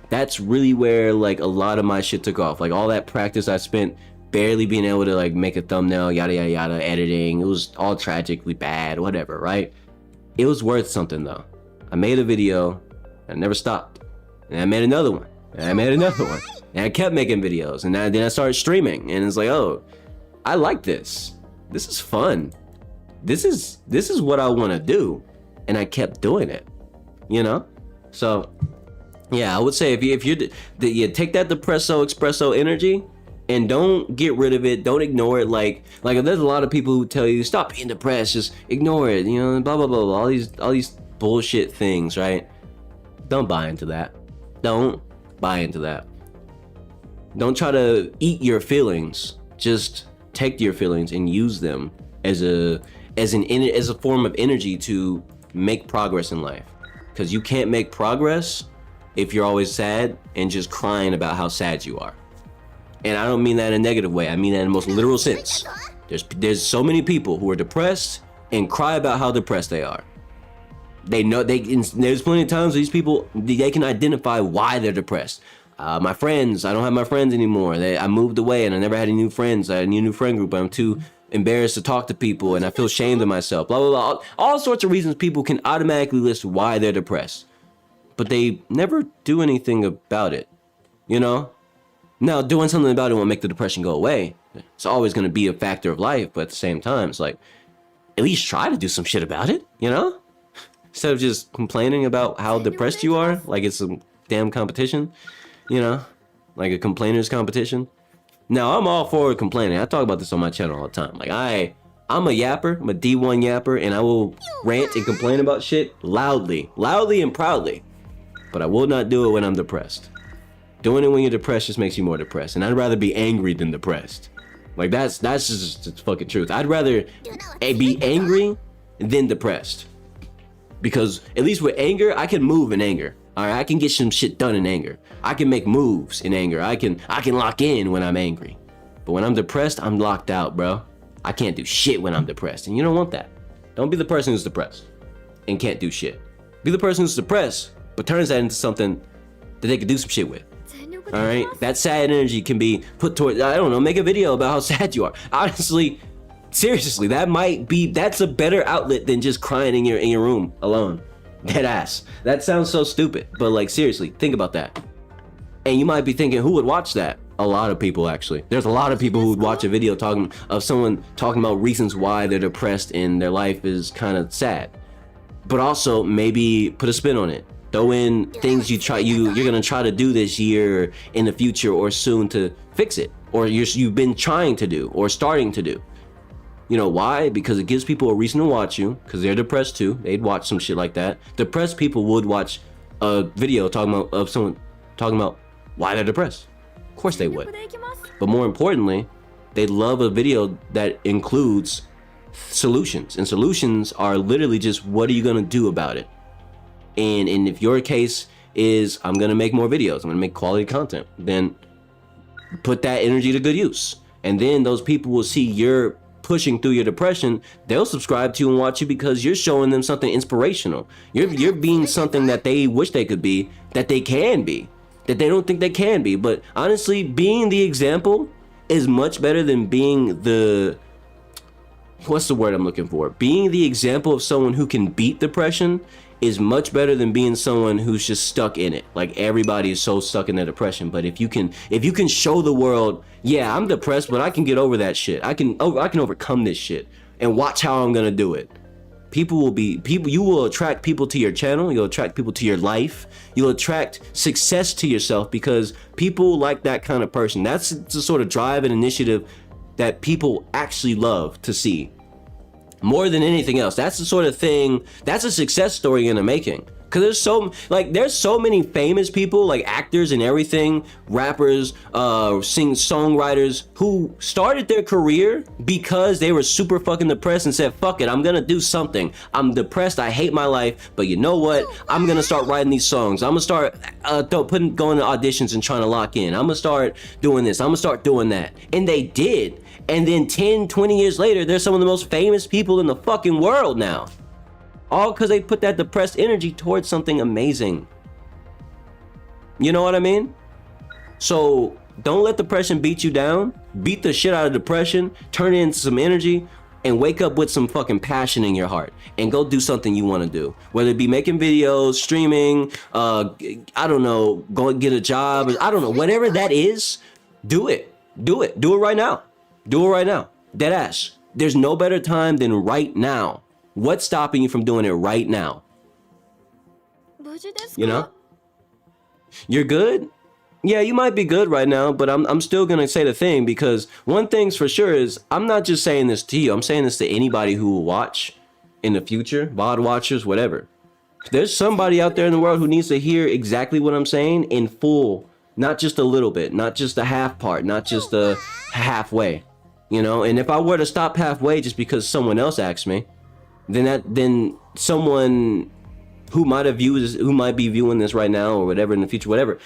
that's really where like a lot of my shit took off. Like all that practice I spent barely being able to like make a thumbnail, yada yada yada, editing, it was all tragically bad, whatever, right? It was worth something though. I made a video, I never stopped, and I made another one, and I made another one, and I kept making videos, and then I started streaming, and it's like, oh, I like this. This is fun. This is what I want to do, and I kept doing it, you know. So yeah, I would say if you take that depresso espresso energy and don't get rid of it, don't ignore it. Like there's a lot of people who tell you stop being depressed, just ignore it, you know, blah blah blah, blah, all these bullshit things, right? Don't buy into that. Don't buy into that. Don't try to eat your feelings. Just take your feelings and use them as a form of energy to make progress in life. Because you can't make progress if you're always sad and just crying about how sad you are. And I don't mean that in a negative way. I mean that in the most literal sense. There's so many people who are depressed and cry about how depressed they are. There's plenty of times these people, they can identify why they're depressed. My friends, I don't have my friends anymore. I moved away and I never had any new friends. I had a new friend group, but I'm too embarrassed to talk to people and I feel ashamed of myself, blah, blah, blah. All sorts of reasons people can automatically list why they're depressed, but they never do anything about it, you know? Now, doing something about it won't make the depression go away. It's always going to be a factor of life, but at the same time, it's like, at least try to do some shit about it, you know? instead of just complaining about how depressed you are, like it's a damn competition, you know, like a complainer's competition. Now, I'm all for complaining. I talk about this on my channel all the time. Like, I'm a yapper. I'm a D1 yapper, and I will rant and complain about shit loudly and proudly. But I will not do it when I'm depressed. Doing it when you're depressed just makes you more depressed, and I'd rather be angry than depressed. Like, that's just the fucking truth. I'd rather be angry than depressed. Because at least with anger, I can move in anger. All right, I can get some shit done in anger. I can make moves in anger. I can lock in when I'm angry. But when I'm depressed, I'm locked out, bro. I can't do shit when I'm depressed, and you don't want that. Don't be the person who's depressed and can't do shit. Be the person who's depressed, but turns that into something that they could do some shit with. All right, that sad energy can be put toward, I don't know, make a video about how sad you are. Honestly, seriously, that's a better outlet than just crying in your room alone. Dead ass. That sounds so stupid, but like seriously, think about that. And you might be thinking, who would watch that? A lot of people, actually. There's a lot of people who would watch a video of someone talking about reasons why they're depressed and their life is kind of sad. But also maybe put a spin on it. Throw in things you're gonna try to do this year, in the future, or soon to fix it, or you've been trying to do or starting to do. You know why? Because it gives people a reason to watch you, because they're depressed too. They'd watch some shit like that. Depressed people would watch a video of someone talking about why they're depressed. Of course they would. But more importantly, they love a video that includes solutions, and solutions are literally just, what are you gonna do about it? And if your case is, I'm gonna make more videos, I'm gonna make quality content, then put that energy to good use. And then those people will see you're pushing through your depression. They'll subscribe to you and watch you because you're showing them something inspirational. You're being something that they wish they could be, that they can be, that they don't think they can be. But honestly, being the example is much better than being the, what's the word I'm looking for? Being the example of someone who can beat depression is much better than being someone who's just stuck in it. Like, everybody is so stuck in their depression. But if you can show the world, yeah, I'm depressed, but I can get over that shit. I can overcome this shit, and watch how I'm gonna do it. You will attract people to your channel. You'll attract people to your life. You'll attract success to yourself, because people like that kind of person. That's the sort of drive and initiative that people actually love to see. More than anything else, that's the sort of thing, that's a success story in the making. Cause there's so many famous people, like actors and everything, rappers, songwriters, who started their career because they were super fucking depressed and said, fuck it, I'm gonna do something. I'm depressed, I hate my life, but you know what? I'm gonna start writing these songs. I'm gonna start going to auditions and trying to lock in. I'm gonna start doing this, I'm gonna start doing that. And they did. And then 10, 20 years later, they're some of the most famous people in the fucking world now. All because they put that depressed energy towards something amazing. You know what I mean? So don't let depression beat you down. Beat the shit out of depression. Turn it into some energy. And wake up with some fucking passion in your heart. And go do something you want to do. Whether it be making videos, streaming, I don't know, go get a job. I don't know. Whatever that is, do it. Do it. Do it right now. Do it right now. Dead ass. There's no better time than right now. What's stopping you from doing it right now? You know? You're good? Yeah, you might be good right now, but I'm still gonna say the thing, because one thing's for sure is, I'm not just saying this to you, I'm saying this to anybody who will watch in the future, VOD watchers, whatever. There's somebody out there in the world who needs to hear exactly what I'm saying in full, not just a little bit, not just a half part, not just a halfway. You know, and if I were to stop halfway just because someone else asked me, then someone who might be viewing this right now or whatever in the future, whatever,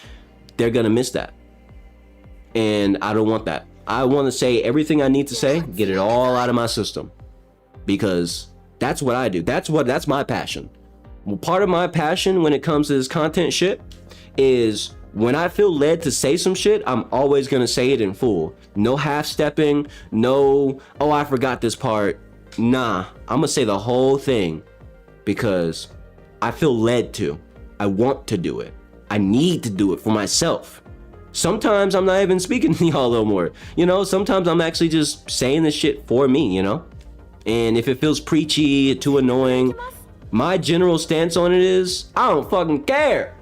they're gonna miss that. And I don't want that. I want to say everything I need to say, get it all out of my system, because that's what I do. That's my passion. Well, part of my passion when it comes to this content shit is, when I feel led to say some shit, I'm always gonna say it in full. No half-stepping, no, oh, I forgot this part. Nah, I'm gonna say the whole thing, because I feel led to. I want to do it. I need to do it for myself. Sometimes I'm not even speaking to y'all no more. You know, sometimes I'm actually just saying this shit for me, you know? And if it feels preachy, too annoying, My general stance on it is, I don't fucking care.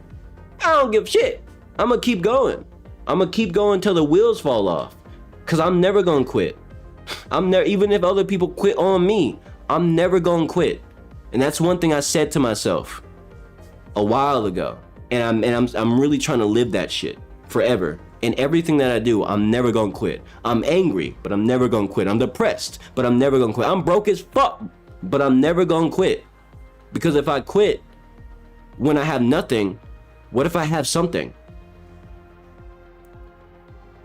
I don't give a shit. I'm gonna keep going. I'm gonna keep going till the wheels fall off. Cause I'm never gonna quit. Even if other people quit on me, I'm never gonna quit. And that's one thing I said to myself a while ago. And I'm really trying to live that shit forever. In everything that I do, I'm never gonna quit. I'm angry, but I'm never gonna quit. I'm depressed, but I'm never gonna quit. I'm broke as fuck, but I'm never gonna quit. Because if I quit when I have nothing, what if I have something?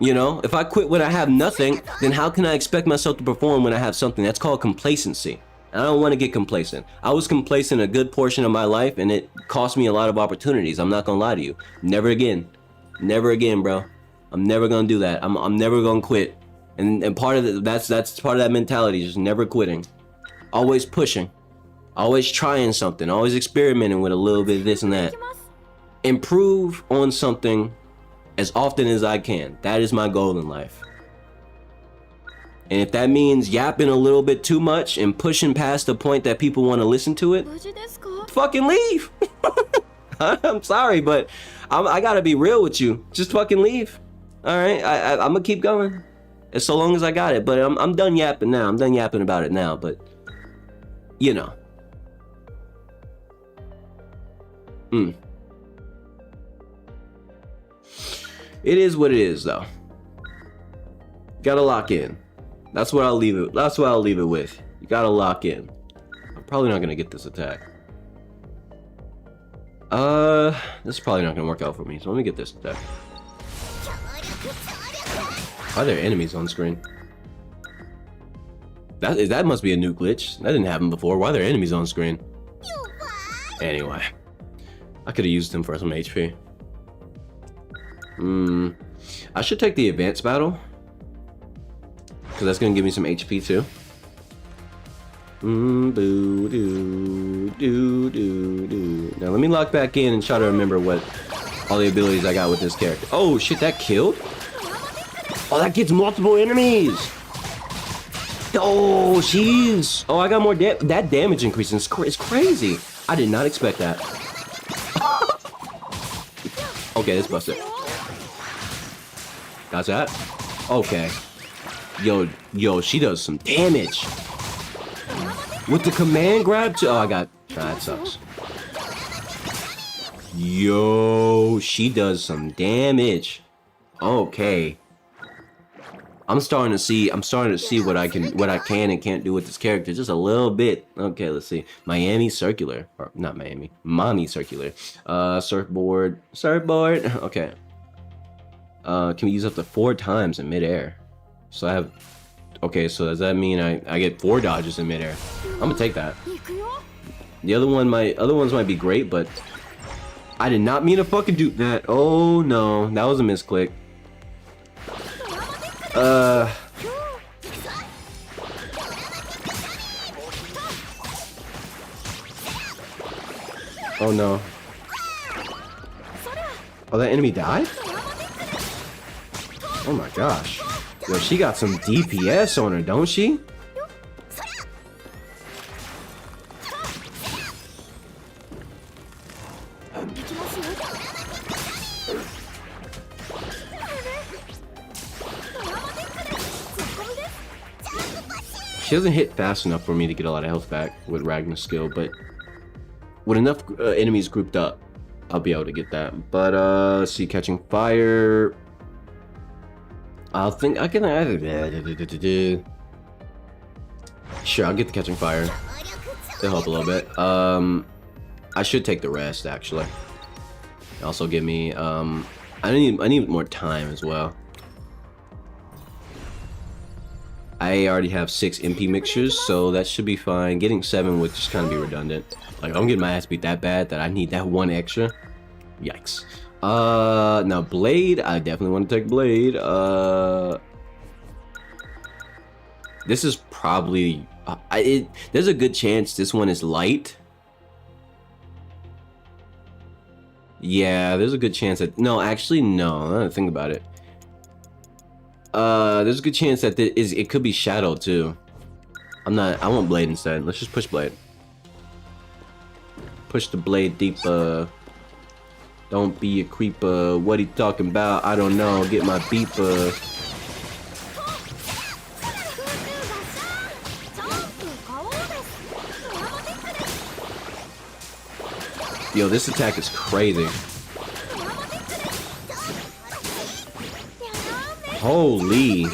You know, if I quit when I have nothing, then how can I expect myself to perform when I have something? That's called complacency. I don't want to get complacent. I was complacent a good portion of my life, and it cost me a lot of opportunities. I'm not gonna lie to you. Never again. Never again, bro. I'm never gonna do that. I'm never gonna quit. And part of it, that's part of that mentality, just never quitting. Always pushing. Always trying something. Always experimenting with a little bit of this and that. Improve on something as often as I can. That is my goal in life. And if that means yapping a little bit too much and pushing past the point that people want to listen to it, fucking leave. I'm sorry, but I gotta be real with you. Just fucking leave. All right, I'm gonna keep going as so long as I got it. But I'm done yapping now. I'm done yapping about it now. But you know, it is what it is, though. Gotta lock in. That's what I'll leave it. That's what I'll leave it with. You gotta lock in. I'm probably not gonna get this attack. This is probably not gonna work out for me. So let me get this attack. Why are there enemies on screen? That must be a new glitch. That didn't happen before. Why are there enemies on screen? Anyway, I could have used them for some HP. I should take the advanced battle, because that's gonna give me some HP too. Now let me lock back in and try to remember what all the abilities I got with this character. Oh shit, that killed? Oh, that gets multiple enemies. Oh, jeez. Oh, I got more that damage increase is crazy. I did not expect that. Okay, let's bust it. Got that? Okay. Yo, she does some damage. With the command grab too. Oh, I got. That sucks. Yo, she does some damage. Okay. I'm starting to see what I can and can't do with this character just a little bit. Okay, let's see. Miami Circular, or not Miami, Mommy Circular. Surfboard. Okay. Can we use up to 4 times in midair? So I have. Okay, so does that mean I get 4 dodges in midair? I'm gonna take that. The other ones might be great, but I did not mean to fucking do that. Oh no, that was a misclick. Oh no. Oh, that enemy died? Oh my gosh. Yo, she got some DPS on her, don't she? She doesn't hit fast enough for me to get a lot of health back with Ragnar's skill, but with enough enemies grouped up, I'll be able to get that. But let's see, catching fire. I think I can either. Sure, I'll get the catching fire. It'll help a little bit. I should take the rest actually. Also give me I need more time as well. I already have 6 MP mixtures, so that should be fine. Getting 7 would just kind of be redundant. Like, I'm getting my ass beat that bad that I need that 1 extra. Yikes. Now Blade, I definitely want to take Blade. This is probably... there's a good chance this one is light. Yeah, there's a good chance that... No, actually, no. I don't think about it. There's a good chance that it could be Shadow too. I want Blade instead. Let's just push Blade. Push the blade deeper. Don't be a creeper. What he talking about? I don't know. Get my beeper. Yo, this attack is crazy. Holy.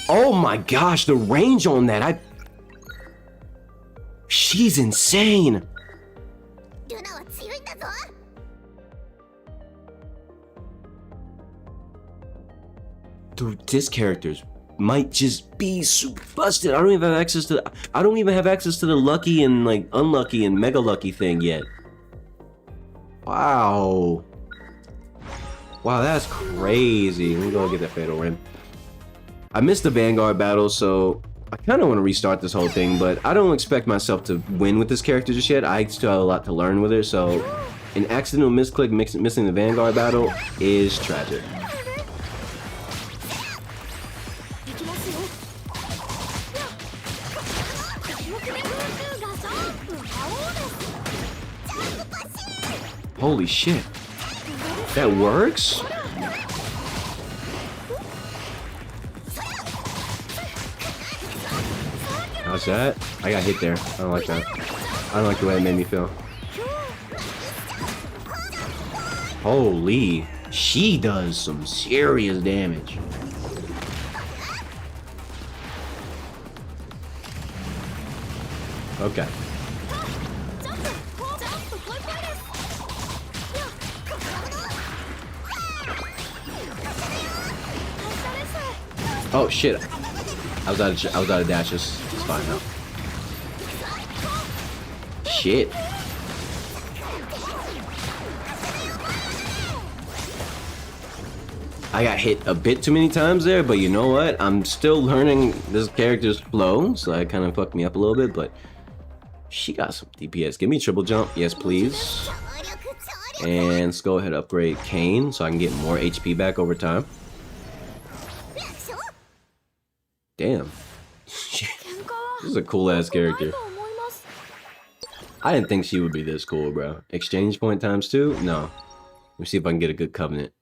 Oh my gosh, the range on that. She's insane. Dude, this character's might just be super busted. I don't even have access to the lucky and like unlucky and mega lucky thing yet. Wow. Wow, that's crazy. Let me go get that fatal rim. I missed the Vanguard battle, so I kind of want to restart this whole thing, but I don't expect myself to win with this character just yet. I still have a lot to learn with her, so an accidental misclick missing the Vanguard battle is tragic. Holy shit. That works? How's that? I got hit there. I don't like that. I don't like the way it made me feel. Holy. She does some serious damage. Okay. Oh shit! I was out of dashes. It's fine now. Shit. I got hit a bit too many times there, but you know what? I'm still learning this character's flow, so that kind of fucked me up a little bit, but she got some DPS. Give me triple jump, yes please. And let's go ahead and upgrade Kane so I can get more HP back over time. Damn. This is a cool ass character. I didn't think she would be this cool, bro. Exchange point times 2? No. Let me see if I can get a good covenant.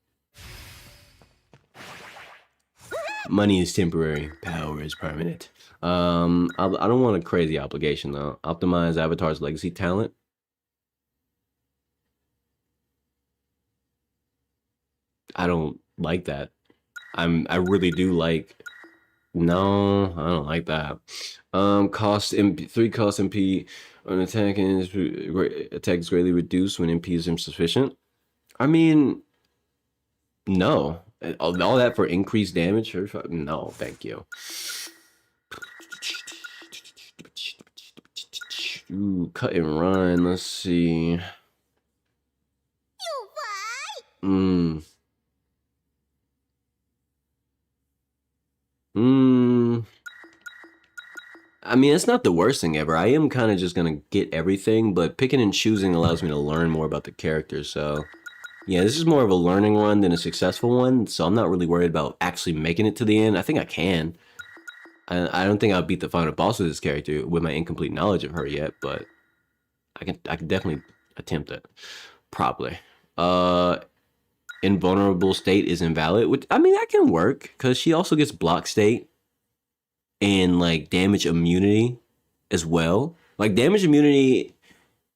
Money is temporary. Power is permanent. I don't want a crazy obligation though. Optimize Avatar's legacy talent. I don't like that. I really do like. No, I don't like that. Cost MP 3 cost MP on attack and attack is greatly reduced when MP is insufficient. I mean, no. All that for increased damage? No, thank you. Ooh, cut and run. Let's see. I mean, it's not the worst thing ever. I am kind of just gonna get everything, but picking and choosing allows me to learn more about the character, so yeah, this is more of a learning run than a successful one, so I'm not really worried about actually making it to the end. I think I can. I don't think I'll beat the final boss with this character with my incomplete knowledge of her yet, but I can definitely attempt it. Probably. Invulnerable state is invalid, which, I mean, that can work, because she also gets block state and, like, damage immunity as well. Like, damage immunity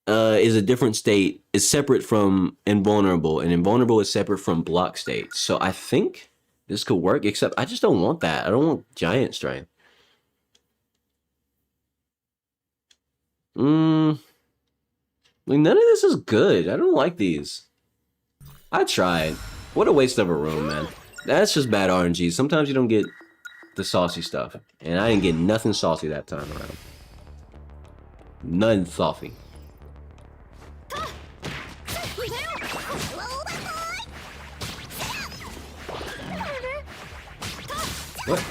is a different state, is separate from invulnerable, and invulnerable is separate from block state. So I think this could work, except I just don't want that. I don't want giant strength. Like, none of this is good. I don't like these. I tried. What a waste of a room, man. That's just bad RNG. Sometimes you don't get the saucy stuff. And I didn't get nothing saucy that time around. None saucy. What?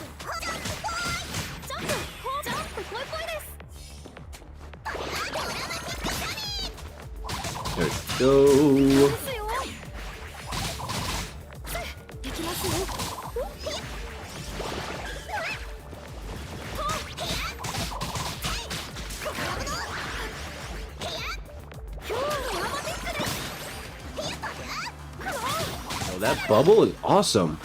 There we go. that bubble is awesome.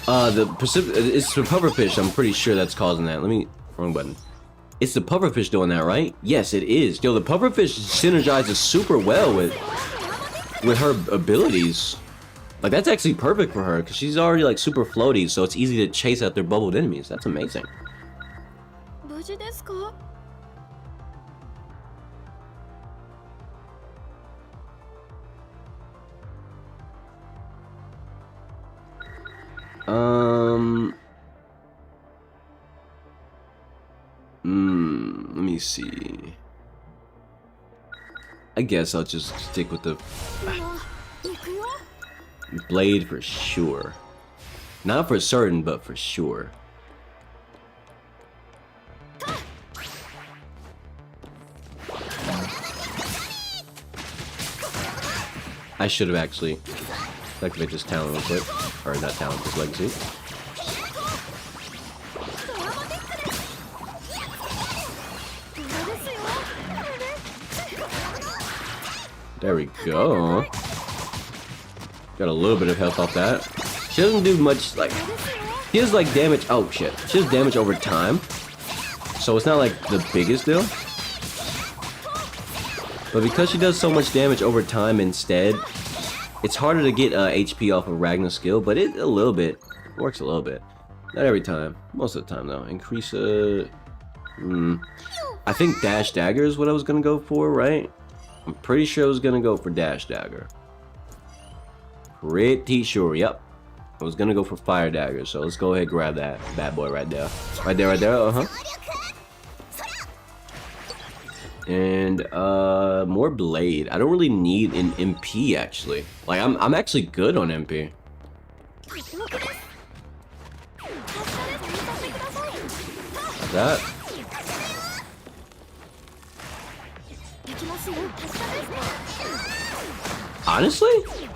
It's the pufferfish. I'm pretty sure that's causing that. Wrong button. It's the pufferfish doing that, right? Yes, it is. Yo, the pufferfish synergizes super well with her abilities. Like, that's actually perfect for her, because she's already, like, super floaty, so it's easy to chase out their bubbled enemies. That's amazing. Let me see. I guess I'll just stick with the blade for sure. Not for certain, but for sure. I should have actually activated this talent real quick. Or not talent, this legacy. There we go. Got a little bit of health off that. She doesn't do much, like... She has, like, damage... Oh, shit. She has damage over time. So it's not, like, the biggest deal. But because she does so much damage over time instead, it's harder to get HP off of Ragnar's skill, but it a little bit. Works a little bit. Not every time. Most of the time, though. Increase... I think Dash Dagger is what I was gonna go for, right? I'm pretty sure I was gonna go for Dash Dagger. Pretty sure, yep. I was gonna go for Fire Dagger, so let's go ahead and grab that bad boy right there. Right there, And more Blade. I don't really need an MP actually. Like I'm actually good on MP. That. Honestly,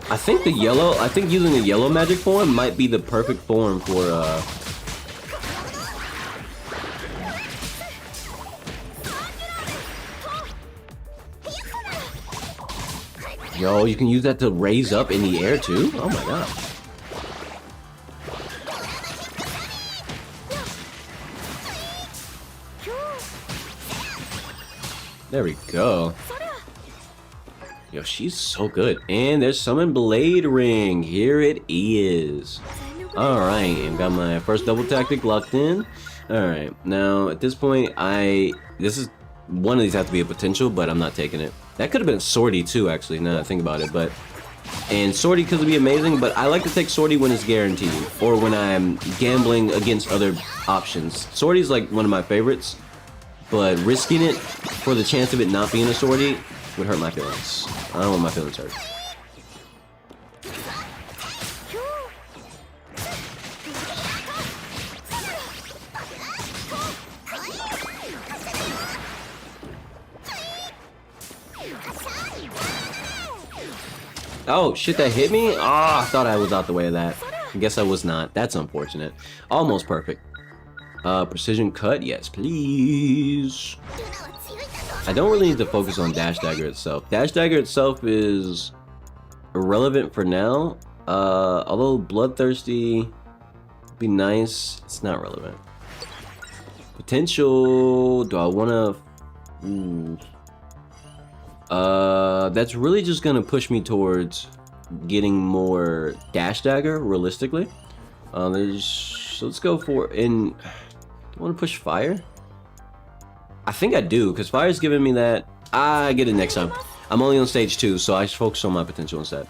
I think using the yellow magic form might be the perfect form for Yo, you can use that to raise up in the air too? Oh my gosh. There we go. Yo, she's so good. And there's Summon Blade Ring. Here it is. Alright, I've got my first double tactic locked in. Alright, now at this point, this is one of these has to be a potential, but I'm not taking it. That could have been Swordy too, actually, now that I think about it, and Swordy could be amazing, but I like to take Swordy when it's guaranteed, or when I'm gambling against other options. Swordy's like one of my favorites, but risking it for the chance of it not being a Swordy would hurt my feelings. I don't want my feelings hurt. Oh, shit, that hit me? Ah, I thought I was out the way of that. I guess I was not. That's unfortunate. Almost perfect. Precision cut? Yes, please. I don't really need to focus on Dash Dagger itself. Dash Dagger itself is irrelevant for now. Although Bloodthirsty would be nice, it's not relevant. Potential, do I want to... that's really just gonna push me towards getting more Dash Dagger, realistically. So let's go for, do I want to push Fire? I think I do, because Fire's giving me that. I get it next time. I'm only on stage 2, so I should focus on my potential instead.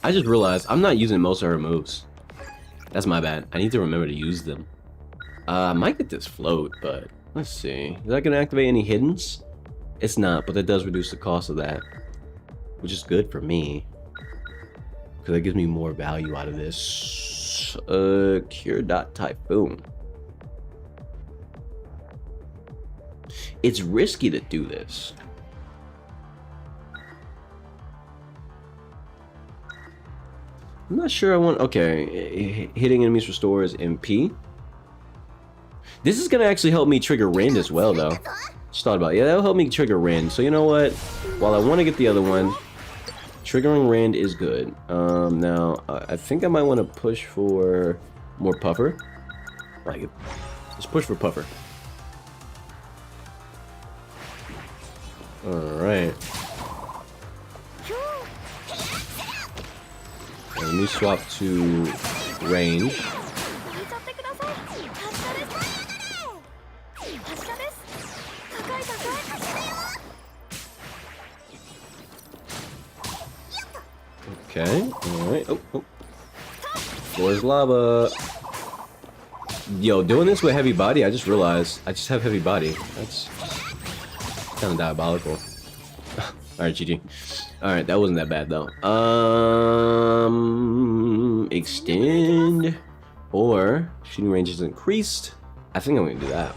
I just realized I'm not using most of her moves. That's my bad. I need to remember to use them. I might get this float, but let's see. Is that gonna activate any hiddens? It's not, but that does reduce the cost of that, which is good for me because that gives me more value out of this. Cure Dot Typhoon. It's risky to do this. I'm not sure I want. Okay, hitting enemies restores MP. This is gonna actually help me trigger Rend as well, though. Just thought about it. Yeah, that'll help me trigger Rend. So you know what? While I want to get the other one, triggering Rend is good. Now I think I might want to push for more Puffer. Like, let's push for Puffer. All right. Let me swap to range. Okay, alright. Oh. Floor's lava. Yo, doing this with heavy body, I just realized I just have heavy body. That's kind of diabolical. Alright, GG. Alright, that wasn't that bad though. Extend or shooting range is increased. I think I'm gonna do that.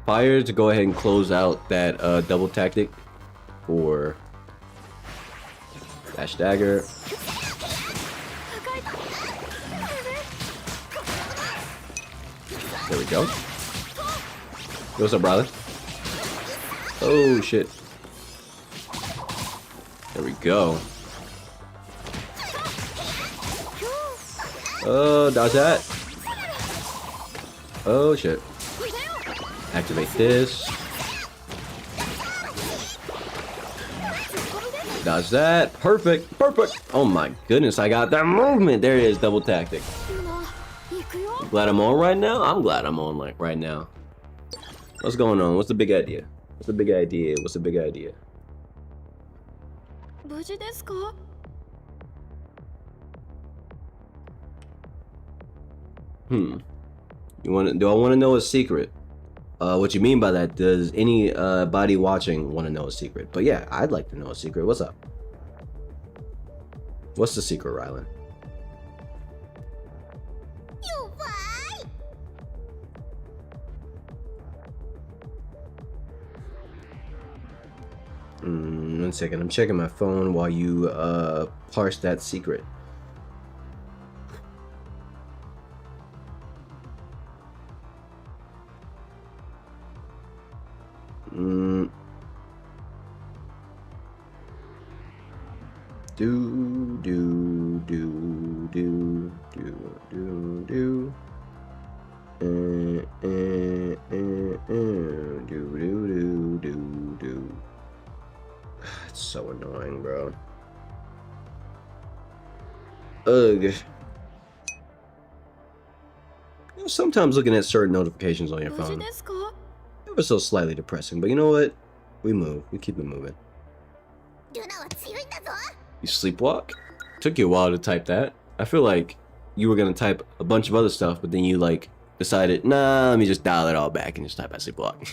Fire to go ahead and close out that double tactic, or dash dagger. There we go. What's up, brother? Oh shit. There we go. Oh, dodge that. Oh shit. Activate this. Dodge that. Perfect. Perfect. Oh my goodness, I got that movement. There it is, double tactic. Glad I'm on right now? I'm glad I'm on like right now. What's going on? What's the big idea? What's the big idea? What's the big idea? Do I want to know a secret? What you mean by that? Does any body watching want to know a secret? But yeah, I'd like to know a secret. What's up? What's the secret, Rylan? One second, I'm checking my phone while you parse that secret. It's so annoying, bro. Ugh. You know, sometimes looking at certain notifications on your phone, ever so slightly depressing, but you know what? We move. We keep it moving. You sleepwalk? Took you a while to type that. I feel like you were gonna type a bunch of other stuff, but then you like decided, nah, let me just dial it all back and just type I sleepwalk.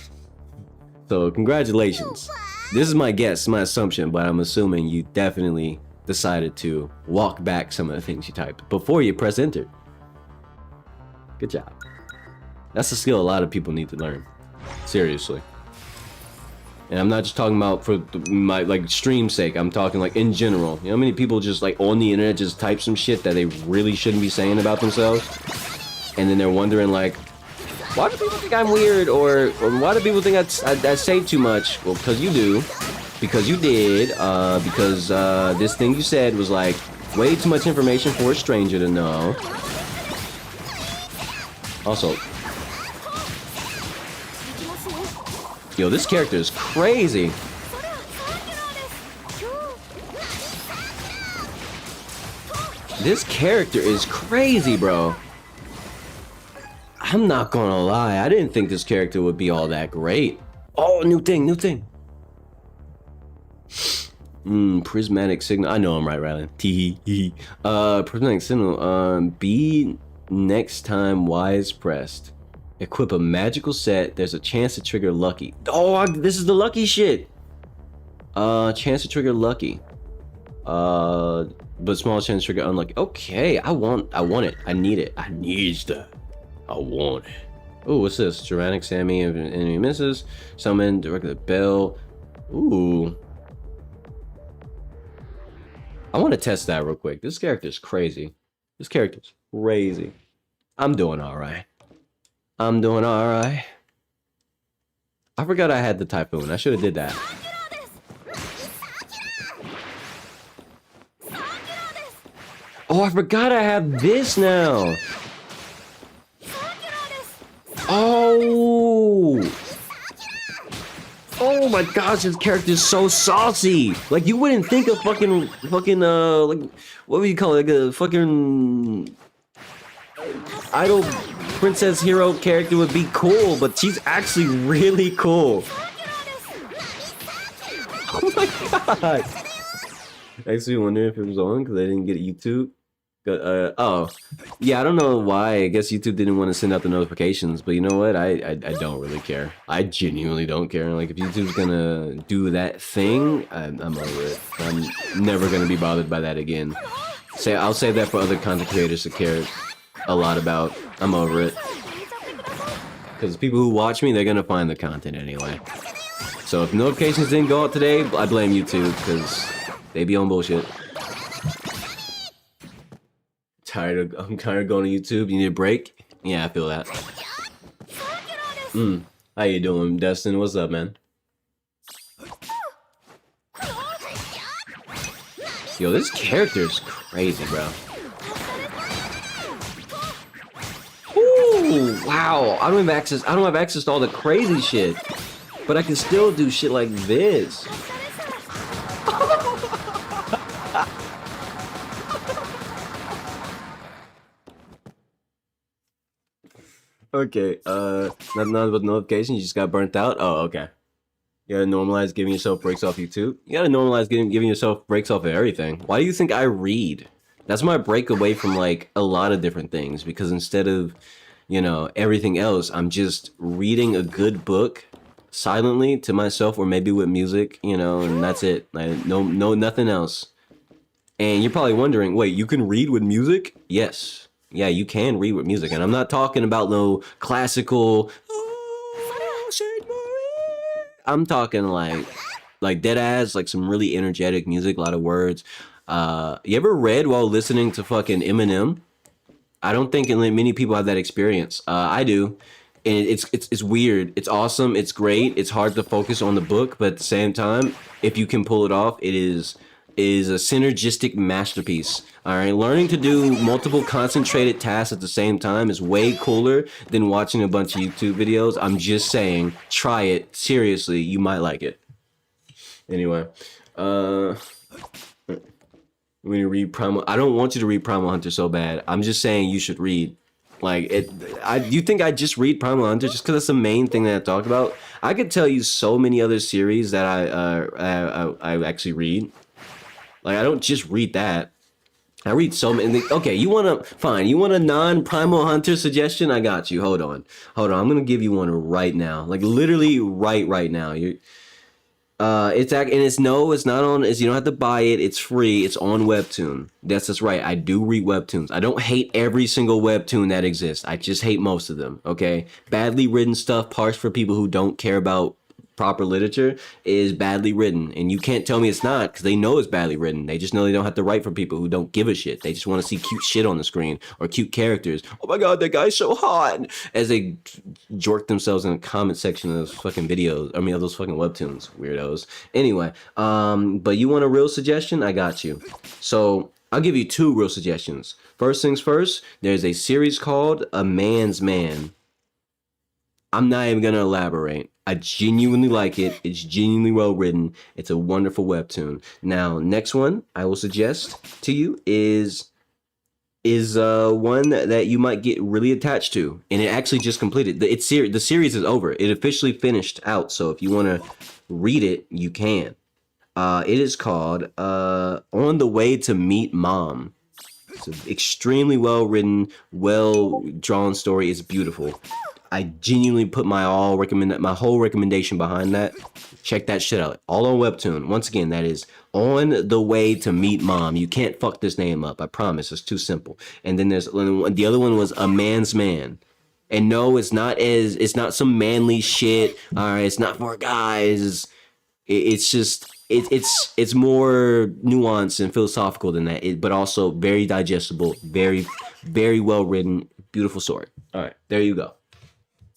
So congratulations. This is my guess, my assumption, but I'm assuming you definitely decided to walk back some of the things you typed before you press enter. Good job. That's a skill a lot of people need to learn. Seriously. And I'm not just talking about for my like stream sake. I'm talking like in general. You know how many people just like on the internet just type some shit that they really shouldn't be saying about themselves, and then they're wondering like, why do people think I'm weird, or why do people think I say too much? Well, because you do, because you did, because this thing you said was like way too much information for a stranger to know. Also, yo, this character is crazy. This character is crazy, bro. I'm not gonna lie, I didn't think this character would be all that great. Oh, new thing, new thing. Prismatic signal. I know I'm right, Rylan. Tee. Prismatic signal. Be next time wise pressed. Equip a magical set. There's a chance to trigger lucky. Oh, this is the lucky shit. Chance to trigger lucky. But small chance trigger unlucky. Okay, I want it. I need it. I need that. I want it. Oh, what's this? Dramatic Sammy if an enemy misses. Summon, direct the bell. Ooh. I want to test that real quick. This character's crazy. This character's crazy. I'm doing alright. I'm doing alright. I forgot I had the Typhoon. I should have did that. Oh, I forgot I have this now. Oh. Oh my gosh, this character is so saucy. Like, you wouldn't think a fucking, like, what would you call it? Like a fucking idol princess hero character would be cool, but she's actually really cool. Oh my god. Actually wondering if it was on because I didn't get YouTube. Oh, yeah, I don't know why. I guess YouTube didn't want to send out the notifications, but you know what? I don't really care. I genuinely don't care. Like, if YouTube's gonna do that thing, I'm over it. I'm never gonna be bothered by that again. I'll save that for other content creators to care a lot about. I'm over it. Because people who watch me, they're gonna find the content anyway. So if notifications didn't go out today, I blame YouTube because they be on bullshit. I'm tired of going to YouTube. You need a break? Yeah, I feel that. How you doing, Destin? What's up, man? Yo, this character's crazy, bro. Ooh, wow. I don't have access to all the crazy shit. But I can still do shit like this. Okay, not with notifications, you just got burnt out? Oh, okay. You gotta normalize giving yourself breaks off YouTube. You gotta normalize giving yourself breaks off of everything. Why do you think I read? That's my break away from, like, a lot of different things, because instead of, you know, everything else, I'm just reading a good book silently to myself, or maybe with music, you know, and that's it. Like, no, nothing else. And you're probably wondering, wait, you can read with music? Yes. Yeah, you can read with music, and I'm not talking about no classical. I'm talking like dead ass, like some really energetic music, a lot of words. You ever read while listening to fucking Eminem? I don't think many people have that experience. I do, and it's weird. It's awesome. It's great. It's hard to focus on the book, but at the same time, if you can pull it off, it is a synergistic masterpiece. All right, learning to do multiple concentrated tasks at the same time is way cooler than watching a bunch of YouTube videos. I'm just saying, try it. Seriously, you might like it. Anyway, when you read Primal, I don't want you to read Primal Hunter so bad. I'm just saying you should read. Like, you think I just read Primal Hunter just because that's the main thing that I talk about? I could tell you so many other series that I actually read. Like, I don't just read that. I read so many. Okay, you want a non-Primal Hunter suggestion? I got you. Hold on. I'm gonna give you one right now. Like, literally right now. It's not on. You don't have to buy it. It's free. It's on Webtoon. That's right. I do read Webtoons. I don't hate every single Webtoon that exists. I just hate most of them. Okay, badly written stuff, parts for people who don't care about proper literature is badly written, and you can't tell me it's not, because they know it's badly written. They just know they don't have to write for people who don't give a shit. They just want to see cute shit on the screen or cute characters. Oh my god, that guy's so hot, as they jork themselves in the comment section of those fucking videos. I mean, of those fucking Webtoons, weirdos. Anyway, but you want a real suggestion? I got you. So I'll give you two real suggestions. First things first, there's a series called A Man's Man. I'm not even gonna elaborate. I genuinely like it. It's genuinely well written. It's a wonderful webtoon. Now, next one I will suggest to you is one that you might get really attached to, and it actually just completed. The series is over. It officially finished out. So if you want to read it, you can. It is called On the Way to Meet Mom. It's an extremely well written, well drawn story. It's beautiful. I genuinely put my whole recommendation behind that. Check that shit out. All on Webtoon. Once again, that is On the Way to Meet Mom. You can't fuck this name up. I promise. It's too simple. And then there's the other one was A Man's Man. And no, it's not some manly shit. All right, it's not for guys. It's just it's more nuanced and philosophical than that. But also very digestible, very very well written, beautiful story. All right, there you go.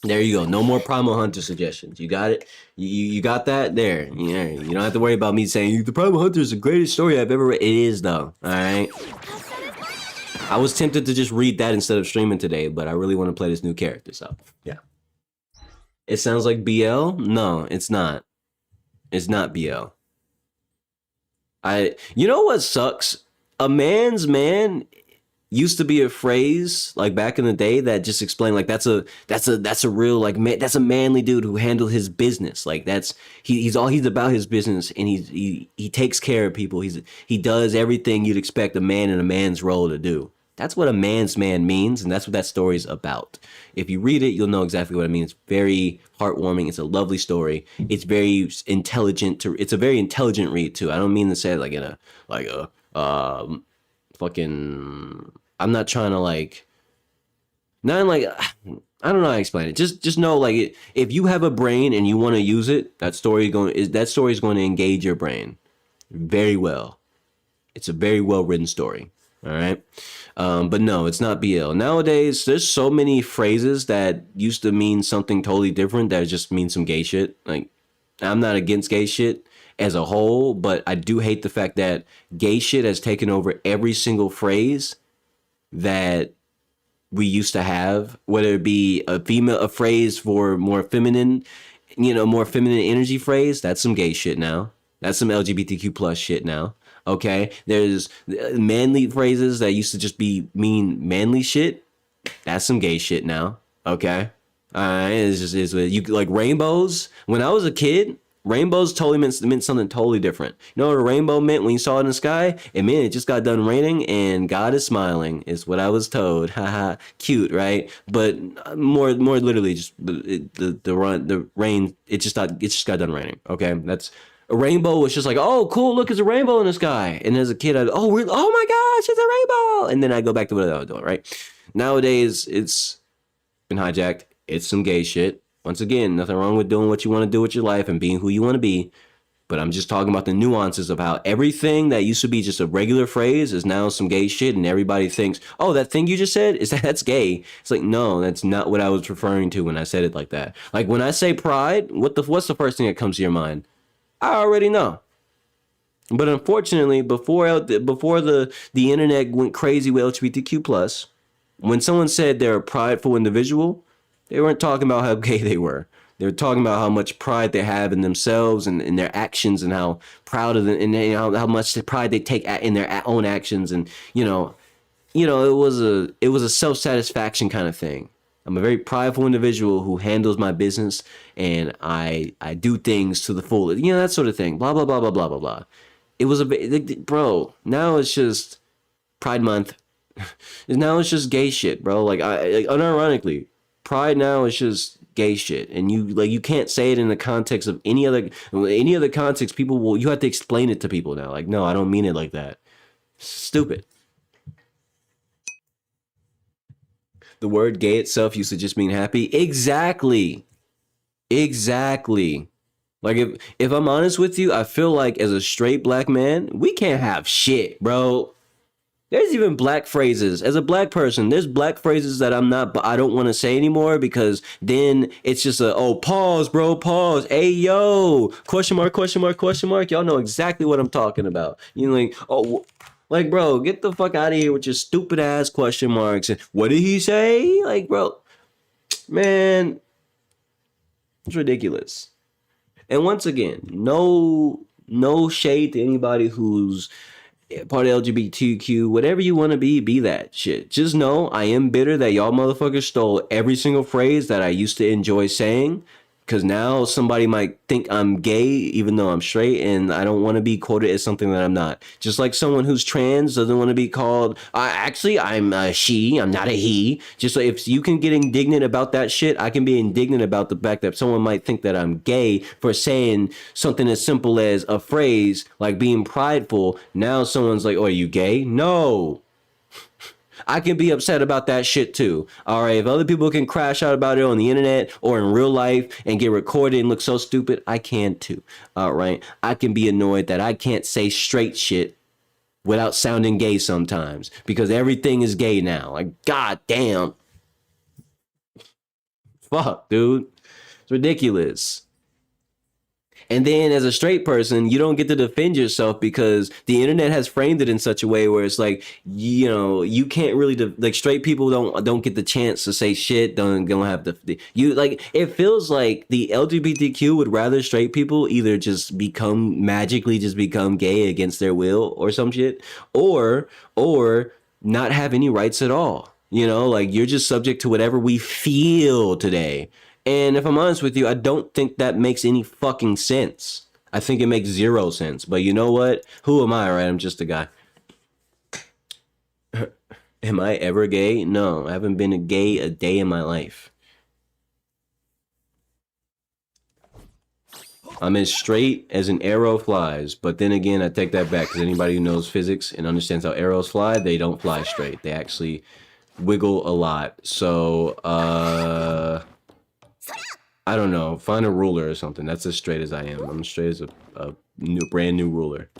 There you go. No more Primal Hunter suggestions. You got it. You got that there. Yeah, you don't have to worry about me saying the Primal Hunter is the greatest story I've ever read. It is though. All right. I was tempted to just read that instead of streaming today, but I really want to play this new character. So yeah. It sounds like BL. No, it's not. It's not BL. You know what sucks? A man's man used to be a phrase like back in the day that just explained like that's a real like man, that's a manly dude who handled his business. Like he's about his business, and he takes care of people. He does everything you'd expect a man in a man's role to do. That's what a man's man means, and that's what that story's about. If you read it, you'll know exactly what I mean. It's very heartwarming. It's a lovely story. It's very intelligent. It's a very intelligent read too. I don't mean to say it like in a fucking. I'm not trying to like. Not like. I don't know how to explain it. Just know like if you have a brain and you want to use it, that story is going to engage your brain very well. It's a very well written story. All right. But no, it's not BL. Nowadays, there's so many phrases that used to mean something totally different that just mean some gay shit. Like, I'm not against gay shit as a whole, but I do hate the fact that gay shit has taken over every single phrase that we used to have, whether it be a phrase for more feminine energy phrase. That's some gay shit now. That's some LGBTQ plus shit now. Okay, there's manly phrases that used to just mean manly shit. That's some gay shit now. Okay, it's you like rainbows. When I was a kid, rainbows totally meant something totally different. You know what a rainbow meant when you saw it in the sky? It meant it just got done raining and God is smiling. Is what I was told. Haha, cute, right? But more literally, just the rain. It just got done raining. Okay, that's. A rainbow was just like, oh, cool, look, it's a rainbow in the sky. And as a kid, oh my gosh, it's a rainbow. And then I go back to what I was doing, right? Nowadays, it's been hijacked. It's some gay shit. Once again, nothing wrong with doing what you want to do with your life and being who you want to be. But I'm just talking about the nuances of how everything that used to be just a regular phrase is now some gay shit. And everybody thinks, oh, that thing you just said, that's gay. It's like, no, that's not what I was referring to when I said it like that. Like when I say pride, what's the first thing that comes to your mind? I already know. But unfortunately, before the internet went crazy with LGBTQ+, when someone said they're a prideful individual, they weren't talking about how gay they were. They were talking about how much pride they have in themselves and in their actions, and how proud of them, and how much pride they take in their own actions. And it was a self-satisfaction kind of thing. I'm a very prideful individual who handles my business, and I do things to the fullest, that sort of thing. Blah blah blah blah blah blah blah. It was bro. Now it's just Pride Month. Now it's just gay shit, bro. Like unironically, Pride now is just gay shit, and you can't say it in the context of any other context. You have to explain it to people now. Like, no, I don't mean it like that. Stupid. The word gay itself used to just mean happy. Exactly. Like if I'm honest with you, I feel like as a straight black man, we can't have shit, bro. There's even black phrases. As a black person, there's black phrases that I don't want to say anymore, because then it's just pause, bro, pause. Hey, yo, question mark, question mark, question mark. Y'all know exactly what I'm talking about. Like, bro, get the fuck out of here with your stupid ass question marks. And what did he say? Like, bro, man, it's ridiculous. And once again, no shade to anybody who's part of LGBTQ, whatever you want to be that shit. Just know I am bitter that y'all motherfuckers stole every single phrase that I used to enjoy saying Because now somebody might think I'm gay even though I'm straight, and I don't want to be quoted as something that I'm not. Just like someone who's trans doesn't want to be called, actually, I'm a she, I'm not a he. Just like if you can get indignant about that shit, I can be indignant about the fact that someone might think that I'm gay for saying something as simple as a phrase like being prideful. Now someone's like, oh, are you gay? No. I can be upset about that shit too. All right, if other people can crash out about it on the internet or in real life and get recorded and look so stupid, I can too. All right, I can be annoyed that I can't say straight shit without sounding gay sometimes because everything is gay now. Like, god damn. Fuck, dude. It's ridiculous. And then as a straight person, you don't get to defend yourself because the internet has framed it in such a way where it's like, you know, you can't really like straight people don't get the chance to say shit. Don't have to you like it feels like the LGBTQ would rather straight people either just magically become gay against their will or some shit, or not have any rights at all. You know, like you're just subject to whatever we feel today. And if I'm honest with you, I don't think that makes any fucking sense. I think it makes zero sense. But you know what? Who am I, right? I'm just a guy. Am I ever gay? No, I haven't been a gay a day in my life. I'm as straight as an arrow flies. But then again, I take that back because anybody who knows physics and understands how arrows fly, they don't fly straight. They actually wiggle a lot. So, I don't know. Find a ruler or something. That's as straight as I am. I'm straight as a brand new ruler.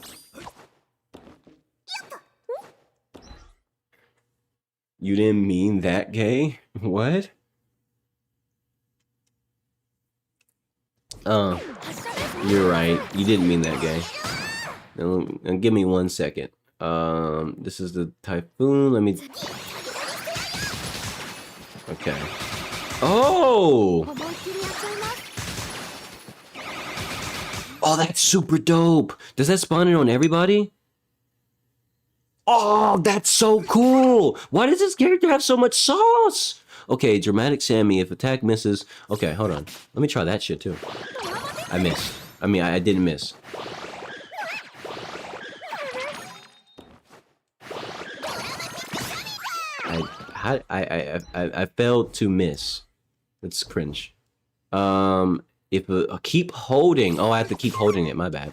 You didn't mean that gay? What? Oh, you're right. You didn't mean that gay. Now, give me 1 second. This is the typhoon. Let me. Okay. Oh! Oh, that's super dope. Does that spawn it on everybody? Oh, that's so cool. Why does this character have so much sauce? Okay, dramatic Sammy. If attack misses. Okay, hold on. Let me try that shit too. I missed. I mean, I didn't miss. I failed to miss. That's cringe. If keep holding. Oh, I have to keep holding it. My bad.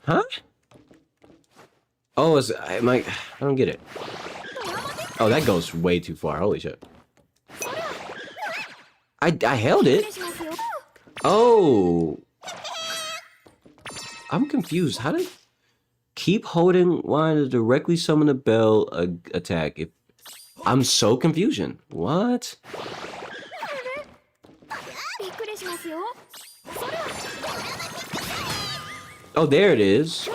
Huh? Oh, I don't get it. Oh, that goes way too far. Holy shit. I held it. Oh. I'm confused. How did keep holding Y to directly summon a bell attack? I'm so confusion. What? Oh, there it is.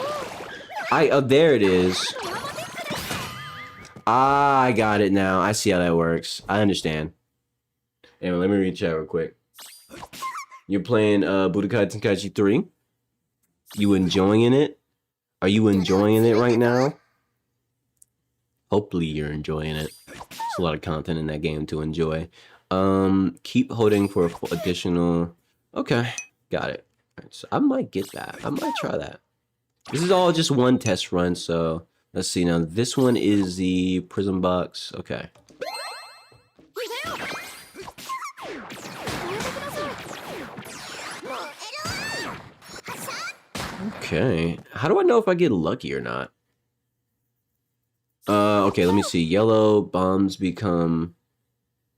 Oh, there it is. Ah, I got it now. I see how that works. I understand. Anyway, let me read chat real quick. You're playing Budokai Tenkaichi 3? You enjoying it? Are you enjoying it right now? Hopefully you're enjoying it. There's a lot of content in that game to enjoy. Keep holding for additional. Okay, got it. All right, so I might get that. I might try that. This is all just one test run, so let's see. Now this one is the prism box. Okay. Okay. How do I know if I get lucky or not? Okay, let me see. Yellow bombs become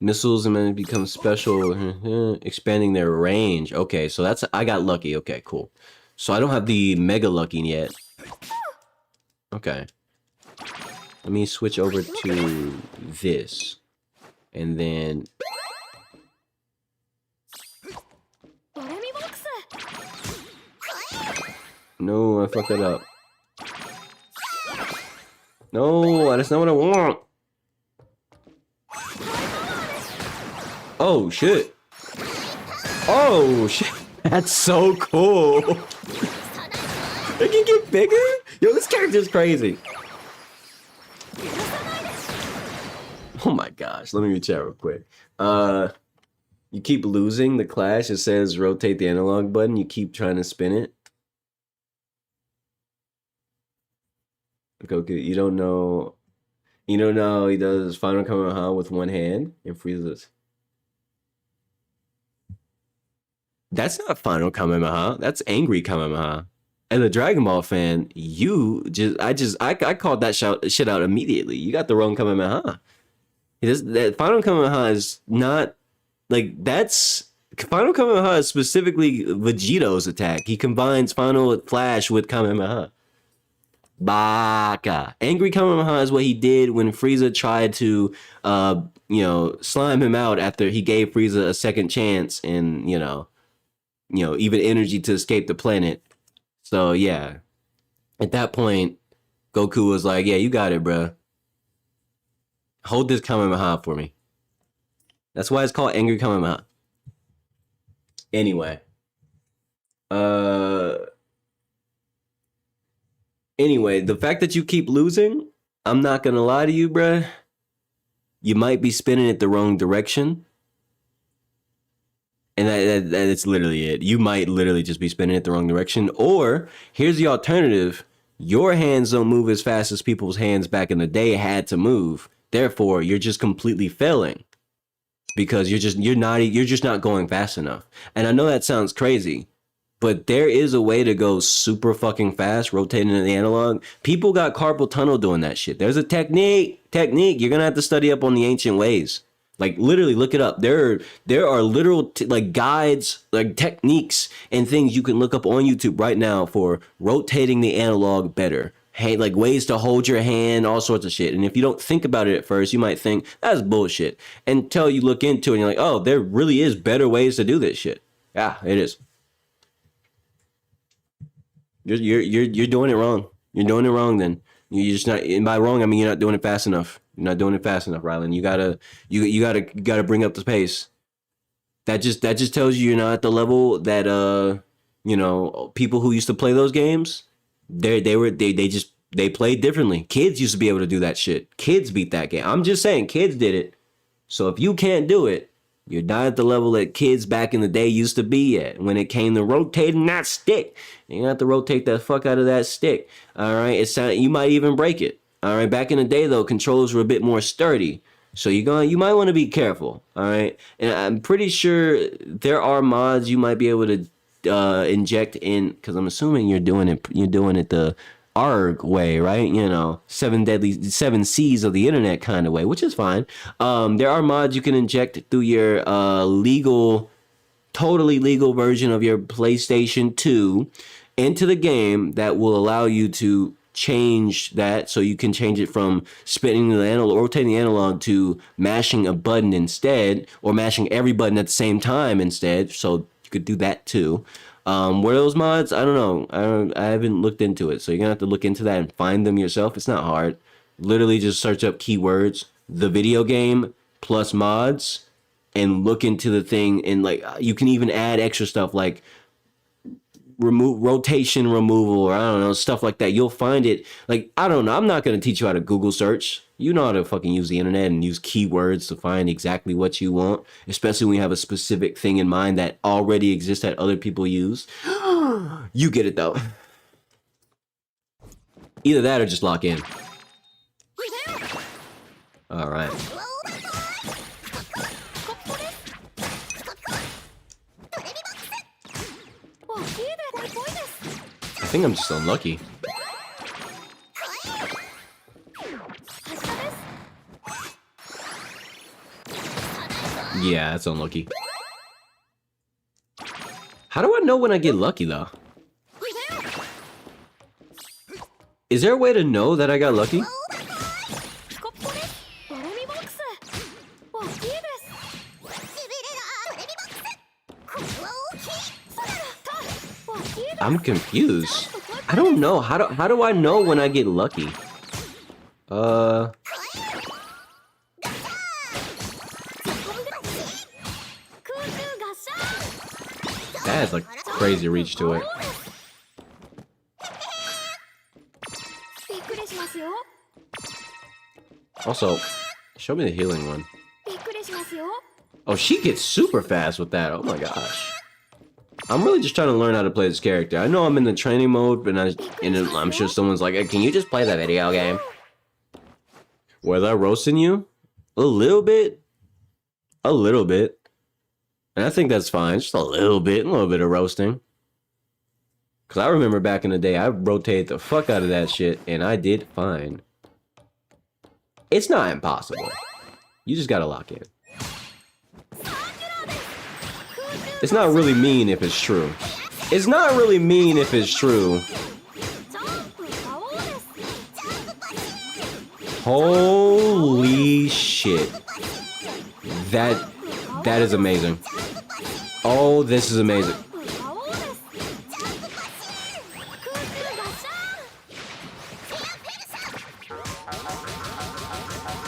missiles and then become special, expanding their range. Okay, so I got lucky. Okay, cool. So I don't have the mega lucky yet. Okay. Let me switch over to this. And then no, I fucked that up. No, that's not what I want. Oh, shit. Oh, shit. That's so cool. It can get bigger? Yo, this character's crazy. Oh my gosh, let me reach out real quick. You keep losing the clash. It says rotate the analog button. You keep trying to spin it. Okay, you don't know. You don't know how he does Final Kamehameha with one hand and freezes. That's not Final Kamehameha. That's Angry Kamehameha. As a Dragon Ball fan, I called that shit out immediately. You got the wrong Kamehameha. That Final Kamehameha is not like that's Final Kamehameha is specifically Vegeto's attack. He combines Final Flash with Kamehameha. Baka. Angry Kamehameha is what he did when Frieza tried to, slime him out after he gave Frieza a second chance and, even energy to escape the planet. So, yeah. At that point, Goku was like, yeah, you got it, bro. Hold this Kamehameha for me. That's why it's called Angry Kamehameha. Anyway. Anyway, the fact that you keep losing, I'm not gonna lie to you, bruh. You might be spinning it the wrong direction. And that's literally it. You might literally just be spinning it the wrong direction. Or, here's the alternative. Your hands don't move as fast as people's hands back in the day had to move. Therefore, you're just completely failing. Because you're just not going fast enough. And I know that sounds crazy. But there is a way to go super fucking fast, rotating in the analog. People got carpal tunnel doing that shit. There's a technique. You're gonna have to study up on the ancient ways. Like literally, look it up. There are literal like guides, like techniques and things you can look up on YouTube right now for rotating the analog better. Hey, like ways to hold your hand, all sorts of shit. And if you don't think about it at first, you might think that's bullshit. Until you look into it and you're like, oh, there really is better ways to do this shit. Yeah, it is. You're doing it wrong. You're doing it wrong. Then you're just not. And by wrong, I mean you're not doing it fast enough. You're not doing it fast enough, Rylan. You gotta bring up the pace. That just tells you you're not at the level that people who used to play those games. They played differently. Kids used to be able to do that shit. Kids beat that game. I'm just saying, kids did it. So if you can't do it, you're not at the level that kids back in the day used to be at when it came to rotating that stick. You have to rotate the fuck out of that stick. All right, you might even break it. All right, back in the day though, controllers were a bit more sturdy, so you might want to be careful. All right, and I'm pretty sure there are mods you might be able to inject in, because I'm assuming you're doing it the ARG way, right? 7 C's of the internet kind of way, which is fine. There are mods you can inject through your totally legal version of your PlayStation 2 into the game that will allow you to change that, so you can change it from spinning the analog, rotating the analog, to mashing a button instead, or mashing every button at the same time instead. So you could do that too. Were those mods? I don't know. I haven't looked into it. So you're gonna have to look into that and find them yourself. It's not hard. Literally just search up keywords, the video game plus mods, and look into the thing. And like, you can even add extra stuff like rotation removal, or I don't know, stuff like that. You'll find it. Like, I don't know. I'm not gonna teach you how to Google search. You know how to fucking use the internet and use keywords to find exactly what you want, especially when you have a specific thing in mind that already exists that other people use. You get it though. Either that or just lock in. All right. I think I'm just unlucky. Yeah, that's unlucky. How do I know when I get lucky though? Is there a way to know that I got lucky? I'm confused. I don't know. How do I know when I get lucky? That has like crazy reach to it. Also, Show me the healing one. Oh, she gets super fast with that. Oh my gosh. I'm really just trying to learn how to play this character. I know I'm in the training mode, but I'm sure someone's like, can you just play the video game? Was I roasting you? A little bit. A little bit. And I think that's fine. Just a little bit of roasting. Because I remember back in the day, I rotated the fuck out of that shit, and I did fine. It's not impossible. You just gotta lock in. It's not really mean if it's true. It's not really mean if it's true. Holy shit. That is amazing. Oh, this is amazing.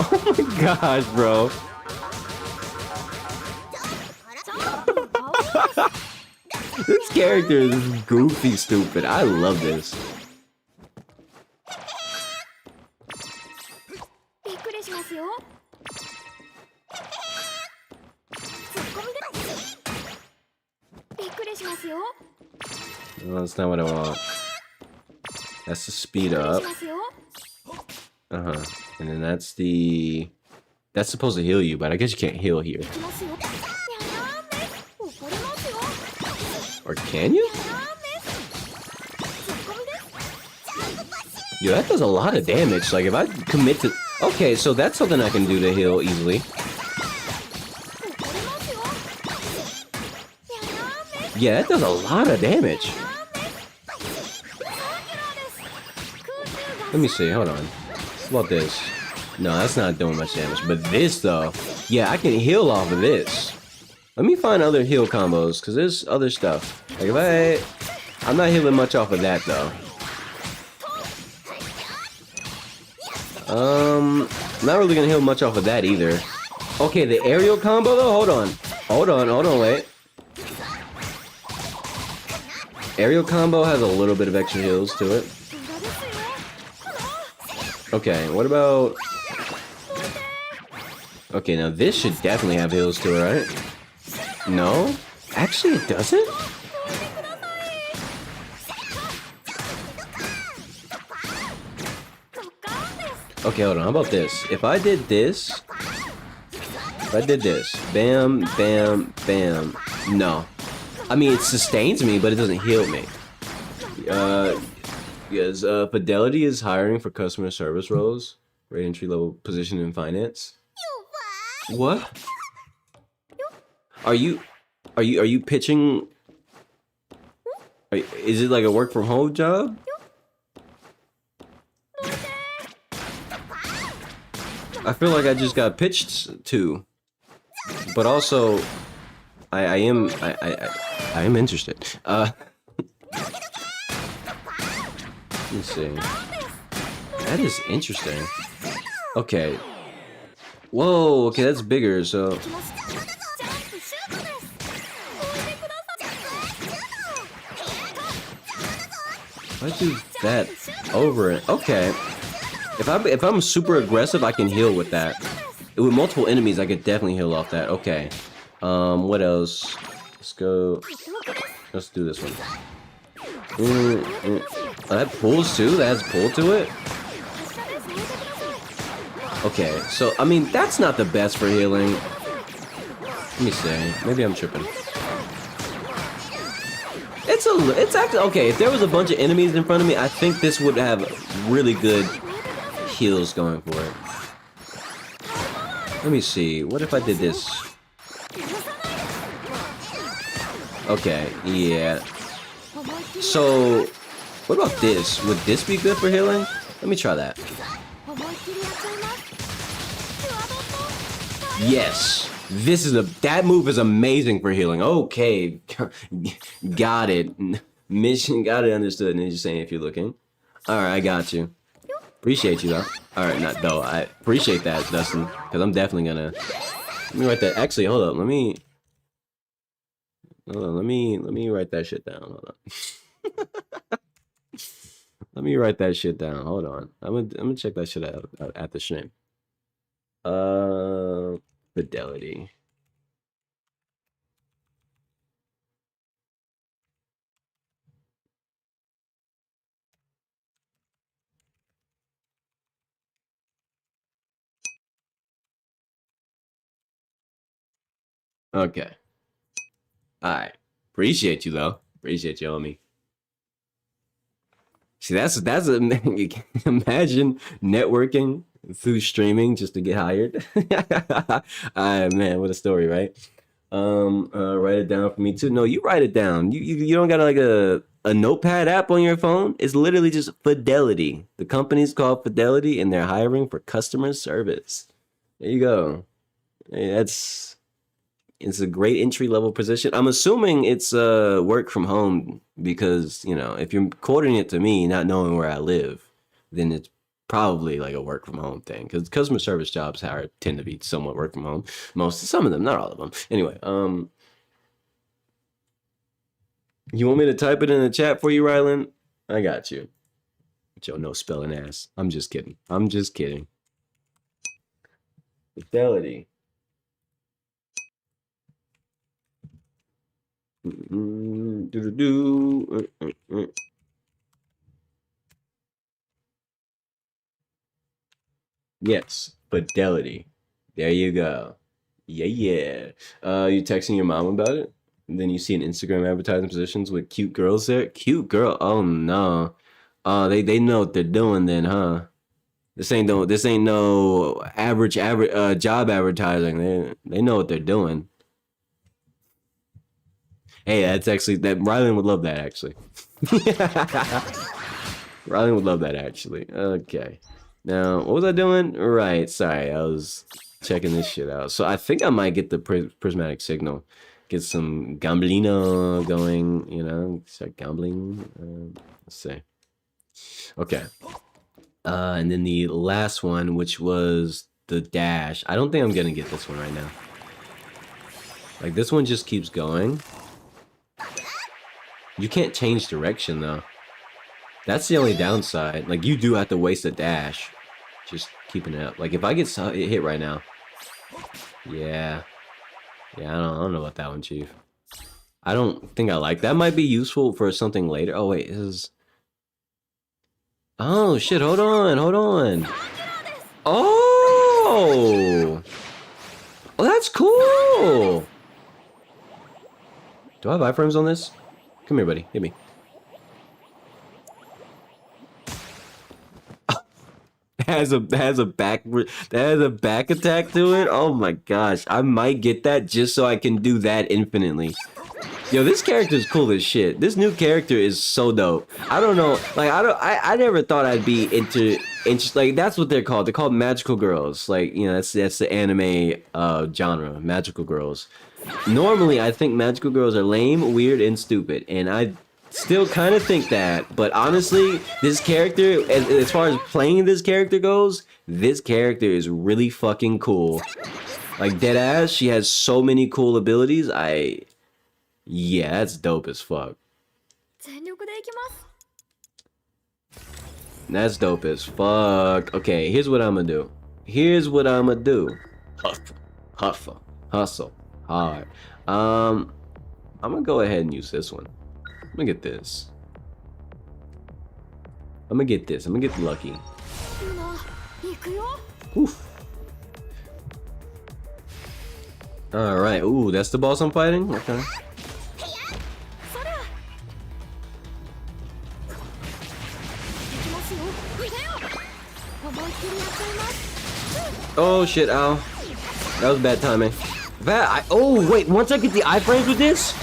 Oh my gosh, bro. This character is goofy stupid. I love this. No, that's not what I want. That's the speed up. Uh-huh. And then that's the... That's supposed to heal you, but I guess you can't heal here. Or can you? Yo, that does a lot of damage. Like, if I commit to... Okay, so that's something I can do to heal easily. Yeah, that does a lot of damage. Let me see, hold on. What about this? No, that's not doing much damage. But this, though, yeah, I can heal off of this. Let me find other heal combos, because there's other stuff. Like, if I'm not healing much off of that, though. Not really gonna heal much off of that, either. Okay, the aerial combo, though? Hold on, wait. Aerial combo has a little bit of extra heals to it. Okay, what about... Okay, now this should definitely have heals to it, right? No? Actually, it doesn't? Okay, hold on. How about this? If I did this... Bam, bam, bam. No. I mean, it sustains me, but it doesn't heal me. Yes, Fidelity is hiring for customer service roles. Right, entry-level position in finance. What? Are you pitching? Is it like a work from home job? I feel like I just got pitched to, but also, I am interested. Let me see. That is interesting. Okay. Whoa, okay, that's bigger, so... Why do that over it? Okay. If I'm super aggressive, I can heal with that. With multiple enemies, I could definitely heal off that. Okay. What else? Let's go... Let's do this one. Oh, that pulls too? That has pull to it? Okay, so, I mean, that's not the best for healing. Let me see. Maybe I'm tripping. It's actually, okay, if there was a bunch of enemies in front of me, I think this would have really good heals going for it. Let me see. What if I did this? Okay, yeah. So, what about this? Would this be good for healing? Let me try that. Yes. That move is amazing for healing. Okay. Got it. Mission got it understood. And just saying if you're looking. Alright, I got you. Appreciate you though. Alright, not though. I appreciate that, Dustin. Because I'm definitely gonna... Let me write that. Actually, hold up. Let me write that shit down. Hold on. Let me write that shit down. Hold on. I'm gonna check that shit out at the stream. Fidelity. Okay. All right. Appreciate you though. Appreciate you, homie. See, that's a imagine networking through streaming just to get hired. All right, man, what a story, right? Write it down for me too. No, you write it down. You don't got like a notepad app on your phone. It's literally just Fidelity. The company's called Fidelity, and they're hiring for customer service. There you go. Hey, it's a great entry level position. I'm assuming it's work from home because, you know, if you're quoting it to me, not knowing where I live, then it's probably like a work from home thing because customer service jobs tend to be somewhat work from home. Some of them, not all of them. Anyway, you want me to type it in the chat for you, Rylan? I got you. Joe, no spelling ass. I'm just kidding. I'm just kidding. Fidelity. Yes, Fidelity. There you go. Yeah, yeah. You texting your mom about it? And then you see an Instagram advertising positions with cute girls there. Cute girl. Oh no. Oh, they know what they're doing then, huh? This ain't no average job advertising. They know what they're doing. Hey, that's actually that Rylan would love that actually. Rylan would love that actually. Okay. Now, what was I doing? Right, sorry, I was checking this shit out. So I think I might get the prismatic signal. Get some gamblino going, you know, start gambling. Let's see. Okay. And then the last one, which was the dash. I don't think I'm gonna get this one right now. Like, this one just keeps going. You can't change direction, though. That's the only downside. Like, you do have to waste a dash. Just keeping it up. Like, if I get hit right now. Yeah. Yeah, I don't know about that one, Chief. I don't think I like that. Might be useful for something later. Oh, wait. This is... Oh, shit. Hold on. Hold on. Oh! Oh, that's cool! Do I have iframes on this? Come here, buddy. Hit me. has a back attack to it. Oh my gosh, I might get that just so I can do that infinitely. Yo, this character is cool as shit. This new character is so dope. I don't know, like I never thought I'd be into like that's what they're called. They're called magical girls. Like, you know, that's the anime genre, magical girls. Normally, I think magical girls are lame, weird, and stupid, and I still kind of think that, but honestly, this character, as far as playing this character goes, this character is really fucking cool. Like, deadass, she has so many cool abilities. Yeah, that's dope as fuck. That's dope as fuck. Okay, here's what I'm gonna do. Hustle, hard. I'm gonna go ahead and use this one. I'm gonna get this. I'm gonna get lucky. Oof. Alright, ooh, that's the boss I'm fighting? Okay. Oh shit, ow. That was bad timing. Oh wait, once I get the iframes with this,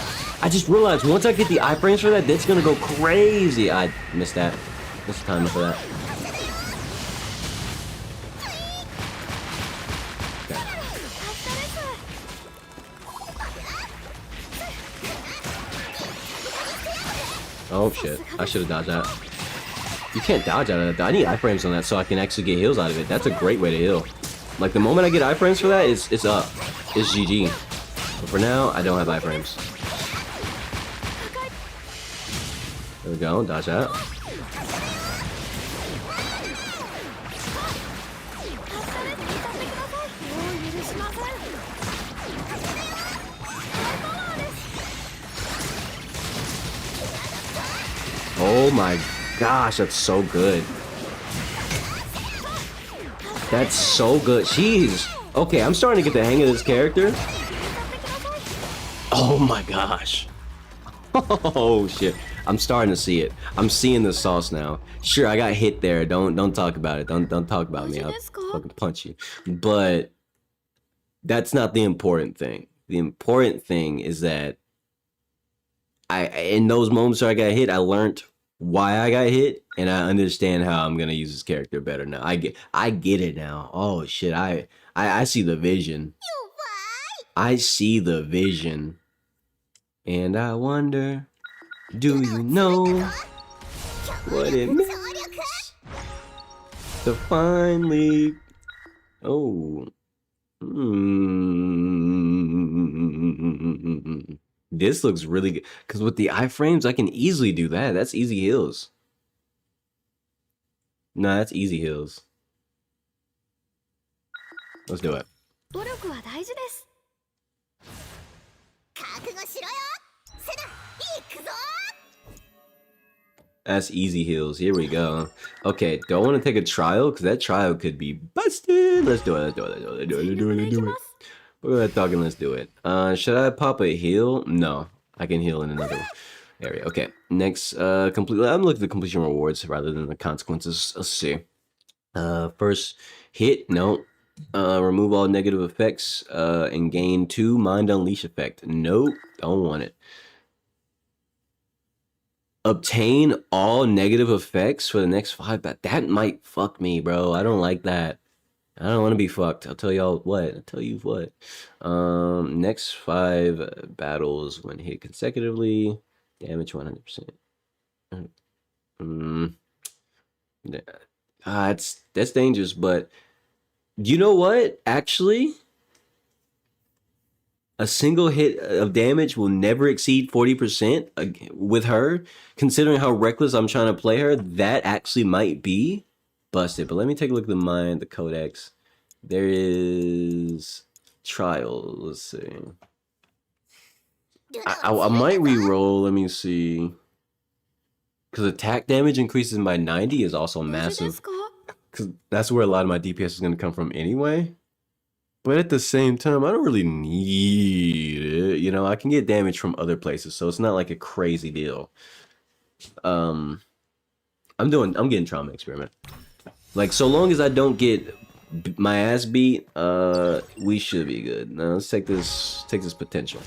I just realized once I get the iframes for that, that's gonna go crazy. I missed that. Missed the timing for that. Okay. Oh shit, I should have dodged that. You can't dodge out of that. I need iframes on that so I can actually get heals out of it. That's a great way to heal. Like, the moment I get iframes for that, it's up. It's GG. But for now, I don't have iframes. There we go. Dodge that. Oh my gosh, that's so good. That's so good. Jeez. Okay, I'm starting to get the hang of this character. Oh my gosh. Oh shit. I'm starting to see it. I'm seeing the sauce now. Sure, I got hit there. Don't talk about it. Don't talk about me. I'll fucking punch you. But that's not the important thing. The important thing is that in those moments where I got hit, I learned why I got hit, and I understand how I'm gonna use this character better now. I get it now. Oh shit, I see the vision. I see the vision. And I wonder, do you know what it means to finally... Oh. This looks really good. Because with the iframes, I can easily do that. That's easy heals. Nah, that's easy heals. Let's do it. That's easy heals. Here we go. Okay, do I want to take a trial? Because that trial could be busted. Let's do it. Let's do it. We're talking. Let's do it. Should I pop a heal? No, I can heal in another area. Okay, next, complete. I'm looking at the completion rewards rather than the consequences. Let's see. First hit. No. Remove all negative effects. And gain 2 Mind Unleash effect. Nope, don't want it. Obtain all negative effects for the next 5 that might fuck me, bro. I don't like that. I don't want to be fucked. I'll tell y'all what. I'll tell you what. Next 5 battles when hit consecutively. Damage 100%. That's dangerous, but you know what? Actually, a single hit of damage will never exceed 40% with her. Considering how reckless I'm trying to play her, that actually might be busted. But let me take a look at the codex. There is trial. Let's see. I might re-roll. Let me see. Because attack damage increases by 90 is also massive. Because that's where a lot of my DPS is going to come from anyway. But at the same time, I don't really need it. You know, I can get damage from other places, so it's not like a crazy deal. I'm getting trauma experiment. Like, so long as I don't get my ass beat, we should be good. Now let's take this potential.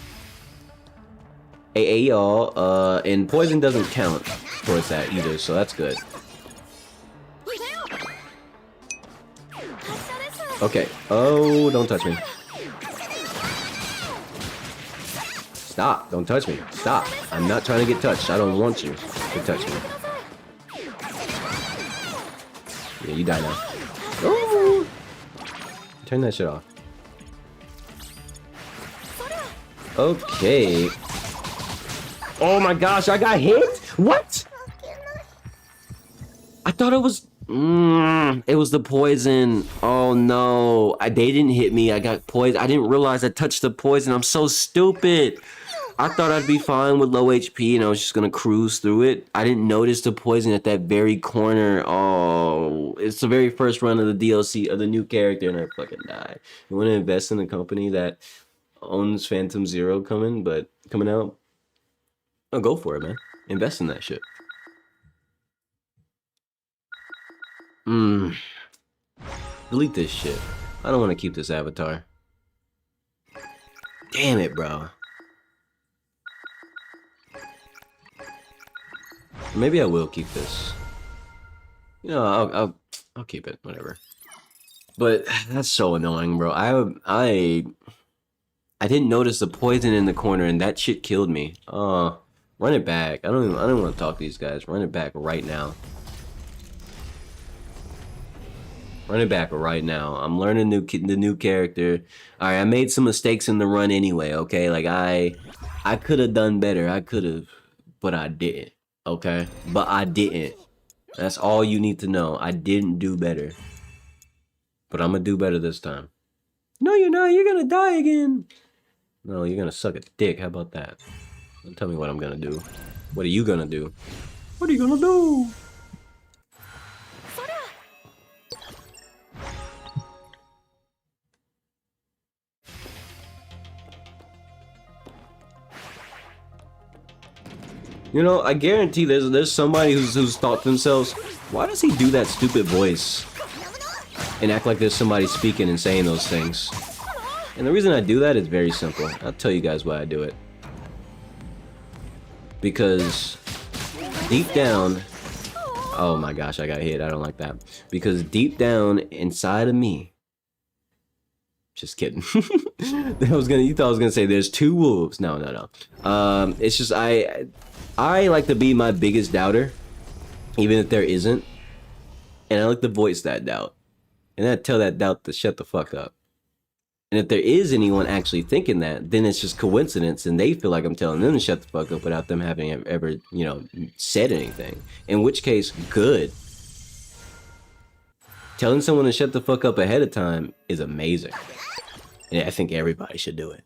Hey y'all, and poison doesn't count towards that either, so that's good. Okay. Oh, don't touch me. Stop. Don't touch me. Stop. I'm not trying to get touched. I don't want you to touch me. Yeah, you die now. Oh! Turn that shit off. Okay. Oh my gosh, I got hit? What? I thought it was... it was the poison. Oh no, they didn't hit me. I got poison. I didn't realize I touched the poison. I'm so stupid. I thought I'd be fine with low HP and I was just gonna cruise through it. I didn't notice the poison at that very corner. Oh, it's the very first run of the DLC of the new character and I fucking died. You want to invest in a company that owns Phantom Zero coming out? Oh, go for it, man. Invest in that shit. Delete this shit. I don't want to keep this avatar. Damn it, bro. Maybe I will keep this. You know, I'll keep it. Whatever. But that's so annoying, bro. I didn't notice the poison in the corner, and that shit killed me. Run it back. I don't want to talk to these guys. Run it back right now. Run it back right now. I'm learning the new character. All right, I made some mistakes in the run anyway, okay? Like, I could have done better. I could have, but I didn't, okay? But I didn't. That's all you need to know. I didn't do better. But I'm going to do better this time. No, you're not. You're going to die again. No, you're going to suck a dick. How about that? Don't tell me what I'm going to do. What are you going to do? What are you gonna do? You know, I guarantee there's somebody who's thought to themselves, why does he do that stupid voice and act like there's somebody speaking and saying those things? And the reason I do that is very simple. I'll tell you guys why I do it. Because deep down, oh my gosh, I got hit. I don't like that. Because deep down inside of me, just kidding. You thought I was gonna say there's two wolves. No. It's just I like to be my biggest doubter, even if there isn't, and I like to voice that doubt, and I tell that doubt to shut the fuck up. And if there is anyone actually thinking that, then it's just coincidence, and they feel like I'm telling them to shut the fuck up without them having ever, you know, said anything. In which case, good. Telling someone to shut the fuck up ahead of time is amazing. And I think everybody should do it.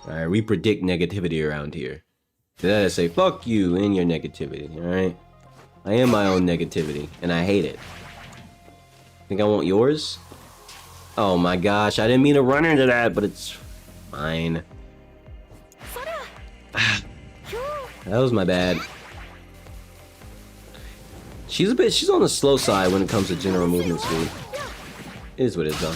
Alright, we predict negativity around here. Then I say, fuck you and your negativity, alright? I am my own negativity, and I hate it. Think I want yours? Oh my gosh, I didn't mean to run into that, but it's fine. That was my bad. She's on the slow side when it comes to general movement speed. It is what it is though.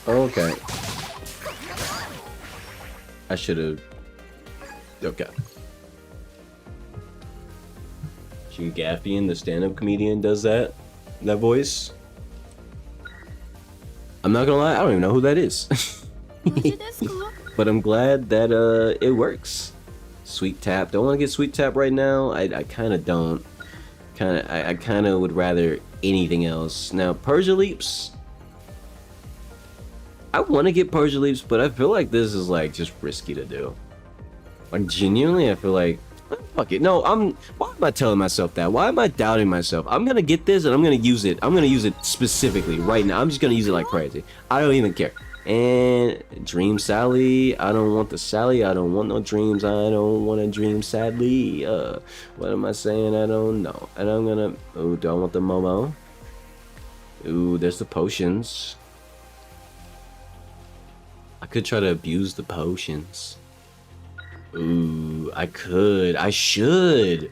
Okay. I should have. Okay. Gaffian, the stand-up comedian, does that voice. I'm not gonna lie, I don't even know who that is. But I'm glad that it works. Sweet tap. Don't want to get sweet tap right now. I kind of don't. I kind of would rather anything else. Now Persia Leaps. I want to get Persia Leaps, but I feel like this is like just risky to do. Like genuinely, I feel like fuck it. No, why am I telling myself that? Why am I doubting myself? I'm gonna get this and I'm gonna use it. I'm gonna use it specifically right now. I'm just gonna use it like crazy. I don't even care. And Dream Sally. I don't want the Sally. I don't want no dreams. I don't want to dream sadly. What am I saying? I don't know. And I'm gonna. Oh, do I want the Momo? Ooh, there's the potions. I could try to abuse the potions. Ooh, I could. I should.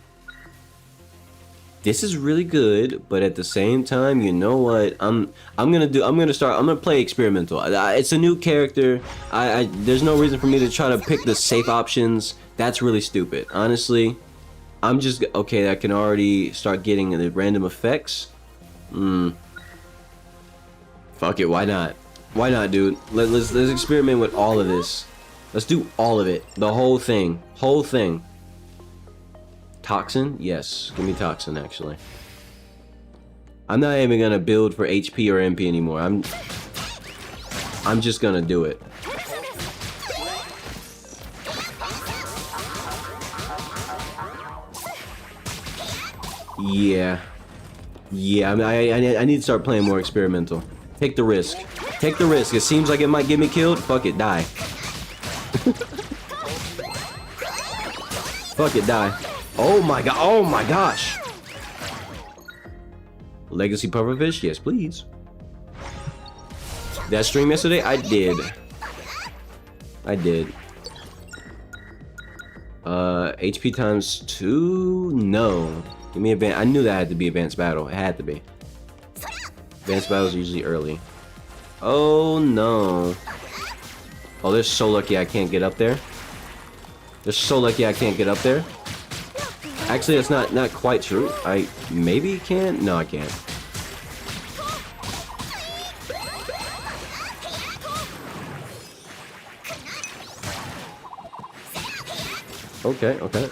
This is really good, but at the same time, you know what? I'm gonna play experimental. It's a new character. There's no reason for me to try to pick the safe options. That's really stupid. Honestly, I'm just okay. I can already start getting the random effects. Fuck it. Why not? Why not, dude? Let's experiment with all of this. Let's do all of it. The whole thing. Whole thing. Toxin? Yes. Give me Toxin, actually. I'm not even gonna build for HP or MP anymore. I'm just gonna do it. Yeah. Yeah, I need to start playing more experimental. Take the risk. Take the risk. It seems like it might get me killed. Fuck it, die. Fuck it, die. Oh my god. Oh my gosh. Legacy pufferfish? Yes, please. Did I stream yesterday? I did. I did. HP times 2? No. Give me advanced. I knew that had to be advanced battle. It had to be. Advanced battles are usually early. Oh no. Oh, they're so lucky I can't get up there. They're so lucky I can't get up there. Actually, that's not quite true. I maybe can. No, I can't. Okay, okay.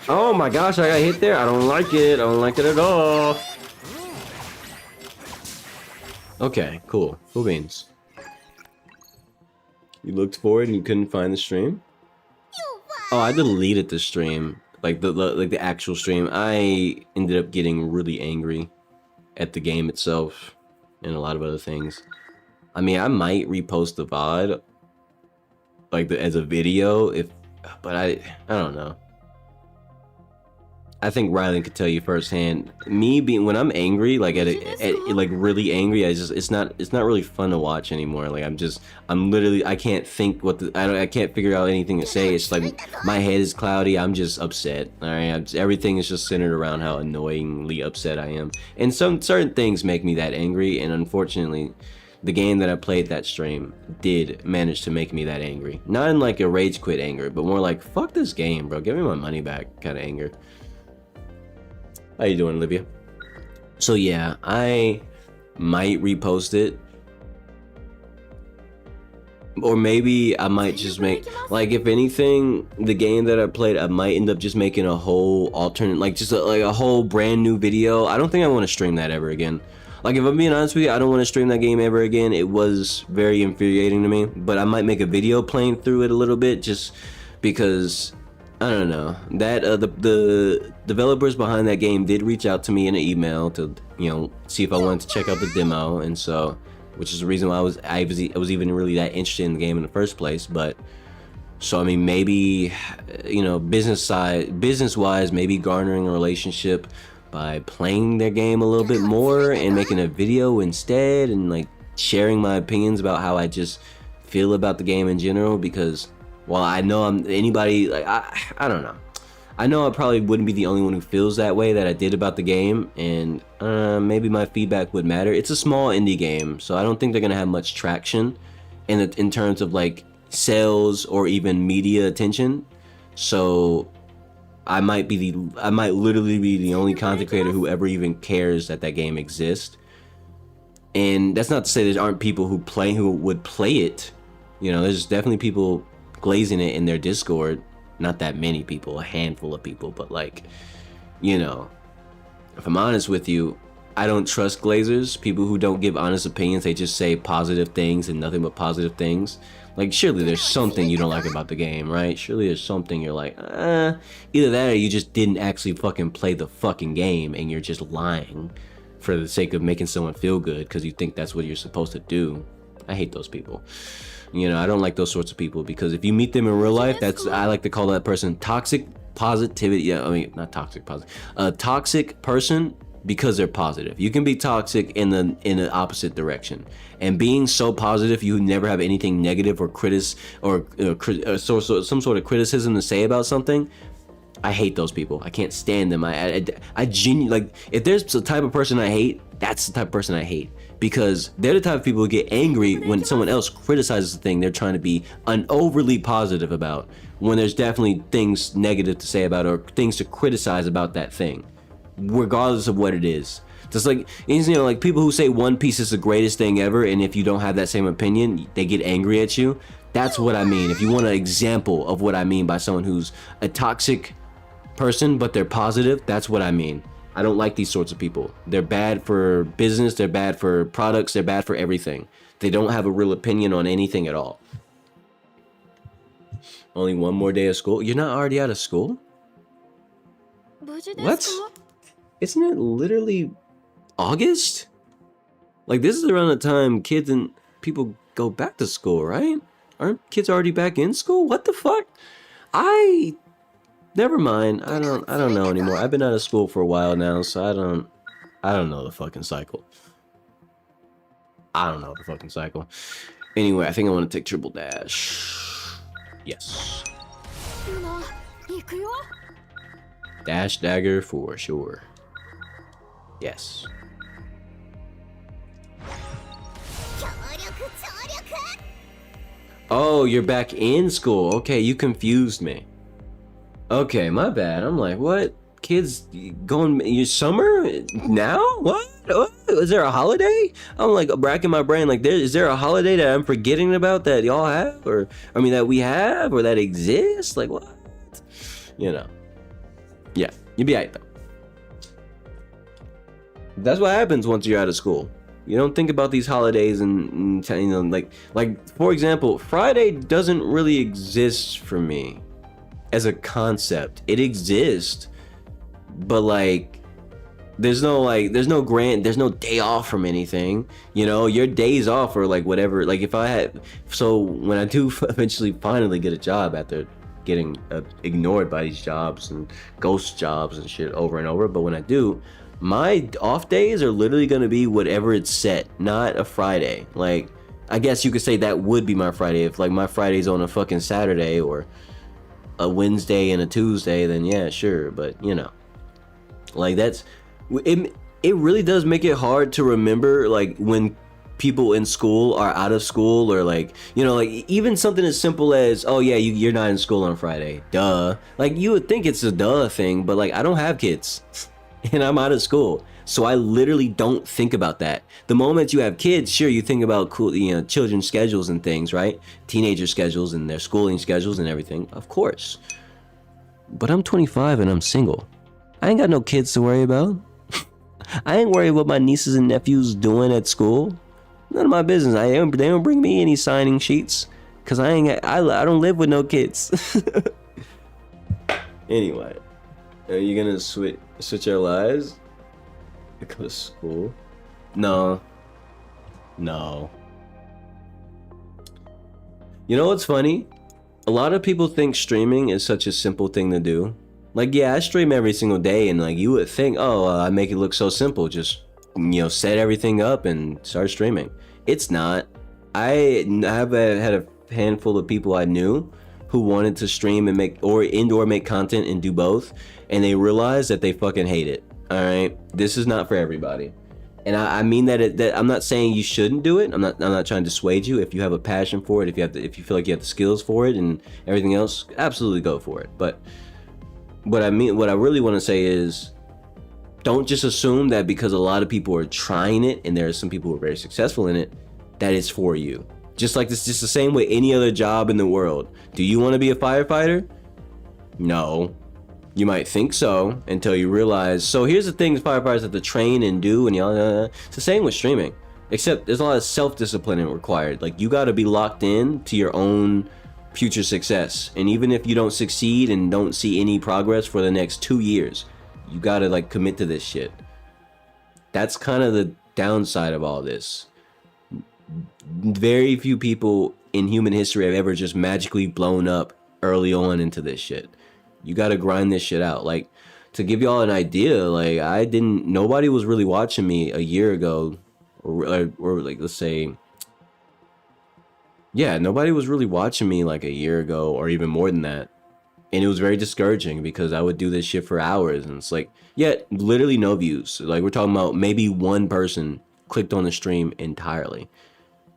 Oh my gosh, I got hit there. I don't like it. I don't like it at all. Okay, cool. Cool beans. You looked for it and you couldn't find the stream? Oh, I deleted the stream. like the actual stream, I ended up getting really angry at the game itself and a lot of other things. I mean, I might repost the VOD like as a video but I don't know. I think Rylan could tell you firsthand. Me being when I'm angry, like like really angry, it's not really fun to watch anymore. Like I'm literally I can't think I can't figure out anything to say. It's like my head is cloudy. I'm just upset. All right, everything is just centered around how annoyingly upset I am. And some certain things make me that angry. And unfortunately, the game that I played that stream did manage to make me that angry. Not in like a rage quit anger, but more like fuck this game, bro. Give me my money back kind of anger. How you doing, Olivia? So yeah, I might repost it. Or maybe I might just make, like, if anything, the game that I played, I might end up just making a whole alternate, like just like a whole brand new video. I don't think I want to stream that ever again. Like, if I'm being honest with you, I don't want to stream that game ever again. It was very infuriating to me. But I might make a video playing through it a little bit just because... I don't know, that the developers behind that game did reach out to me in an email to, you know, see if I wanted to check out the demo, and so, which is the reason why I was even really that interested in the game in the first place. But so I mean, maybe, you know, business wise, maybe garnering a relationship by playing their game a little bit more and making a video instead, and like sharing my opinions about how I just feel about the game in general, because well, I know I'm anybody, like, I don't know. I know I probably wouldn't be the only one who feels that way that I did about the game, and maybe my feedback would matter. It's a small indie game, so I don't think they're gonna have much traction in terms of like sales or even media attention. So I might literally be the only content creator who ever even cares that game exists. And that's not to say there aren't people who would play it. You know, there's definitely people glazing it in their Discord. Not that many people, a handful of people, but like, you know, if I'm honest with you, I don't trust glazers, people who don't give honest opinions. They just say positive things and nothing but positive things. Like, surely there's something you don't like about the game, right? Surely there's something you're like, either that or you just didn't actually fucking play the fucking game and you're just lying for the sake of making someone feel good because you think that's what you're supposed to do. I hate those people. You know, I don't like those sorts of people, because if you meet them in real life, I like to call that person toxic positivity. Yeah, I mean, not toxic positive. A toxic person because they're positive. You can be toxic in the opposite direction, and being so positive you never have anything negative or some sort of criticism to say about something. I hate those people. I can't stand them. I genuinely, like, if there's the type of person I hate, that's the type of person I hate. Because they're the type of people who get angry when someone else criticizes the thing they're trying to be overly positive about, when there's definitely things negative to say about it or things to criticize about that thing, regardless of what it is. Just like, you know, like people who say One Piece is the greatest thing ever, and if you don't have that same opinion, they get angry at you. That's what I mean. If you want an example of what I mean by someone who's a toxic person but they're positive, that's what I mean. I don't like these sorts of people. They're bad for business, they're bad for products, they're bad for everything. They don't have a real opinion on anything at all. Only one more day of school? You're not already out of school? What? Isn't it literally August? Like, this is around the time kids and people go back to school, right? Aren't kids already back in school? What the fuck? Never mind. I don't know anymore. I've been out of school for a while now, so I don't know the fucking cycle. I don't know the fucking cycle. Anyway, I think I want to take triple dash. Yes. Dash dagger for sure. Yes. Oh, you're back in school. Okay, you confused me. Okay, my bad. I'm like, what? Kids going your summer now? What? Is there a holiday? I'm like racking my brain. Like, is there a holiday that I'm forgetting about that y'all have, or I mean that we have, or that exists? Like, what? You know? Yeah, you'll be alright though. That's what happens once you're out of school. You don't think about these holidays and you know, like for example, Friday doesn't really exist for me. as a concept. It exists, but like there's no day off from anything. You know, your days off are like whatever. Like if I had, so when I do eventually finally get a job after getting ignored by these jobs and ghost jobs and shit over and over, but when I do, my off days are literally going to be whatever it's set, not a Friday. Like I guess you could say that would be my Friday. If like my Friday's on a fucking Saturday or a Wednesday and a Tuesday, then yeah, sure. But you know, like that's it. It really does make it hard to remember, like when people in school are out of school, or like, you know, like even something as simple as, oh yeah, you're not in school on Friday, duh. Like you would think it's a duh thing, but like I don't have kids and I'm out of school, so I literally don't think about that. The moment you have kids, sure, you think about cool, you know, children's schedules and things, right? Teenager schedules and their schooling schedules and everything, of course. But I'm 25 and I'm single. I ain't got no kids to worry about. I ain't worried what my nieces and nephews doing at school. None of my business. They don't bring me any signing sheets, cause I don't live with no kids. Anyway, are you gonna switch our lives? Go to school? No. You know what's funny? A lot of people think streaming is such a simple thing to do. Like, yeah, I stream every single day, and like you would think, oh, I make it look so simple. Just, you know, set everything up and start streaming. It's not. I have had a handful of people I knew who wanted to stream and make make content and do both, and they realized that they fucking hate it. All right, this is not for everybody, and I mean that I'm not saying you shouldn't do it. I'm not trying to dissuade you. If you have a passion for it, if you feel like you have the skills for it and everything else, absolutely go for it. But what I really want to say is, don't just assume that because a lot of people are trying it and there are some people who are very successful in it, that it's for you. Just like this, just the same way any other job in the world. Do you want to be a firefighter? No. You might think so until you realize. So here's the things firefighters have to train and do, and it's the same with streaming. Except there's a lot of self-discipline required. Like you got to be locked in to your own future success. And even if you don't succeed and don't see any progress for the next 2 years, you got to like commit to this shit. That's kind of the downside of all this. Very few people in human history have ever just magically blown up early on into this shit. You got to grind this shit out. Like, to give y'all an idea, like nobody was really watching me a year ago, or like, let's say, yeah, nobody was really watching me like a year ago or even more than that. And it was very discouraging because I would do this shit for hours and it's like, yeah, literally no views. Like we're talking about maybe one person clicked on the stream entirely.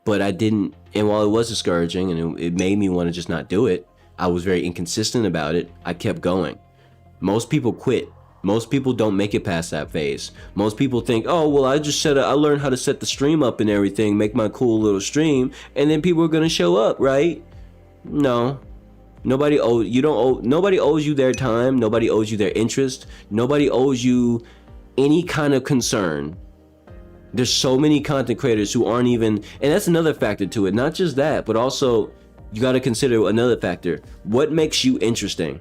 But I didn't, and while it was discouraging and it made me want to just not do it, I was very inconsistent about it. I kept going. Most people quit. Most people don't make it past that phase. Most people think, oh, well, I learned how to set the stream up and everything, make my cool little stream, and then people are going to show up, right? No. Nobody owes you their time. Nobody owes you their interest. Nobody owes you any kind of concern. There's so many content creators who aren't even, and that's another factor to it. Not just that, but also you got to consider another factor. What makes you interesting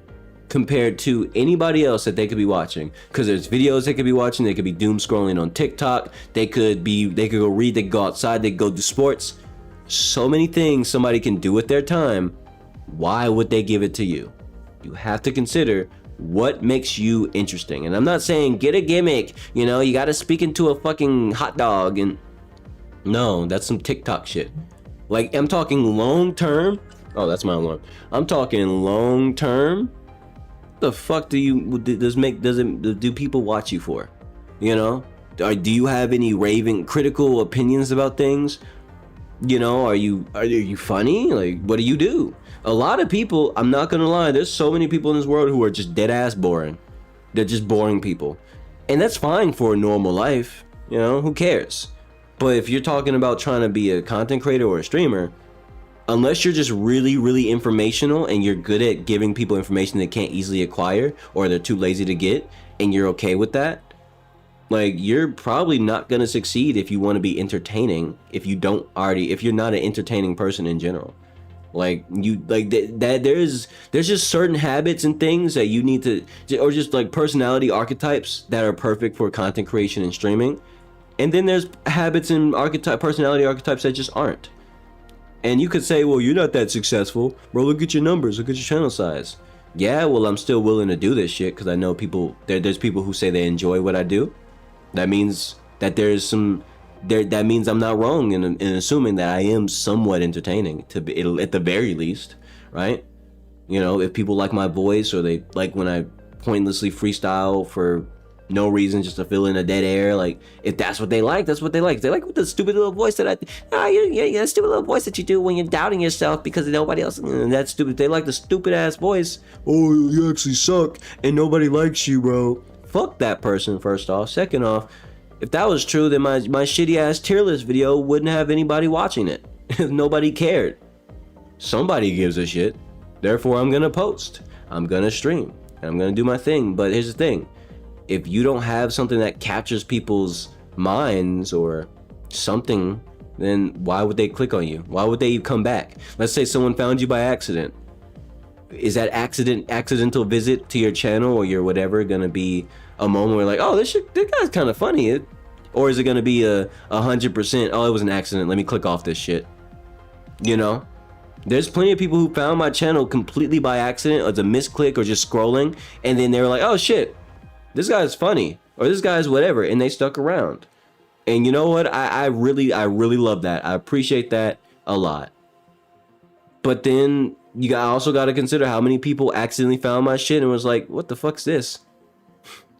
compared to anybody else that they could be watching? Because there's videos they could be watching. They could be doom scrolling on TikTok. They could go read, they could go outside, they could go do sports. So many things somebody can do with their time. Why would they give it to you? You have to consider what makes you interesting. And I'm not saying get a gimmick, you know, you got to speak into a fucking hot dog, and no, that's some TikTok shit. Like, I'm talking long term. Oh, that's my alarm. I'm talking long term. The fuck do people watch you for? You know, do you have any raving critical opinions about things? You know, are you funny? Like, what do you do? A lot of people, I'm not gonna lie, there's so many people in this world who are just dead ass boring. They're just boring people. And that's fine for a normal life, you know, who cares? But if you're talking about trying to be a content creator or a streamer, unless you're just really, really informational and you're good at giving people information they can't easily acquire or they're too lazy to get, and you're okay with that, like, you're probably not gonna succeed if you want to be entertaining, if you're not an entertaining person in general. Like that there's just certain habits and things that you need to, or just like personality archetypes that are perfect for content creation and streaming. And then there's habits and personality archetypes that just aren't. And you could say, well, you're not that successful, bro. Look at your numbers, look at your channel size. Yeah, well, I'm still willing to do this shit because I know people, there's people who say they enjoy what I do. That means that there's some that means I'm not wrong in assuming that I am somewhat entertaining, to be, at the very least, right? You know, if people like my voice, or they like when I pointlessly freestyle for no reason just to fill in a dead air, like if that's what they like, that's what they like. They like the stupid little voice that yeah, stupid little voice that you do when you're doubting yourself because nobody else, that's stupid. They like the stupid ass voice. Oh, you actually suck and nobody likes you, bro. Fuck that person, first off. Second off, if that was true, then my shitty ass tier list video wouldn't have anybody watching it. Nobody cared. Somebody gives a shit. Therefore, I'm gonna post. I'm gonna stream. And I'm gonna do my thing. But here's the thing. If you don't have something that captures people's minds or something, then why would they click on you? Why would they come back? Let's say someone found you by accident. Is that accidental visit to your channel or your whatever gonna be a moment where like, oh, this guy's kind of funny, or is it gonna be a 100%? Oh, it was an accident. Let me click off this shit. You know, there's plenty of people who found my channel completely by accident, or it's a misclick, or just scrolling, and then they were like, oh shit, this guy's funny, or this guy's whatever, and they stuck around. And you know what? I really love that. I appreciate that a lot. But then you also got to consider how many people accidentally found my shit and was like, what the fuck's this?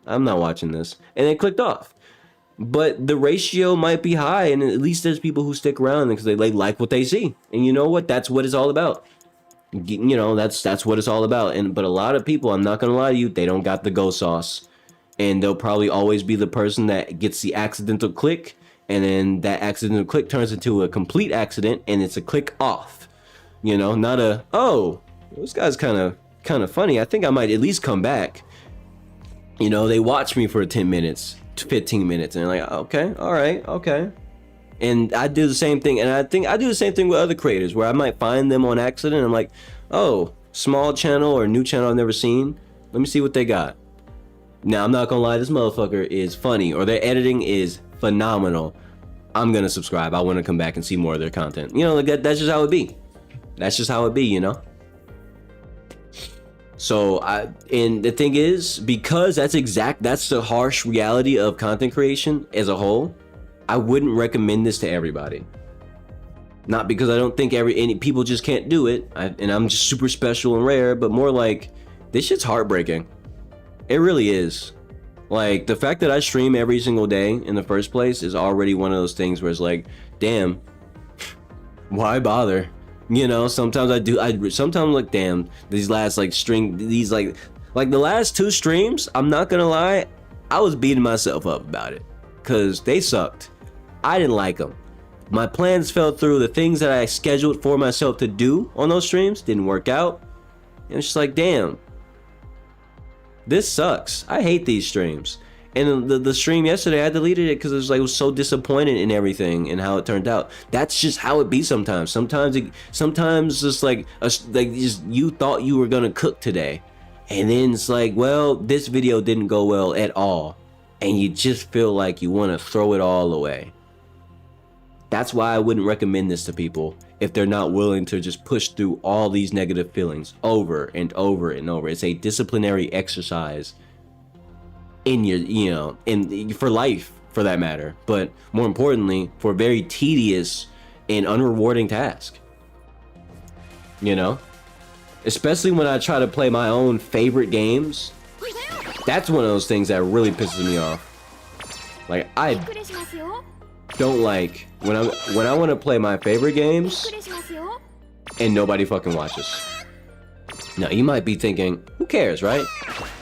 I'm not watching this. And they clicked off. But the ratio might be high, and at least there's people who stick around because they like what they see. And you know what? That's what it's all about. You know, that's what it's all about. But a lot of people, I'm not going to lie to you, they don't got the go sauce. And they'll probably always be the person that gets the accidental click, and then that accidental click turns into a complete accident, and it's a click off. You know, not a, oh, this guy's kind of funny. I think I might at least come back. You know, they watch me for 10 minutes, 15 minutes, and they're like, okay, all right, okay. And I do the same thing, and I think I do the same thing with other creators, where I might find them on accident, and I'm like, oh, small channel or new channel I've never seen. Let me see what they got. Now, I'm not gonna lie, this motherfucker is funny, or their editing is phenomenal. I'm gonna subscribe. I want to come back and see more of their content. You know, like that's just how it be. That's just how it be, you know? So, and the thing is, because that's the harsh reality of content creation as a whole, I wouldn't recommend this to everybody. Not because I don't think any people just can't do it, and I'm just super special and rare, but more like, this shit's heartbreaking. It really is. Like, the fact that I stream every single day in the first place is already one of those things where it's like, damn, why bother? You know, sometimes sometimes like, damn, these last like the last 2 streams, I'm not gonna lie, I was beating myself up about it because they sucked. I didn't like them. My plans fell through. The things that I scheduled for myself to do on those streams didn't work out. And it's just like, damn, this sucks. I hate these streams. And the stream yesterday, I deleted it because it was so disappointed in everything and how it turned out. That's just how it be sometimes. Sometimes it's like just you thought you were gonna cook today, and then it's like, well, this video didn't go well at all, and you just feel like you want to throw it all away. That's why I wouldn't recommend this to people if they're not willing to just push through all these negative feelings over and over and over. It's a disciplinary exercise in your, you know, in for life, for that matter, but more importantly, for a very tedious and unrewarding task. You know, especially when I try to play my own favorite games. That's one of those things that really pisses me off. Like, I don't like when I want to play my favorite games and nobody fucking watches. Now, you might be thinking, who cares, right?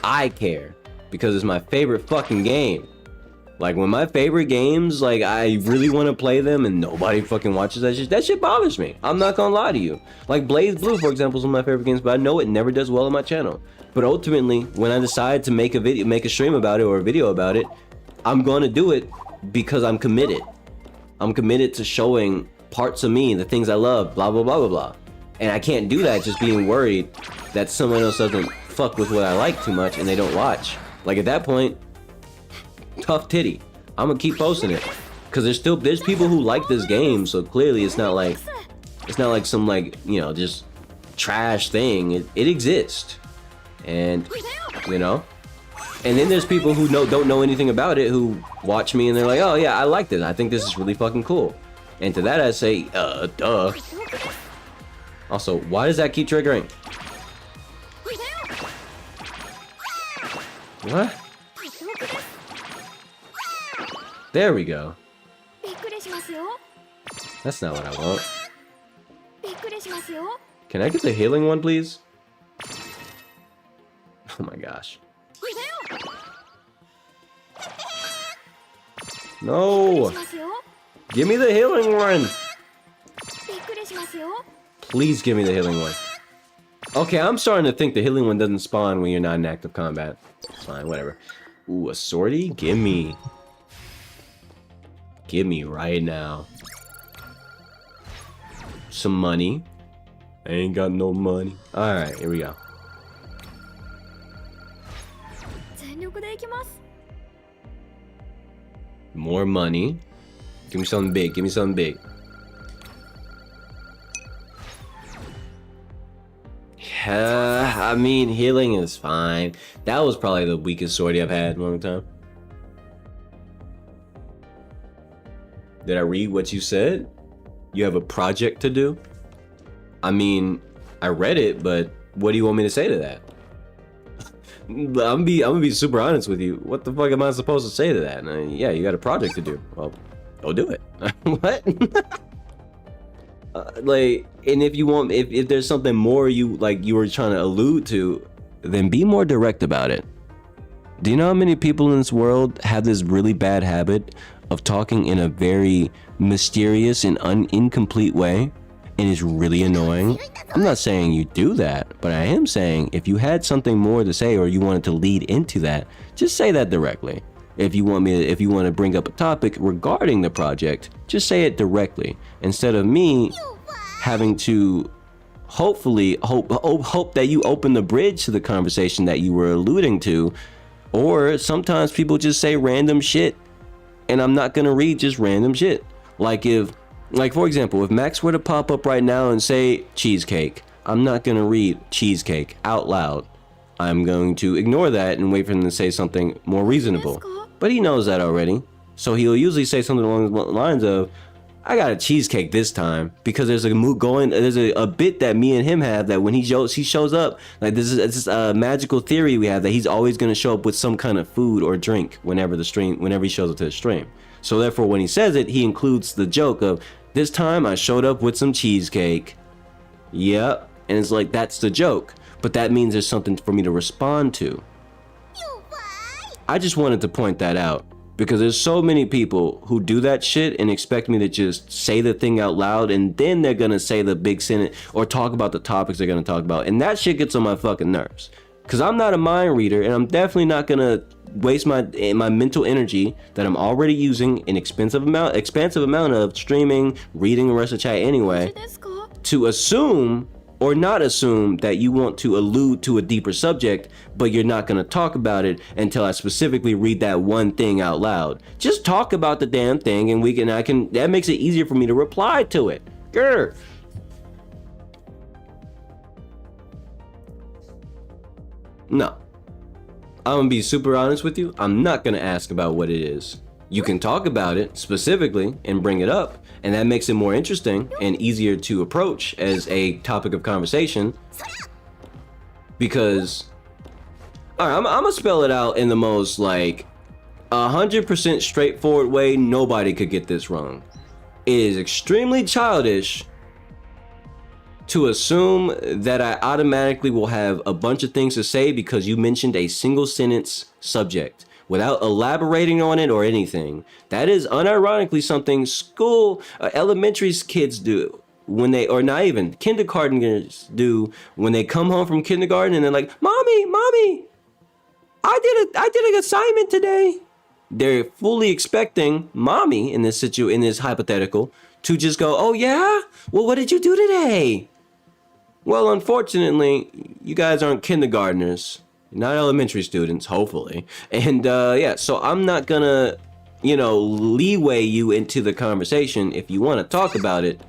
I care. Because it's my favorite fucking game. Like, when my favorite games, like, I really want to play them and nobody fucking watches that shit bothers me. I'm not gonna lie to you. Like, Blazblue, for example, is one of my favorite games, but I know it never does well on my channel. But ultimately, when I decide to make a stream about it or a video about it, I'm gonna do it because I'm committed. I'm committed to showing parts of me, the things I love, blah, blah, blah, blah, blah. And I can't do that just being worried that someone else doesn't fuck with what I like too much and they don't watch. Like at that point, tough titty. I'm gonna keep posting it. Cause there's people who like this game, so clearly it's not like some like, you know, just trash thing. It exists. And you know? And then there's people who don't know anything about it who watch me and they're like, oh yeah, I like this. I think this is really fucking cool. And to that I say, duh. Also, why does that keep triggering? What? There we go. That's not what I want. Can I get the healing one, please? Oh my gosh. No! Give me the healing one! Please give me the healing one. Okay, I'm starting to think the healing one doesn't spawn when you're not in active combat. It's fine, whatever. Ooh, a sortie? Give me. Give me right now. Some money. I ain't got no money. Alright, here we go. More money. Give me something big. Give me something big. I mean, healing is fine. That was probably the weakest sortie I've had in a long time. Did I read what you said? You have a project to do? I mean, I read it, but what do you want me to say to that? I'm gonna be super honest with you. What the fuck am I supposed to say to that? Yeah, you got a project to do. Well, go do it. What? Like, and if you want, if there's something more you were trying to allude to, then be more direct about it. Do you know how many people in this world have this really bad habit of talking in a very mysterious and incomplete way, and it's really annoying? I'm not saying you do that, but I am saying if you had something more to say or you wanted to lead into that, just say that directly. If you want to bring up a topic regarding the project, just say it directly instead of me having to hopefully hope that you open the bridge to the conversation that you were alluding to. Or sometimes people just say random shit and I'm not gonna read just random shit. Like for example, if Max were to pop up right now and say cheesecake, I'm not gonna read cheesecake out loud. I'm going to ignore that and wait for him to say something more reasonable. But he knows that already. So he'll usually say something along the lines of, I got a cheesecake this time, because there's a bit that me and him have that when he shows up, like this is a magical theory we have that he's always going to show up with some kind of food or drink whenever he shows up to the stream. So therefore when he says it, he includes the joke of, this time I showed up with some cheesecake. Yep. And it's like, that's the joke, but that means there's something for me to respond to. I just wanted to point that out because there's so many people who do that shit and expect me to just say the thing out loud and then they're gonna say the big sentence or talk about the topics they're gonna talk about, and that shit gets on my fucking nerves. Cause I'm not a mind reader and I'm definitely not gonna waste my mental energy that I'm already using an expansive amount of streaming, reading the rest of the chat anyway, to assume or not assume that you want to allude to a deeper subject, but you're not gonna talk about it until I specifically read that one thing out loud. Just talk about the damn thing and that makes it easier for me to reply to it. Grr. No. I'm gonna be super honest with you. I'm not gonna ask about what it is. You can talk about it specifically and bring it up, and that makes it more interesting and easier to approach as a topic of conversation. Because, alright, I'm gonna spell it out in the most 100% straightforward way. Nobody could get this wrong. It is extremely childish to assume that I automatically will have a bunch of things to say because you mentioned a single sentence subject without elaborating on it or anything. That is unironically something elementary kids do when they, or not even, kindergartners do when they come home from kindergarten and they're like, Mommy, I did an assignment today. They're fully expecting mommy in this hypothetical to just go, oh yeah? Well, what did you do today? Well, unfortunately, you guys aren't kindergartners, not elementary students, hopefully. And yeah, so I'm not gonna, leeway you into the conversation. If you want to talk about it,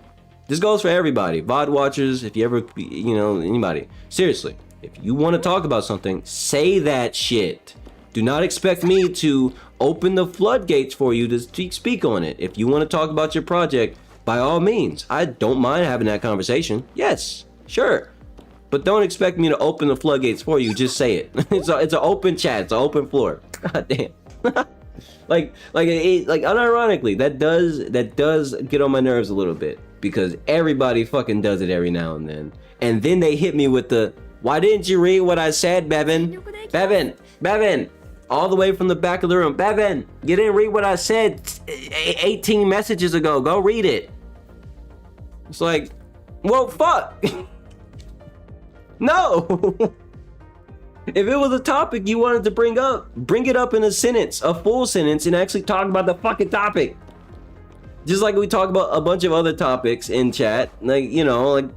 this goes for everybody. VOD watchers, if you ever, anybody. Seriously, if you want to talk about something, say that shit. Do not expect me to open the floodgates for you to speak on it. If you want to talk about your project, by all means, I don't mind having that conversation. Yes, sure. But don't expect me to open the floodgates for you. Just say it. It's an open chat. It's an open floor. God damn. like unironically, that does get on my nerves a little bit, because everybody fucking does it every now and then. And then they hit me with the, why didn't you read what I said, Bevin? Bevin. All the way from the back of the room. Bevin, you didn't read what I said 18 messages ago. Go read it. It's like, well, fuck. No. If it was a topic you wanted to bring up, bring it up in a sentence, a full sentence, and actually talk about the fucking topic. Just like we talk about a bunch of other topics in chat. Like,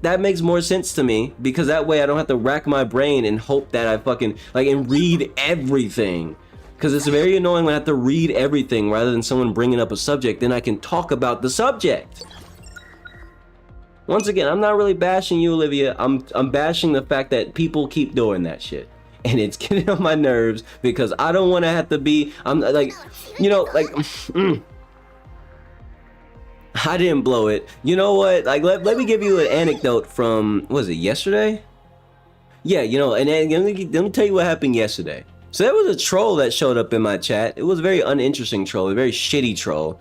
that makes more sense to me, because that way I don't have to rack my brain and hope that I fucking, and read everything. Because it's very annoying when I have to read everything rather than someone bringing up a subject, then I can talk about the subject. Once again, I'm not really bashing you, Olivia. I'm bashing the fact that people keep doing that shit. And it's getting on my nerves, because I don't want to have to be, I didn't blow it. You know what? Let me give you an anecdote from, was it yesterday? Yeah, and let me tell you what happened yesterday. So there was a troll that showed up in my chat. It was a very uninteresting troll, a very shitty troll.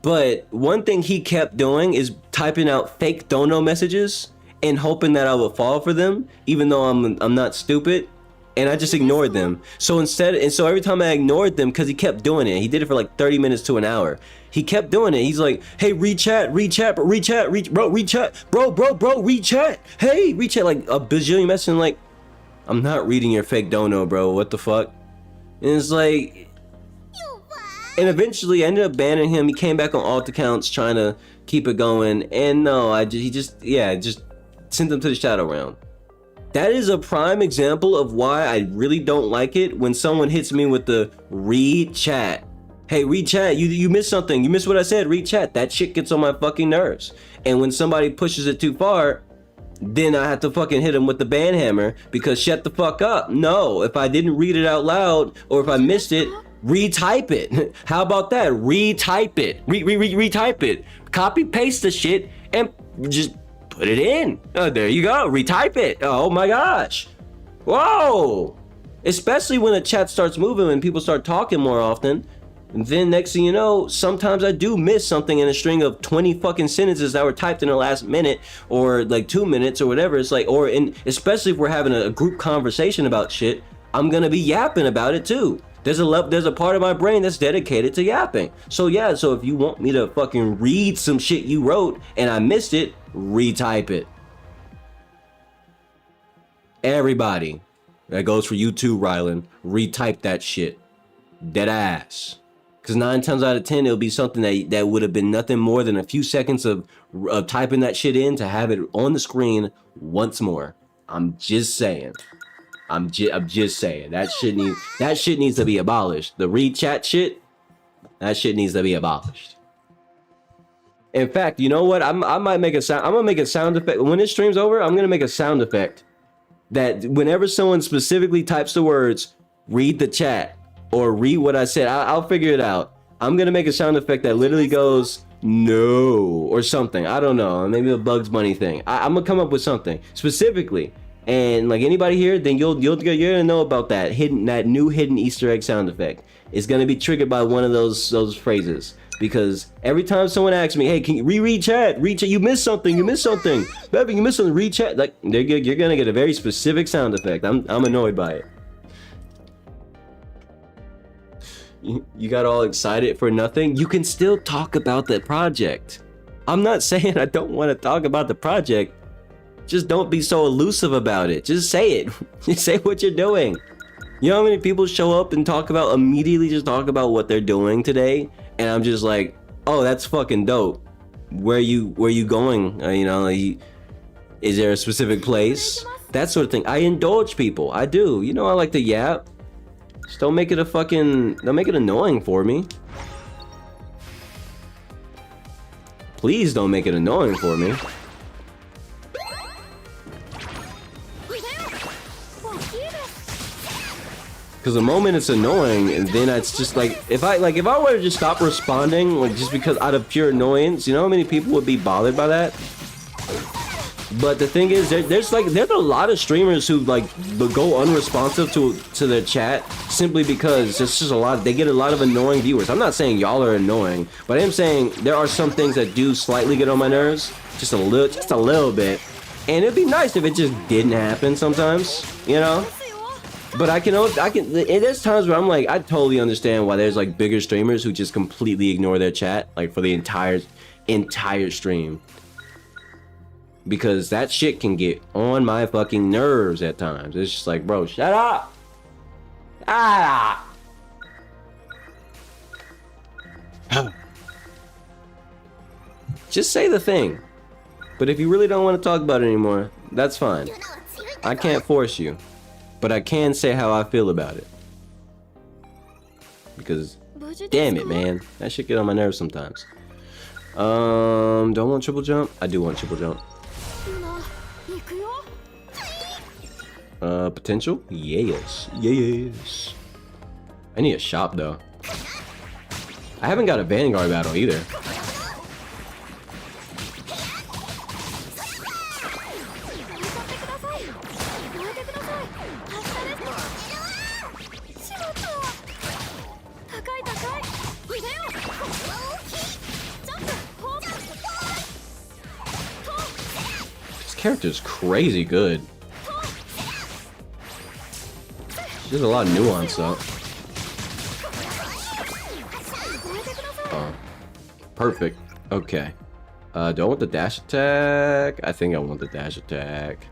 But one thing he kept doing is typing out fake dono messages and hoping that I would fall for them, even though I'm not stupid. And I just ignored them. So every time I ignored them, because he kept doing it, he did it for like 30 minutes to an hour. He kept doing it. He's like, hey, rechat, bro, rechat. Hey, rechat, like a bajillion messages. Like, I'm not reading your fake dono, bro. What the fuck? And it's like, and eventually I ended up banning him. He came back on alt accounts trying to keep it going. And no, he just sent him to the shadow realm. That is a prime example of why I really don't like it when someone hits me with the read chat. Hey, read chat, you missed something. You missed what I said, read chat. That shit gets on my fucking nerves. And when somebody pushes it too far, then I have to fucking hit them with the ban hammer, because shut the fuck up. No, if I didn't read it out loud, or if I missed it, retype it. How about that? Retype it. Retype it. Copy paste the shit and just put it in. Oh, there you go. Retype it. Oh my gosh. Whoa. Especially when the chat starts moving and people start talking more often. And then next thing you know, sometimes I do miss something in a string of 20 fucking sentences that were typed in the last minute, or like 2 minutes or whatever. It's like, especially if we're having a group conversation about shit, I'm gonna be yapping about it too. There's a part of my brain that's dedicated to yapping. So yeah, so if you want me to fucking read some shit you wrote and I missed it, retype it. Everybody, that goes for you too, Rylan. Retype that shit. Dead ass. Because 9 times out of 10, it'll be something that would have been nothing more than a few seconds of typing that shit in to have it on the screen once more. I'm just saying. I'm just saying. That shit needs to be abolished. The read chat shit, that shit needs to be abolished. In fact, you know what? I might make a sound. I'm gonna make a sound effect when this stream's over. I'm gonna make a sound effect that whenever someone specifically types the words "read the chat" or "read what I said," I'll figure it out. I'm gonna make a sound effect that literally goes "no" or something. I don't know. Maybe a Bugs Bunny thing. I'm gonna come up with something specifically, and like anybody here, then you're gonna know about that new hidden Easter egg sound effect. It's gonna be triggered by one of those phrases. Because every time someone asks me, hey, can you reread chat? Read chat, you missed something, Bevin, you missed something, read chat. Like, you're gonna get a very specific sound effect. I'm annoyed by it. You got all excited for nothing? You can still talk about the project. I'm not saying I don't want to talk about the project. Just don't be so elusive about it. Just say it. Just say what you're doing. You know how many people show up and immediately just talk about what they're doing today? And I'm just like, oh, that's fucking dope. Where you going? Is there a specific place? That sort of thing. I indulge people. I do. You know, I like to yap. Just don't make it a fucking... Don't make it annoying for me. Please don't make it annoying for me. Because the moment it's annoying, and then it's just like, if I were to just stop responding, like just because out of pure annoyance, you know how many people would be bothered by that? But the thing is, there's a lot of streamers who like go unresponsive to their chat simply because it's just a lot. They get a lot of annoying viewers. I'm not saying y'all are annoying, but I am saying there are some things that do slightly get on my nerves, just a little bit. And it'd be nice if it just didn't happen sometimes, you know. But there's times where I'm like, I totally understand why there's like bigger streamers who just completely ignore their chat, like for the entire stream. Because that shit can get on my fucking nerves at times. It's just like, bro, shut up! Ah! Just say the thing. But if you really don't want to talk about it anymore, that's fine. I can't force you. But I can say how I feel about it. Because, damn it, man. That shit get on my nerves sometimes. Do I want triple jump? I do want triple jump. Potential? Yes. Yes. I need a shop, though. I haven't got a Vanguard battle, either. This character's crazy good. There's a lot of nuance, though. Oh. Perfect. Okay. Do I want the dash attack? I think I want the dash attack.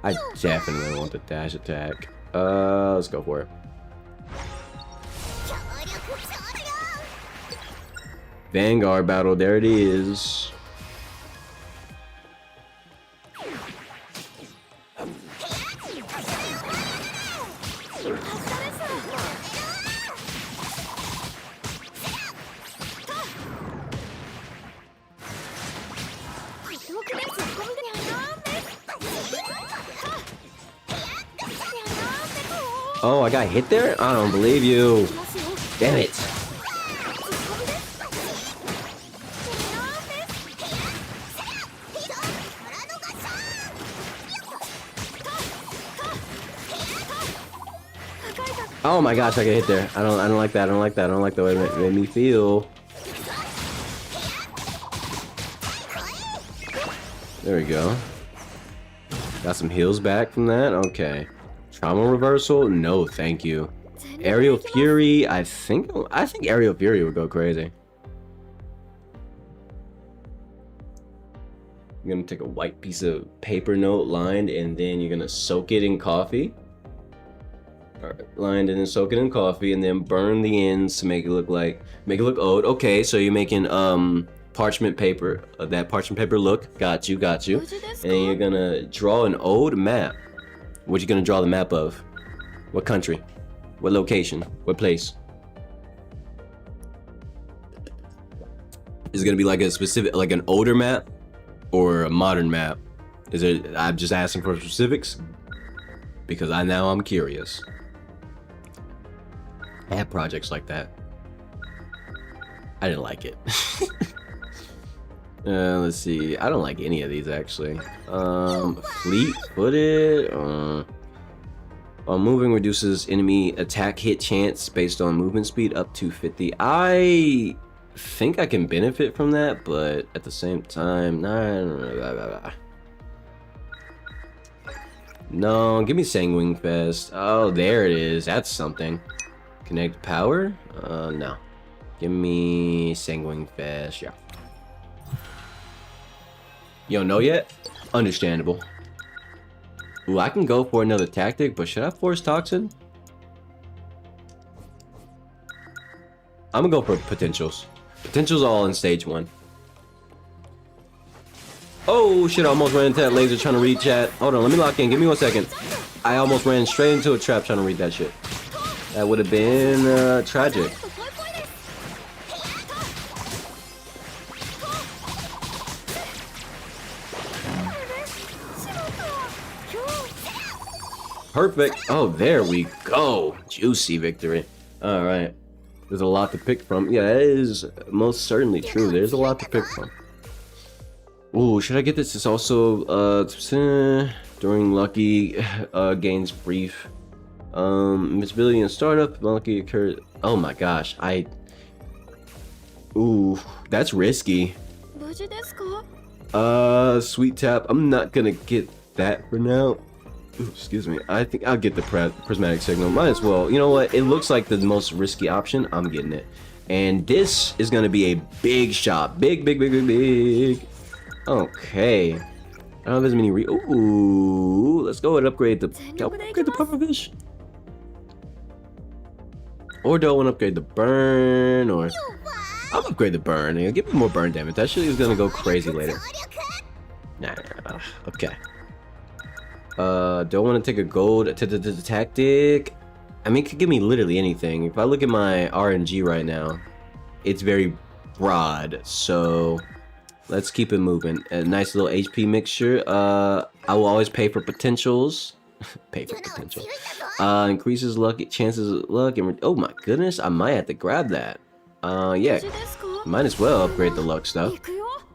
I definitely want the dash attack. Let's go for it. Vanguard battle, there it is. Oh, I got hit there? I don't believe you. Damn it. Oh my gosh, I got hit there. I don't like that. I don't like that. I don't like the way it made me feel. There we go. Got some heals back from that. Okay. Trauma reversal? No, thank you. Aerial Fury? I think Aerial Fury would go crazy. You're gonna take a white piece of paper note lined, and then you're gonna soak it in coffee. Alright, lined and then soak it in coffee, and then burn the ends to make it look old. Okay, so you're making parchment paper, that parchment paper look. Got you. And then you're gonna draw an old map. What you gonna draw the map of? What country? What location? What place? Is it gonna be like a specific, like an older map or a modern map? Is it? I'm just asking for specifics because I'm curious. I had projects like that. I didn't like it. Let's see. I don't like any of these actually. Fleet-footed. Moving reduces enemy attack hit chance based on movement speed up to 50. I think I can benefit from that, but at the same time, no. Give me Sanguine Fest. Oh, there it is. That's something. Connect power. No. Give me Sanguine Fest. Yeah. You don't know yet? Understandable. Ooh, I can go for another tactic, but should I force Toxin? I'm gonna go for potentials. Potentials all in stage 1. Oh shit, I almost ran into that laser trying to read chat. Hold on, let me lock in. Give me 1 second. I almost ran straight into a trap trying to read that shit. That would have been tragic. Perfect. Oh, there we go. Juicy victory. All right. There's a lot to pick from. Yeah, that is most certainly true. There's a lot to pick from. Ooh, should I get this? It's also during lucky gains brief. Invisibility and startup. Lucky occurs. Oh my gosh. Ooh, that's risky. Sweet tap. I'm not gonna get that for now. Ooh, excuse me. I think I'll get the prismatic signal. Might as well. You know what? It looks like the most risky option. I'm getting it. And this is gonna be a big shot. Big. Okay. I don't have as many ooh, let's go and upgrade the pufferfish. Or do I want to upgrade the burn? Or I'll upgrade the burn. Give me more burn damage. That shit is gonna go crazy later. Nah. Okay. Don't want to take a gold tactic. I mean, it could give me literally anything. If I look at my RNG right now, it's very broad. So let's keep it moving. A nice little HP mixture. I will always pay for potentials. Pay for potential. Increases luck, chances of luck. And oh my goodness, I might have to grab that. Yeah. Might as well upgrade the luck stuff.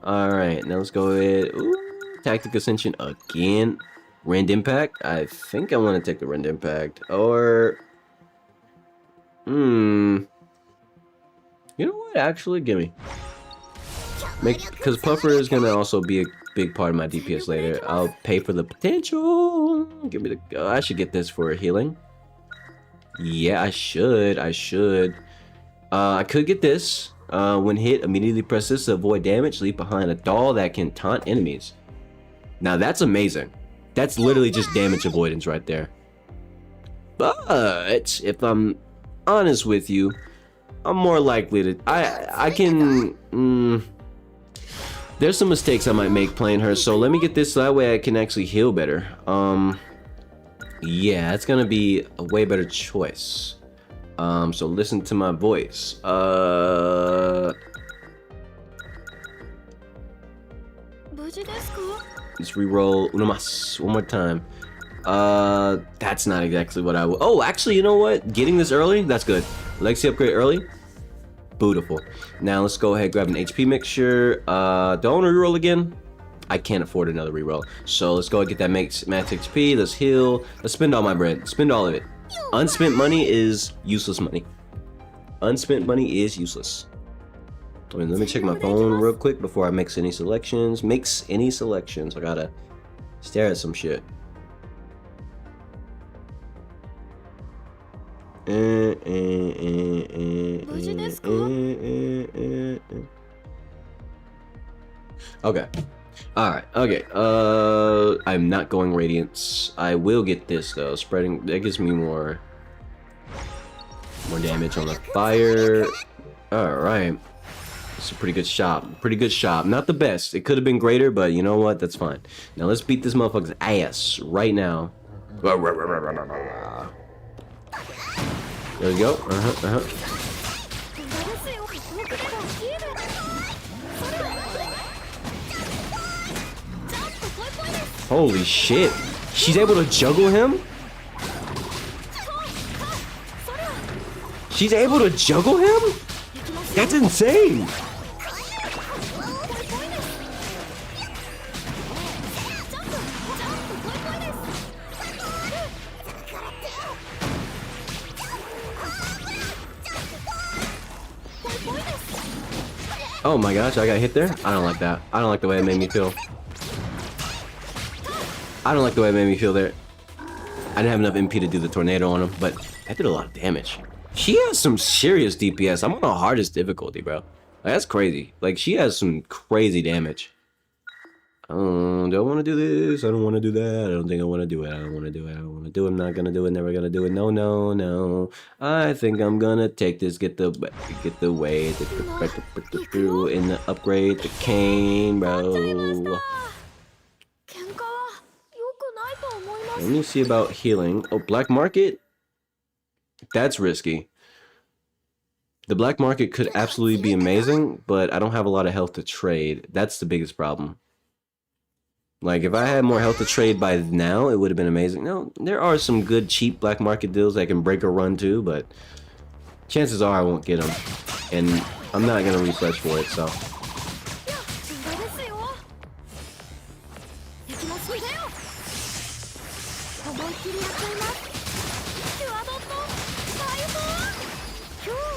Alright, now let's go ahead. Ooh, Tactic Ascension again. Rend Impact? I think I want to take the Rend Impact. Or... You know what? Actually, gimme. Because Puffer is going to also be a big part of my DPS later. I'll pay for the potential. Give me the... I should get this for healing. Yeah, I should. I could get this. When hit, immediately press this to avoid damage. Leave behind a doll that can taunt enemies. Now, that's amazing. That's literally just damage avoidance right there. But if I'm honest with you, I'm more likely to... I can... there's some mistakes I might make playing her, so let me get this so that way I can actually heal better. Yeah, it's gonna be a way better choice. So listen to my voice. Let's reroll uno más, one more time. That's not exactly what I would... Oh, actually, you know what? Getting this early, that's good. Legacy upgrade early. Beautiful. Now let's go ahead and grab an HP mixture. Don't want to reroll again. I can't afford another reroll. So let's go and get that max HP. Let's heal. Let's spend all my bread. Spend all of it. Unspent money is useless money. Unspent money is useless. I mean, let me check my phone real quick before I make any selections. I gotta stare at some shit. Okay. Alright, okay. I'm not going Radiance. I will get this though. Spreading, that gives me more damage on the fire. Alright. It's a pretty good shot. Pretty good shot. Not the best. It could have been greater, but you know what? That's fine. Now let's beat this motherfucker's ass right now. There we go. Holy shit. She's able to juggle him? She's able to juggle him? That's insane. Oh my gosh, I got hit there? I don't like that. I don't like the way it made me feel. I don't like the way it made me feel there. I didn't have enough MP to do the tornado on him, but that did a lot of damage. She has some serious DPS. I'm on the hardest difficulty, bro. Like, that's crazy. Like, she has some crazy damage. Don't want to do this. I don't want to do that. I don't think I want to do it. I don't want to do it. I don't want to do it. I'm not gonna do it. Never gonna do it. No, no, no. I think I'm gonna take this. Get the way. Through in the upgrade the cane, bro. Let me see about healing. Oh, black market? That's risky. The black market could absolutely be amazing, but I don't have a lot of health to trade. That's the biggest problem. Like, if I had more health to trade by now, it would have been amazing. No, there are some good, cheap black market deals that can break a run too, but chances are I won't get them. And I'm not going to refresh for it, so.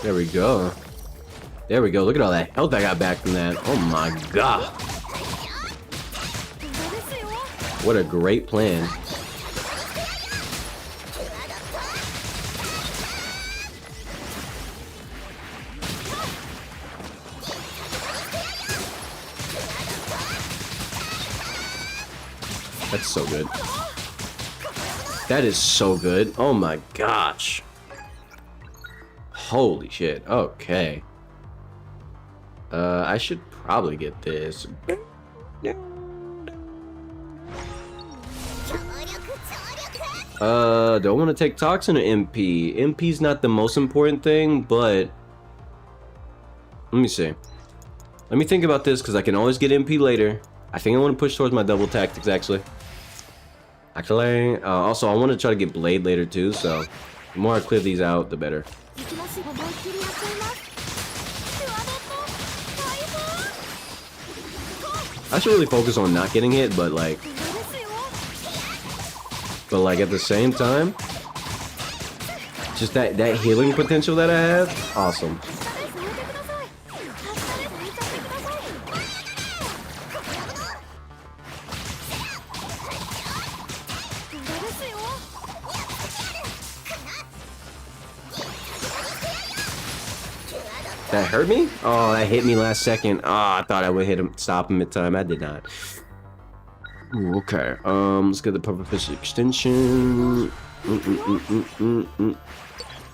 There we go. There we go. Look at all that health I got back from that. Oh my god. What a great plan. That's so good. That is so good. Oh my gosh. Holy shit. Okay. I should probably get this. Do I want to take Toxin or MP? MP's not the most important thing, but let me see. Let me think about this because I can always get MP later. I think I want to push towards my double tactics actually. Also I want to try to get Blade later too, so the more I clear these out, the better. I should really focus on not getting hit, but like at the same time, just that healing potential that I have, awesome. That hurt me? Oh, that hit me last second. Oh, I thought I would hit him, stop him mid-time. I did not. Ooh, okay. Let's get the pufferfish extension.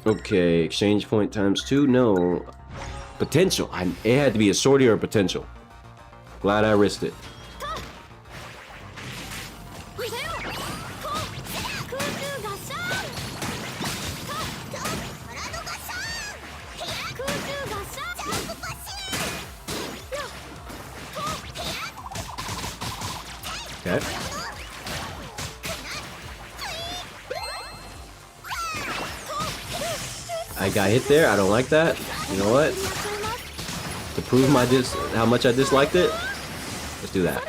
Okay, exchange point times 2. No. Potential. It had to be a sortie or a potential. Glad I risked it. Okay. I got hit there. I don't like that. You know what? To prove how much I disliked it, let's do that.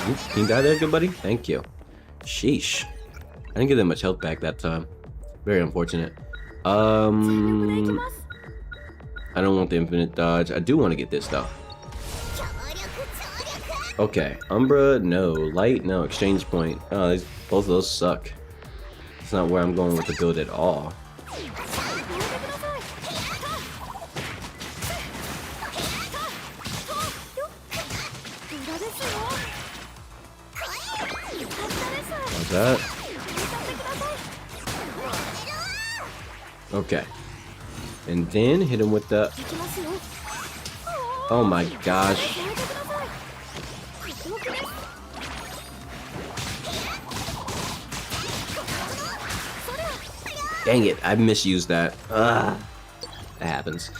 Oops, can you die there, good buddy? Thank you. Sheesh. I didn't get that much health back that time. Very unfortunate. I don't want the infinite dodge. I do want to get this though. Okay, Umbra, no. Light, no. Exchange point. Oh, both of those suck. That's not where I'm going with the build at all. How's that? Okay. And then hit him with the... Oh my gosh. Dang it, I misused that. Ugh. That happens.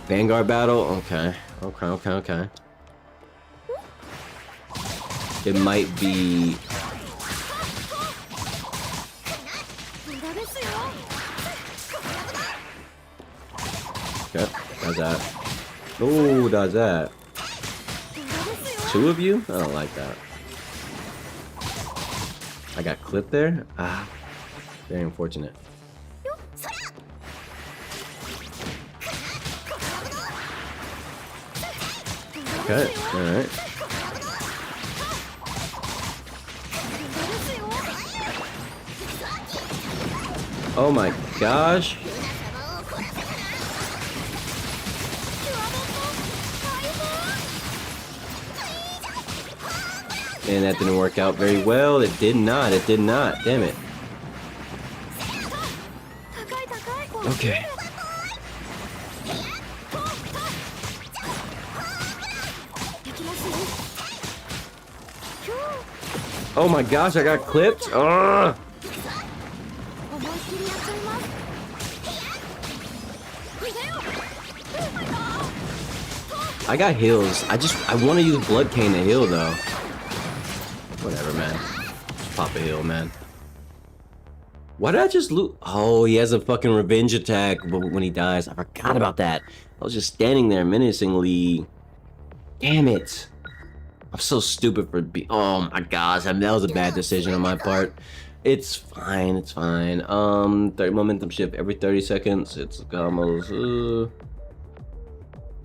Vanguard battle? Okay. Okay. It might be... Okay, does that. Oh, does that. 2 of you? I don't like that. I got clipped there? Ah, very unfortunate. Okay, alright. Oh my gosh. And that didn't work out very well. It did not. It did not. Damn it. Okay. Oh my gosh, I got clipped. Ugh. I got heals. I want to use Blood Cane to heal though. Whatever, man. Just pop a heal, man. Why did I just loot? Oh, he has a fucking revenge attack when he dies. I forgot about that. I was just standing there menacingly. Damn it. I'm so stupid for oh my gosh, I mean, that was a bad decision on my part. It's fine, it's fine. 30 momentum shift every 30 seconds. It's almost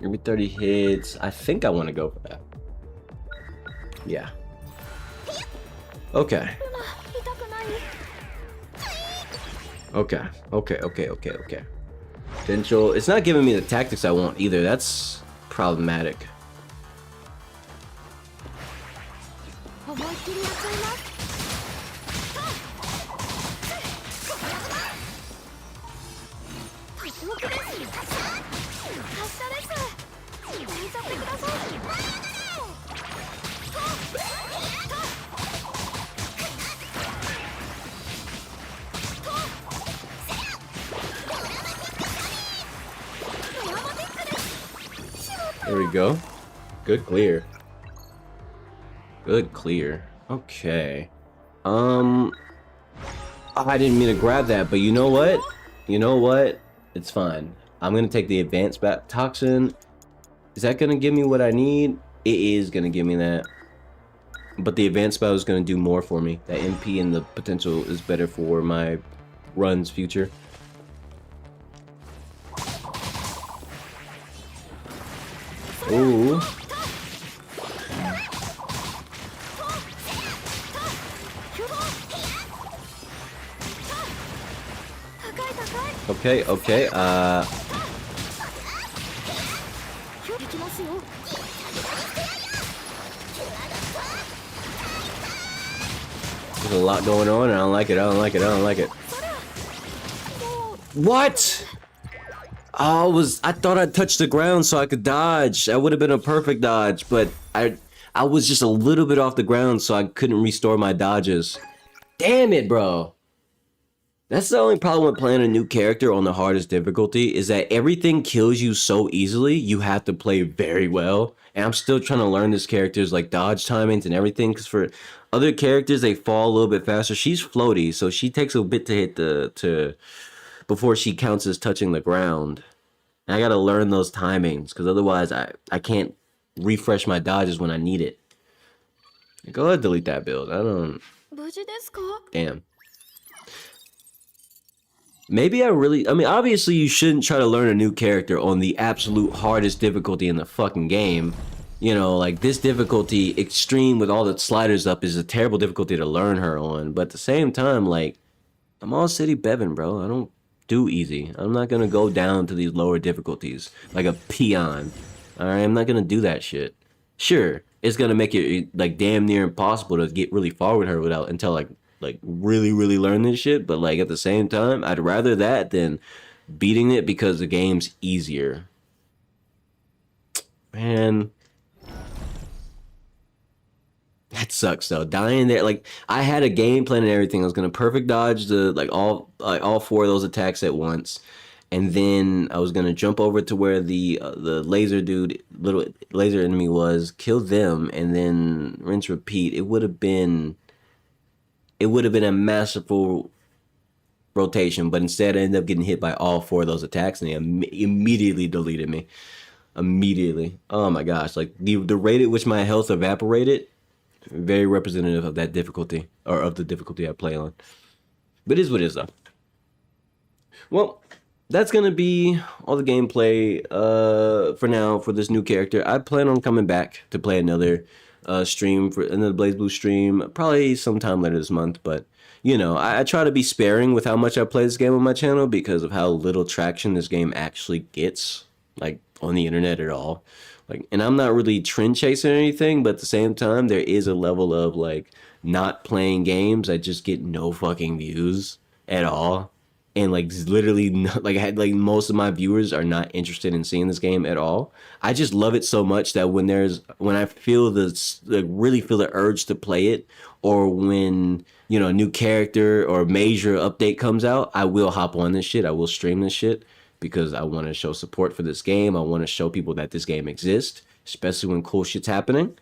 every 30 hits. I think I want to go for that. Yeah. Okay. Okay. Potential. It's not giving me the tactics I want either. That's problematic. There we go. Good clear. Good clear. Okay. I didn't mean to grab that, but you know what? You know what? It's fine. I'm gonna take the advanced bat toxin. Is that gonna give me what I need? It is gonna give me that. But the advanced spell is gonna do more for me. That MP and the potential is better for my run's future. Ooh. Okay, okay, there's a lot going on, and I don't like it, I don't like it, I don't like it. What? I thought I touched the ground so I could dodge. That would have been a perfect dodge, but I was just a little bit off the ground so I couldn't restore my dodges. Damn it, bro. That's the only problem with playing a new character on the hardest difficulty, is that everything kills you so easily, you have to play very well. And I'm still trying to learn this character's like dodge timings and everything, because for other characters, they fall a little bit faster. She's floaty, so she takes a bit to hit before she counts as touching the ground. And I gotta learn those timings, because otherwise I can't refresh my dodges when I need it. Go ahead, delete that build. I don't... Damn. Maybe I mean, obviously you shouldn't try to learn a new character on the absolute hardest difficulty in the fucking game. You know, like this difficulty, extreme with all the sliders up, is a terrible difficulty to learn her on. But at the same time, like, I'm AllCityBevin, bro. I don't do easy. I'm not gonna go down to these lower difficulties like a peon. Alright, I'm not gonna do that shit. Sure, it's gonna make it like damn near impossible to get really far with her until like really learn this shit, but like at the same time, I'd rather that than beating it because the game's easier. Man, that sucks though. Dying there, like I had a game plan and everything. I was gonna perfect dodge the all four of those attacks at once, and then I was gonna jump over to where the laser dude, little laser enemy was, kill them, and then rinse repeat. It would have been a masterful rotation, but instead I ended up getting hit by all four of those attacks, and they immediately deleted me. Immediately. Oh my gosh, like the rate at which my health evaporated, very representative of that difficulty, or of the difficulty I play on. But it is what it is though. Well, that's gonna be all the gameplay for now for this new character. I plan on coming back to play another stream, for another Blazblue stream, probably sometime later this month. But you know, I try to be sparing with how much I play this game on my channel because of how little traction this game actually gets, like on the internet at all. Like, and I'm not really trend chasing or anything, but at the same time, there is a level of like not playing games. I just get no fucking views at all. and like literally like I had like most of my viewers are not interested in seeing this game at all. I just love it so much that when I feel this like really feel the urge to play it, or when a new character or major update comes out, I will hop on this shit. I will stream this shit because I want to show support for this game. I want to show people that this game exists, especially when cool shit's happening.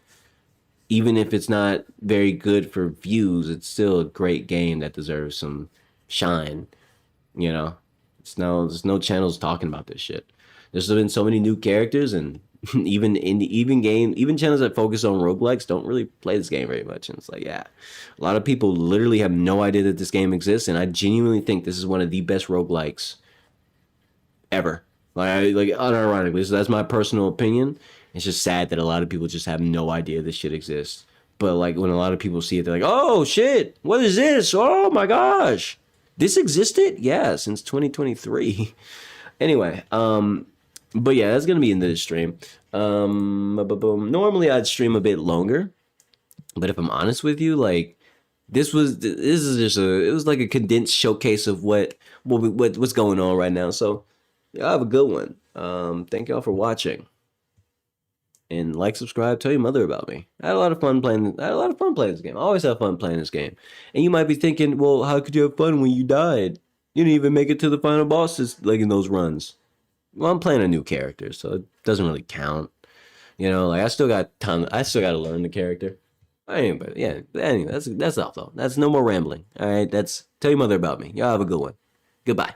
Even if it's not very good for views, it's still a great game that deserves some shine. You know, there's no channels talking about this shit. There's been so many new characters, and even channels that focus on roguelikes don't really play this game very much. And it's like, yeah, a lot of people literally have no idea that this game exists, and I genuinely think this is one of the best roguelikes ever. Like unironically, so that's my personal opinion. It's just sad that a lot of people just have no idea this shit exists. But like when a lot of people see it, they're like, "Oh shit, what is this? Oh my gosh, this existed? Yeah, since 2023." Anyway, but yeah, that's gonna be in this stream. Normally I'd stream a bit longer, but if I'm honest with you, like this is just it was like a condensed showcase of what's going on right now. So y'all have a good one. Thank y'all for watching. And like, subscribe, tell your mother about me. I had a lot of fun playing this game. I always have fun playing this game. And you might be thinking, well, how could you have fun when you died? You didn't even make it to the final bosses like in those runs. Well, I'm playing a new character, so it doesn't really count. Like I still got to learn the character. Anyway, yeah. Anyway, that's all though. That's no more rambling. All right, tell your mother about me. Y'all have a good one. Goodbye.